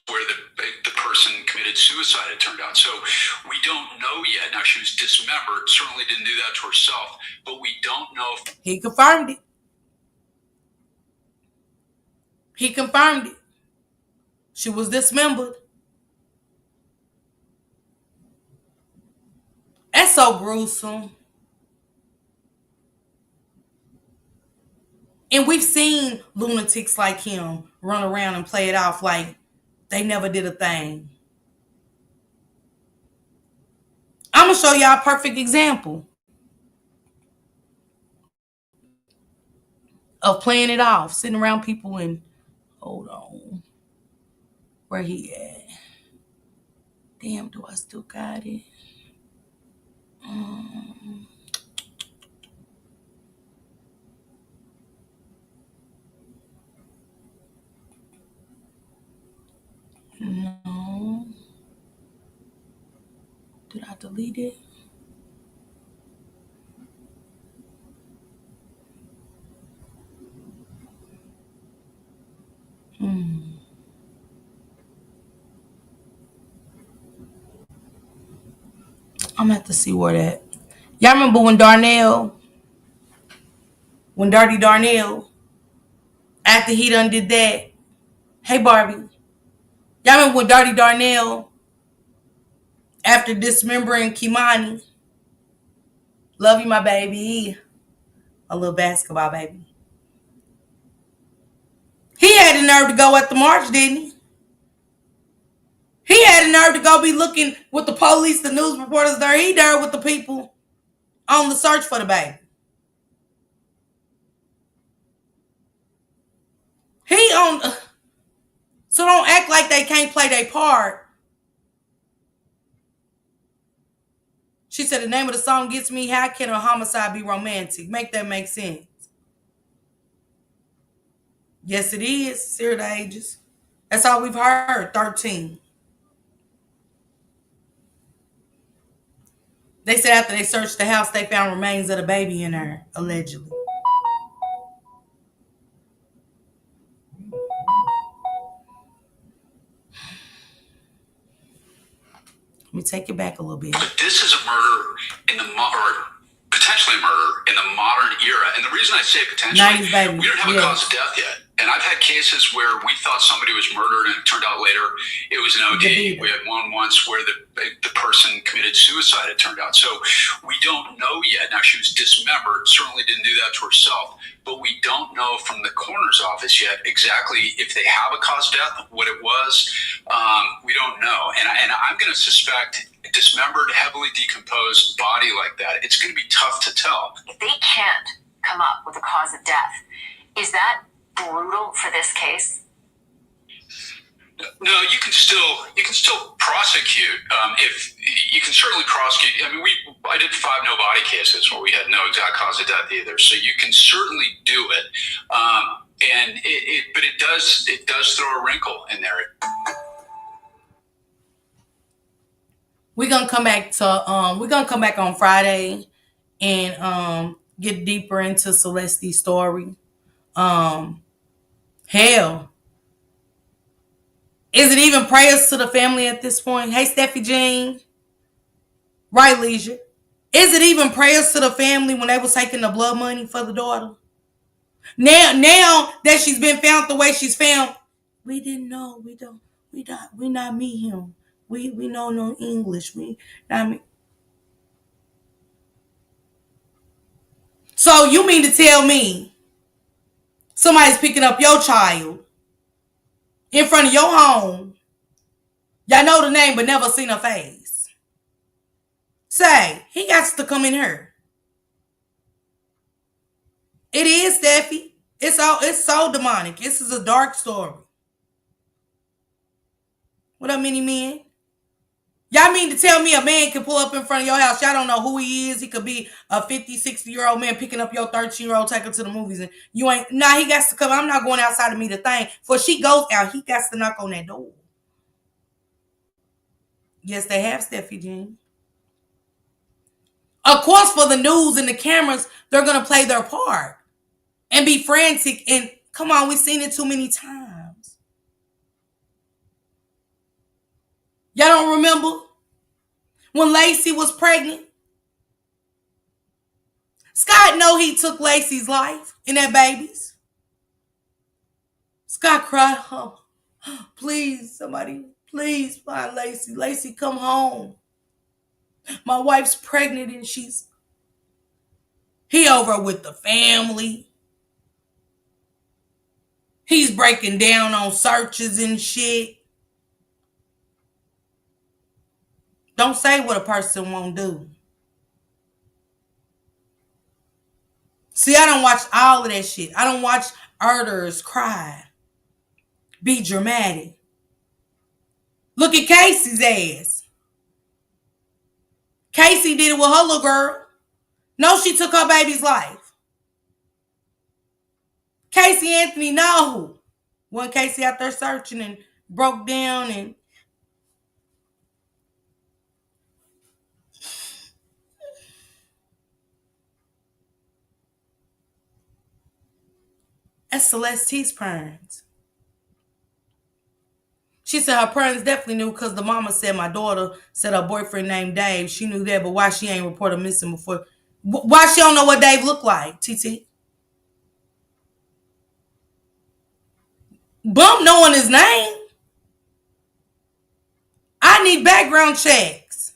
Where the person committed suicide, it turned out. So we don't know yet. Now, she was dismembered, certainly didn't do that to herself, but we don't know if... He confirmed it. He confirmed it. She was dismembered. That's so gruesome. And we've seen lunatics like him run around and play it off like they never did a thing. I'm going to show y'all a perfect example of playing it off, sitting around people and, hold on, where he at? Damn, do I still got it? No. Did I delete it? I'm gonna have to see where that. Y'all remember when Dirty Darnell, after he done did that? Hey, Barbie. Y'all remember when Dirty Darnell, after dismembering Kimani, love you, my baby, a little basketball baby. He had the nerve to go at the march, didn't he? He had the nerve to go be looking with the police, the news reporters there. He there with the people on the search for the baby. He on. So don't act like they can't play their part. She said the name of the song gets me. How can a homicide be romantic? Make that make sense. Yes, it is. Sir the Ages. That's all we've heard. 13. They said after they searched the house, they found remains of the baby in there, allegedly. Let me take it back a little bit. But this is a murder in the or potentially a murder in the modern era. And the reason I say potentially, we don't have a cause of death yet. And I've had cases where we thought somebody was murdered and it turned out later it was an OD. We had one once where the person committed suicide, it turned out. So we don't know yet. Now, she was dismembered, certainly didn't do that to herself, but we don't know from the coroner's office yet exactly if they have a cause of death, what it was. We don't know. And I'm going to suspect a dismembered, heavily decomposed body like that, it's going to be tough to tell. If they can't come up with a cause of death, is that brutal for this case? No, you can still prosecute. If you can certainly prosecute. I mean, I did 5 no body cases where we had no exact cause of death either. So you can certainly do it. But it does throw a wrinkle in there. We're gonna come back on Friday and get deeper into Celeste's story. Hell, is it even prayers to the family at this point? Hey, Steffi Jean. Right, Leisure. Is it even prayers to the family when they was taking the blood money for the daughter? Now that she's been found the way she's found, we didn't know. We not meet him. We know no English. So you mean to tell me somebody's picking up your child in front of your home? Y'all know the name but never seen her face. Say, he got to come in here. It is, Steffi. It's so demonic. This is a dark story. What up, many men? Y'all mean to tell me a man can pull up in front of your house? Y'all don't know who he is. He could be a 50, 60-year-old man picking up your 13-year-old, take her to the movies. And you ain't, he got to come. I'm not going outside to meet a thing. For she goes out, he got to knock on that door. Yes, they have, Steffi Jean. Of course, for the news and the cameras, they're going to play their part and be frantic. And come on, we've seen it too many times. Y'all don't remember when Lacey was pregnant? Scott know he took Lacey's life and that baby's. Scott cried, oh, please, somebody, please find Lacey. Lacey, come home. My wife's pregnant and he over with the family. He's breaking down on searches and shit. Don't say what a person won't do. See, I don't watch all of that shit. I don't watch RYDERZ cry. Be dramatic. Look at Casey's ass. Casey did it with her little girl. No, she took her baby's life. Casey Anthony, no. When Casey out there searching and broke down and that's Celeste T's parents. She said her parents definitely knew because the mama said my daughter said her boyfriend named Dave. She knew that, but why she ain't reported missing before? Why she don't know what Dave looked like, TT? Bump knowing his name. I need background checks.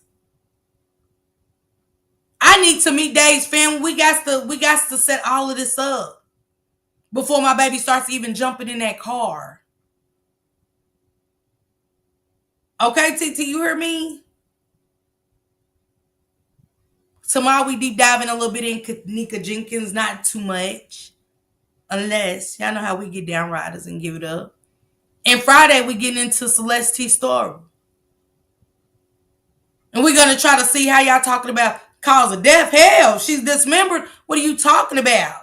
I need to meet Dave's family. We got to set all of this up before my baby starts even jumping in that car. Okay, TT, you hear me? Tomorrow we deep diving a little bit in Kenneka Jenkins, not too much. Unless, y'all know how we get down riders and give it up. And Friday we getting into Celeste T's story. And we're going to try to see how y'all talking about cause of death. Hell, she's dismembered. What are you talking about?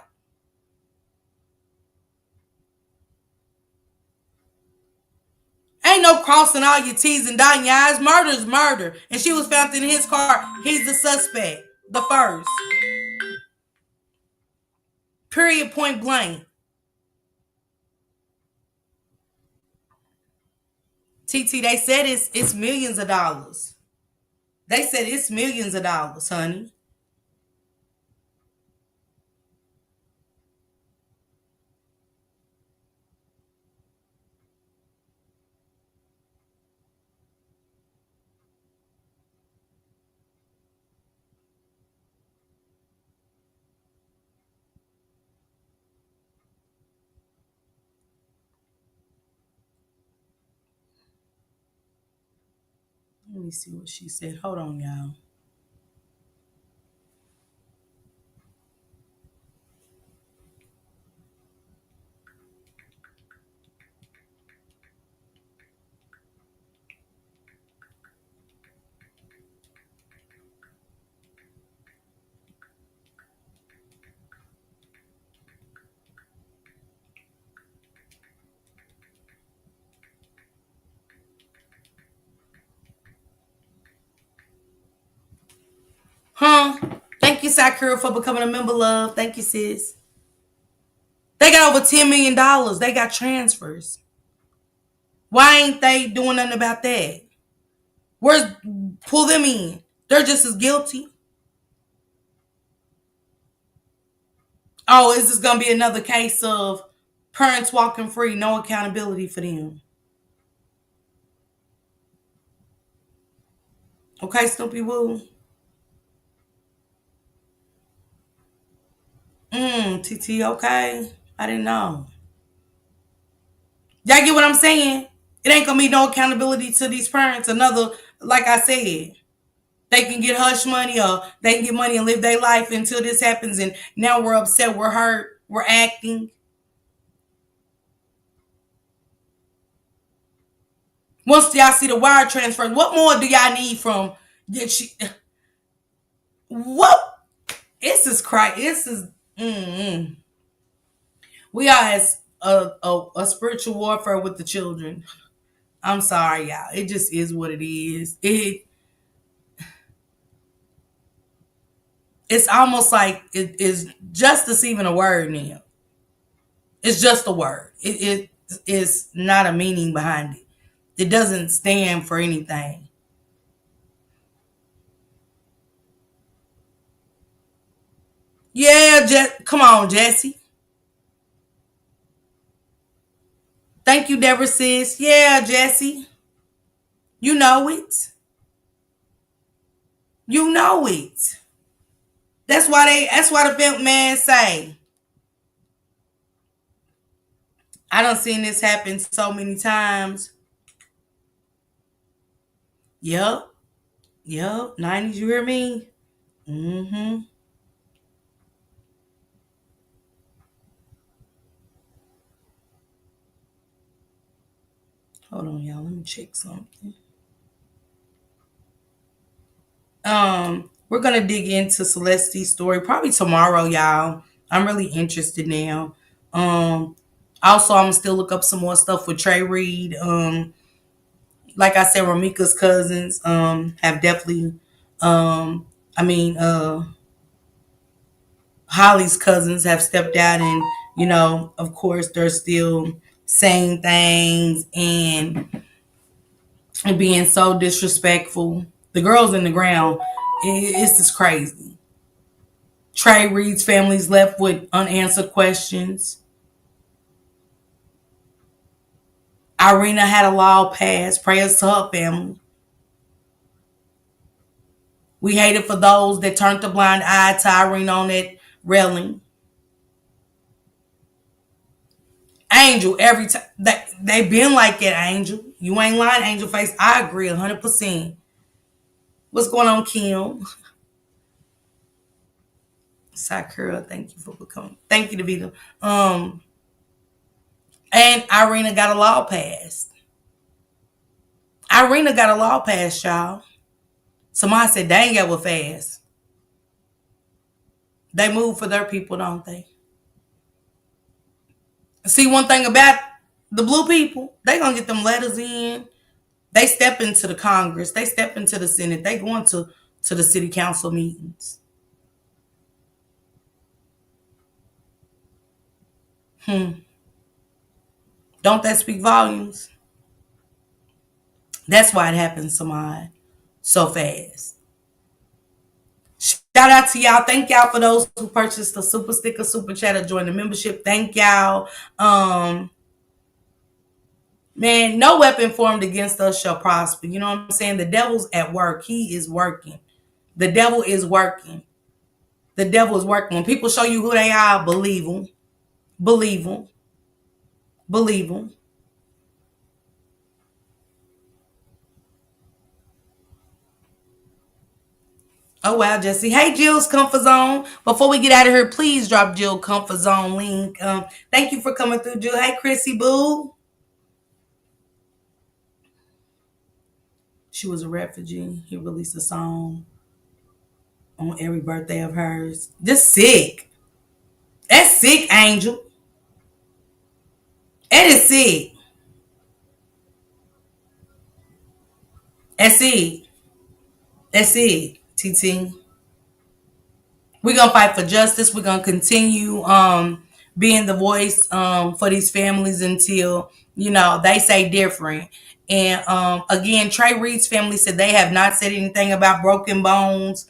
Ain't no crossing all your T's and dotting your I's. Murder's murder. And she was found in his car. He's the suspect. The first. Period, point blank. TT, they said it's millions of dollars. They said it's millions of dollars, honey. Let me see what she said. Hold on, y'all. Thank you, Sakura, for becoming a member, love. Thank you, sis. They got over $10 million. They got transfers. Why ain't they doing nothing about that? Pull them in. They're just as guilty. Oh, is this going to be another case of parents walking free, no accountability for them? Okay, Snoopy Woo. TT, okay. I didn't know. Y'all get what I'm saying? It ain't gonna be no accountability to these parents. Another, like I said, they can get hush money or they can get money and live their life until this happens. And now we're upset, we're hurt, we're acting. Once y'all see the wire transfer, what more do y'all need from? What? This is crazy. This is. We are as a spiritual warfare with the children. I'm sorry, y'all. It just is what it is. It's almost like it is justice even a word now. It's just a word. It is not a meaning behind it. It doesn't stand for anything. Yeah, come on, Jesse. Thank you, Deborah sis. Yeah, Jesse. You know it. You know it. That's why the film man say, I done seen this happen so many times. Yep. 90s, you hear me? Mm-hmm. Hold on, y'all. Let me check something. We're gonna dig into Celeste's story probably tomorrow, y'all. I'm really interested now. Also, I'm gonna still look up some more stuff with Trey Reed. Like I said, Romeca's cousins have definitely Holly's cousins have stepped out, and of course they're still saying things and being so disrespectful. The girls in the ground, it's just crazy. Trey Reed's family's left with unanswered questions. Irena had a law passed. Prayers to her family. We hated for those that turned a blind eye to Irena on that railing. Angel, every time they been like that, Angel. You ain't lying, Angel Face. I agree 100%. What's going on, Kim? Sakura, thank you for becoming. Thank you, Davida. And Irena got a law passed. Irena got a law passed, y'all. Somebody said, dang, it was fast. They move for their people, don't they? See, one thing about the blue people, they gonna get them letters in. They step into the Congress. They step into the Senate. They going to the city council meetings. Don't that speak volumes? That's why it happens, Samad, so fast. Shout out to y'all. Thank y'all for those who purchased the super sticker, super chat, or joined the membership. Thank y'all. Man, no weapon formed against us shall prosper. You know what I'm saying? The devil's at work. He is working. The devil is working. The devil is working. When people show you who they are, believe them. Believe them. Believe them. Oh, wow, Jesse. Hey, Jill's Comfort Zone. Before we get out of here, please drop Jill Comfort Zone link. Thank you for coming through, Jill. Hey, Chrissy Boo. She was a refugee. He released a song on every birthday of hers. Just sick. That's sick, Angel. That is sick. That's it. That's it, TT. We're going to fight for justice. We're going to continue being the voice for these families until, they say different. And again, Trey Reed's family said they have not said anything about broken bones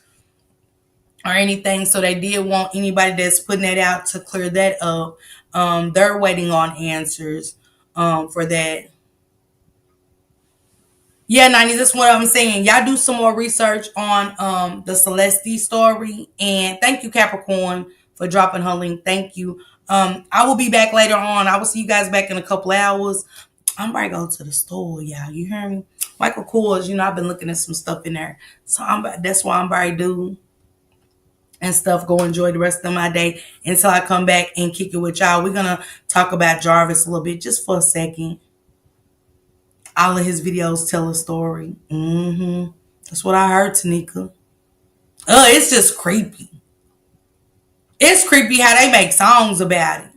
or anything. So they did want anybody that's putting that out to clear that up. They're waiting on answers for that. Yeah, 90s, that's what I'm saying. Y'all do some more research on the Celeste story. And thank you, Capricorn, for dropping her link. Thank you. I will be back later on. I will see you guys back in a couple hours. I'm about to go to the store, y'all. You hear me? Michael Kors, I've been looking at some stuff in there. So that's why I'm about to do and stuff. Go enjoy the rest of my day until I come back and kick it with y'all. We're going to talk about Jarvis a little bit just for a second. All of his videos tell a story. That's what I heard, Tanika. It's just creepy. It's creepy how they make songs about it.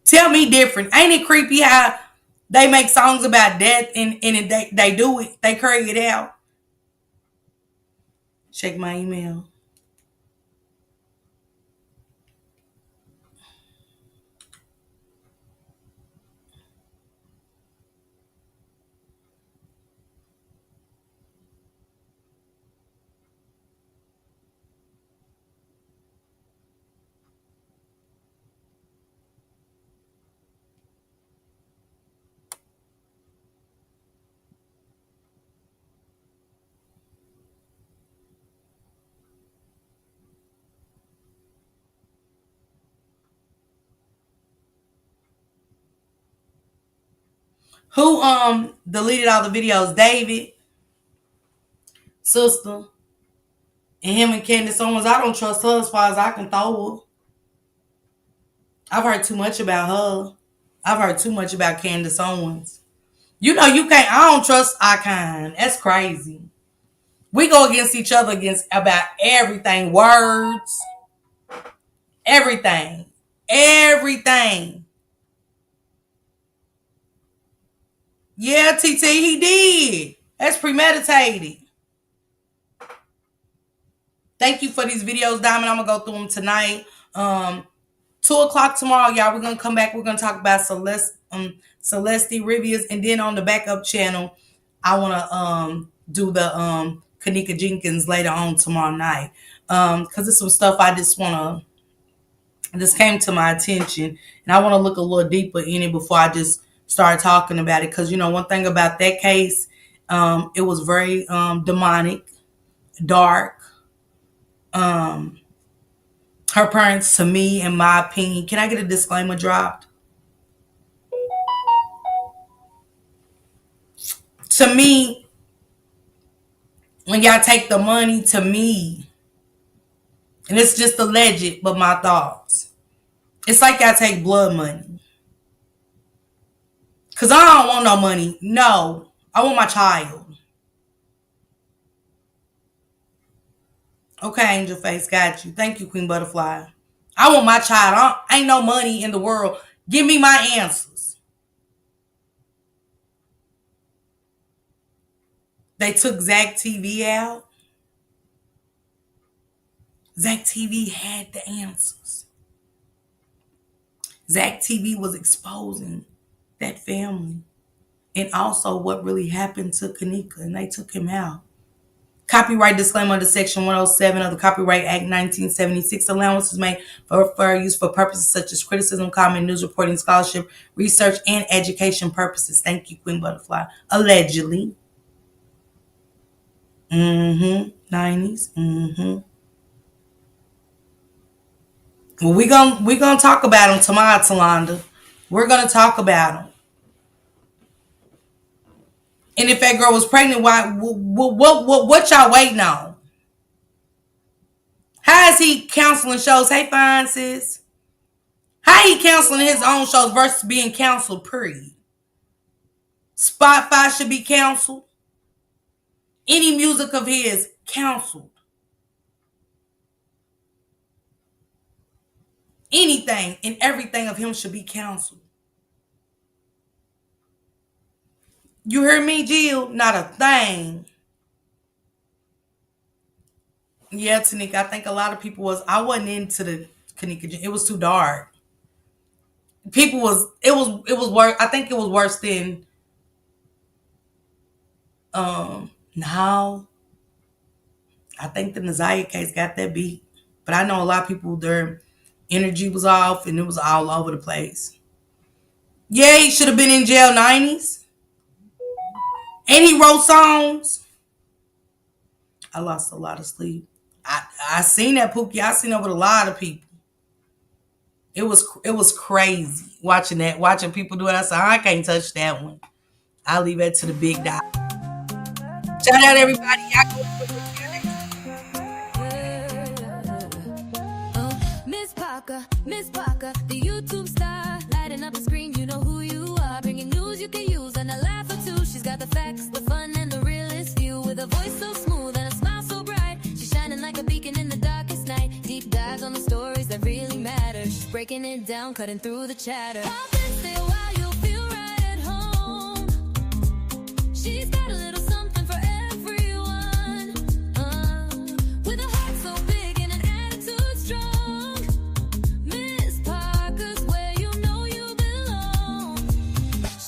Tell me different. Ain't it creepy how they make songs about death and they do it. They carry it out. Check my email. Who deleted all the videos? David, sister, and him and Candace Owens. I don't trust her as far as I can throw her. I've heard too much about her. I've heard too much about Candace Owens. You know you can't. I don't trust Icon. That's crazy. We go against each other about everything. Words. Everything. Everything. Yeah, TT, he did. That's premeditated. Thank you for these videos, Diamond. I'm going to go through them tonight. 2 o'clock tomorrow, y'all. We're going to come back. We're going to talk about Celeste Rivas. And then on the backup channel, I want to do the Kenneka Jenkins later on tomorrow night. Because it's some stuff I just want to... This came to my attention. And I want to look a little deeper in it before I just start talking about it. Because, you know, one thing about that case, it was very demonic, dark. Her parents, to me, in my opinion, can I get a disclaimer dropped? To me, when y'all take the money, to me, and it's just alleged, but my thoughts, it's like y'all take blood money. Because I don't want no money. No, I want my child. Okay, Angel Face, got you. Thank you, Queen Butterfly. I want my child. Ain't no money in the world. Give me my answers. They took Zach TV out. Zach TV had the answers. Zach TV was exposing that family and also what really happened to Kenneka, and they took him out. Copyright disclaimer under Section 107 of the Copyright Act 1976. Allowances made for use for purposes such as criticism, comment, news reporting, scholarship, research, and education purposes. Thank you, Queen Butterfly. Allegedly. 90s. Well, we gonna talk about them tomorrow, Talonda. We're gonna talk about them. And if that girl was pregnant, why? What y'all waiting on? How is he counseling shows? Hey, fine sis. How he counseling his own shows versus being counseled? Period. Spotify should be counseled. Any music of his counseled. Anything and everything of him should be counseled. You hear me, Jill? Not a thing. Yeah, Tanika, I think a lot of people I wasn't into the Kenneka. It was too dark. It was worse. I think it was worse than now. I think the Naziah case got that beat. But I know a lot of people, their energy was off and it was all over the place. Yeah, he should have been in jail 90s. And he wrote songs. I lost a lot of sleep. I seen that, Pookie. I seen that with a lot of people. It was crazy watching that, watching people do it. I said, I can't touch that one. I'll leave that to the big dog. Shout out everybody. Miss Parker, the YouTube star, lighting up the screen. You know who you are. Bringing news you can use and a laugh or two. She's got got the facts, the fun, and the realest view. With a voice so smooth and a smile so bright, she's shining like a beacon in the darkest night. Deep dives on the stories that really matter. She's breaking it down, cutting through the chatter. Pop and stay a while, you'll feel right at home. She's got a little something for everyone. With a heart so big and an attitude strong. Miss Parker's where you know you belong.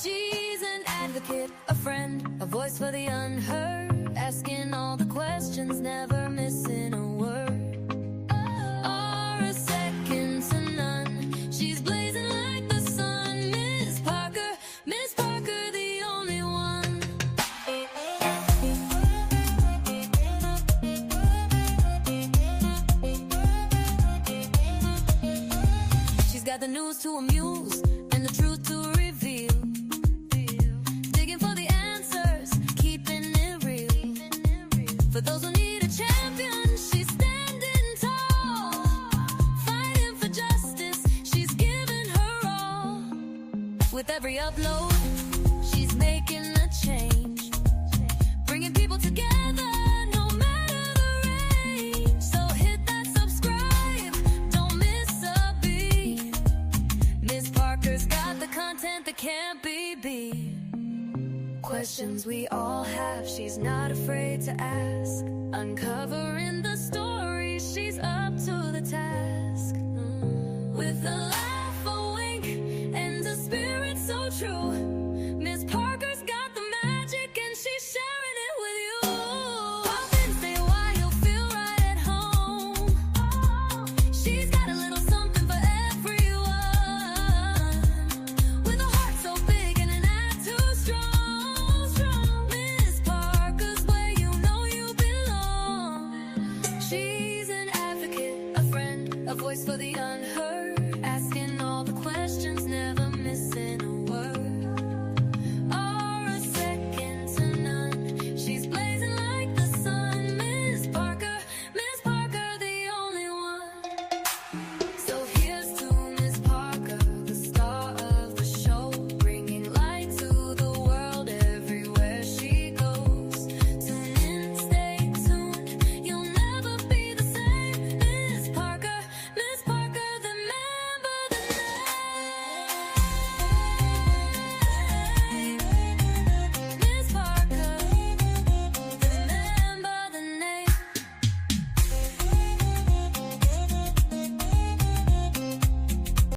She's an advocate, a friend, a voice for the unheard. Asking all the questions, never missing a word. Or a second to none. She's blazing like the sun. Miss Parker, the only one. She's got the news to amuse and the truth to reveal. Digging for the answers, keeping it real. For those who need a champion, she's standing tall. Fighting for justice, she's giving her all. With every upload, she's making a change. Bringing people together, no matter the range. So hit that subscribe, don't miss a beat. Miss Parker's got the content that can't be beat. Questions we all have, she's not afraid to ask. Uncovering the story, she's up to the task. With a laugh, a wink, and a spirit so true. Miss Parker's got the magic and she's sharing it with you. Pop and stay a while, you'll feel right at home. She's got a little something for everyone. With a heart so big and an attitude strong. Miss Parker's where you know you belong. She's an advocate, a friend, a voice for the unheard. Asking all the questions,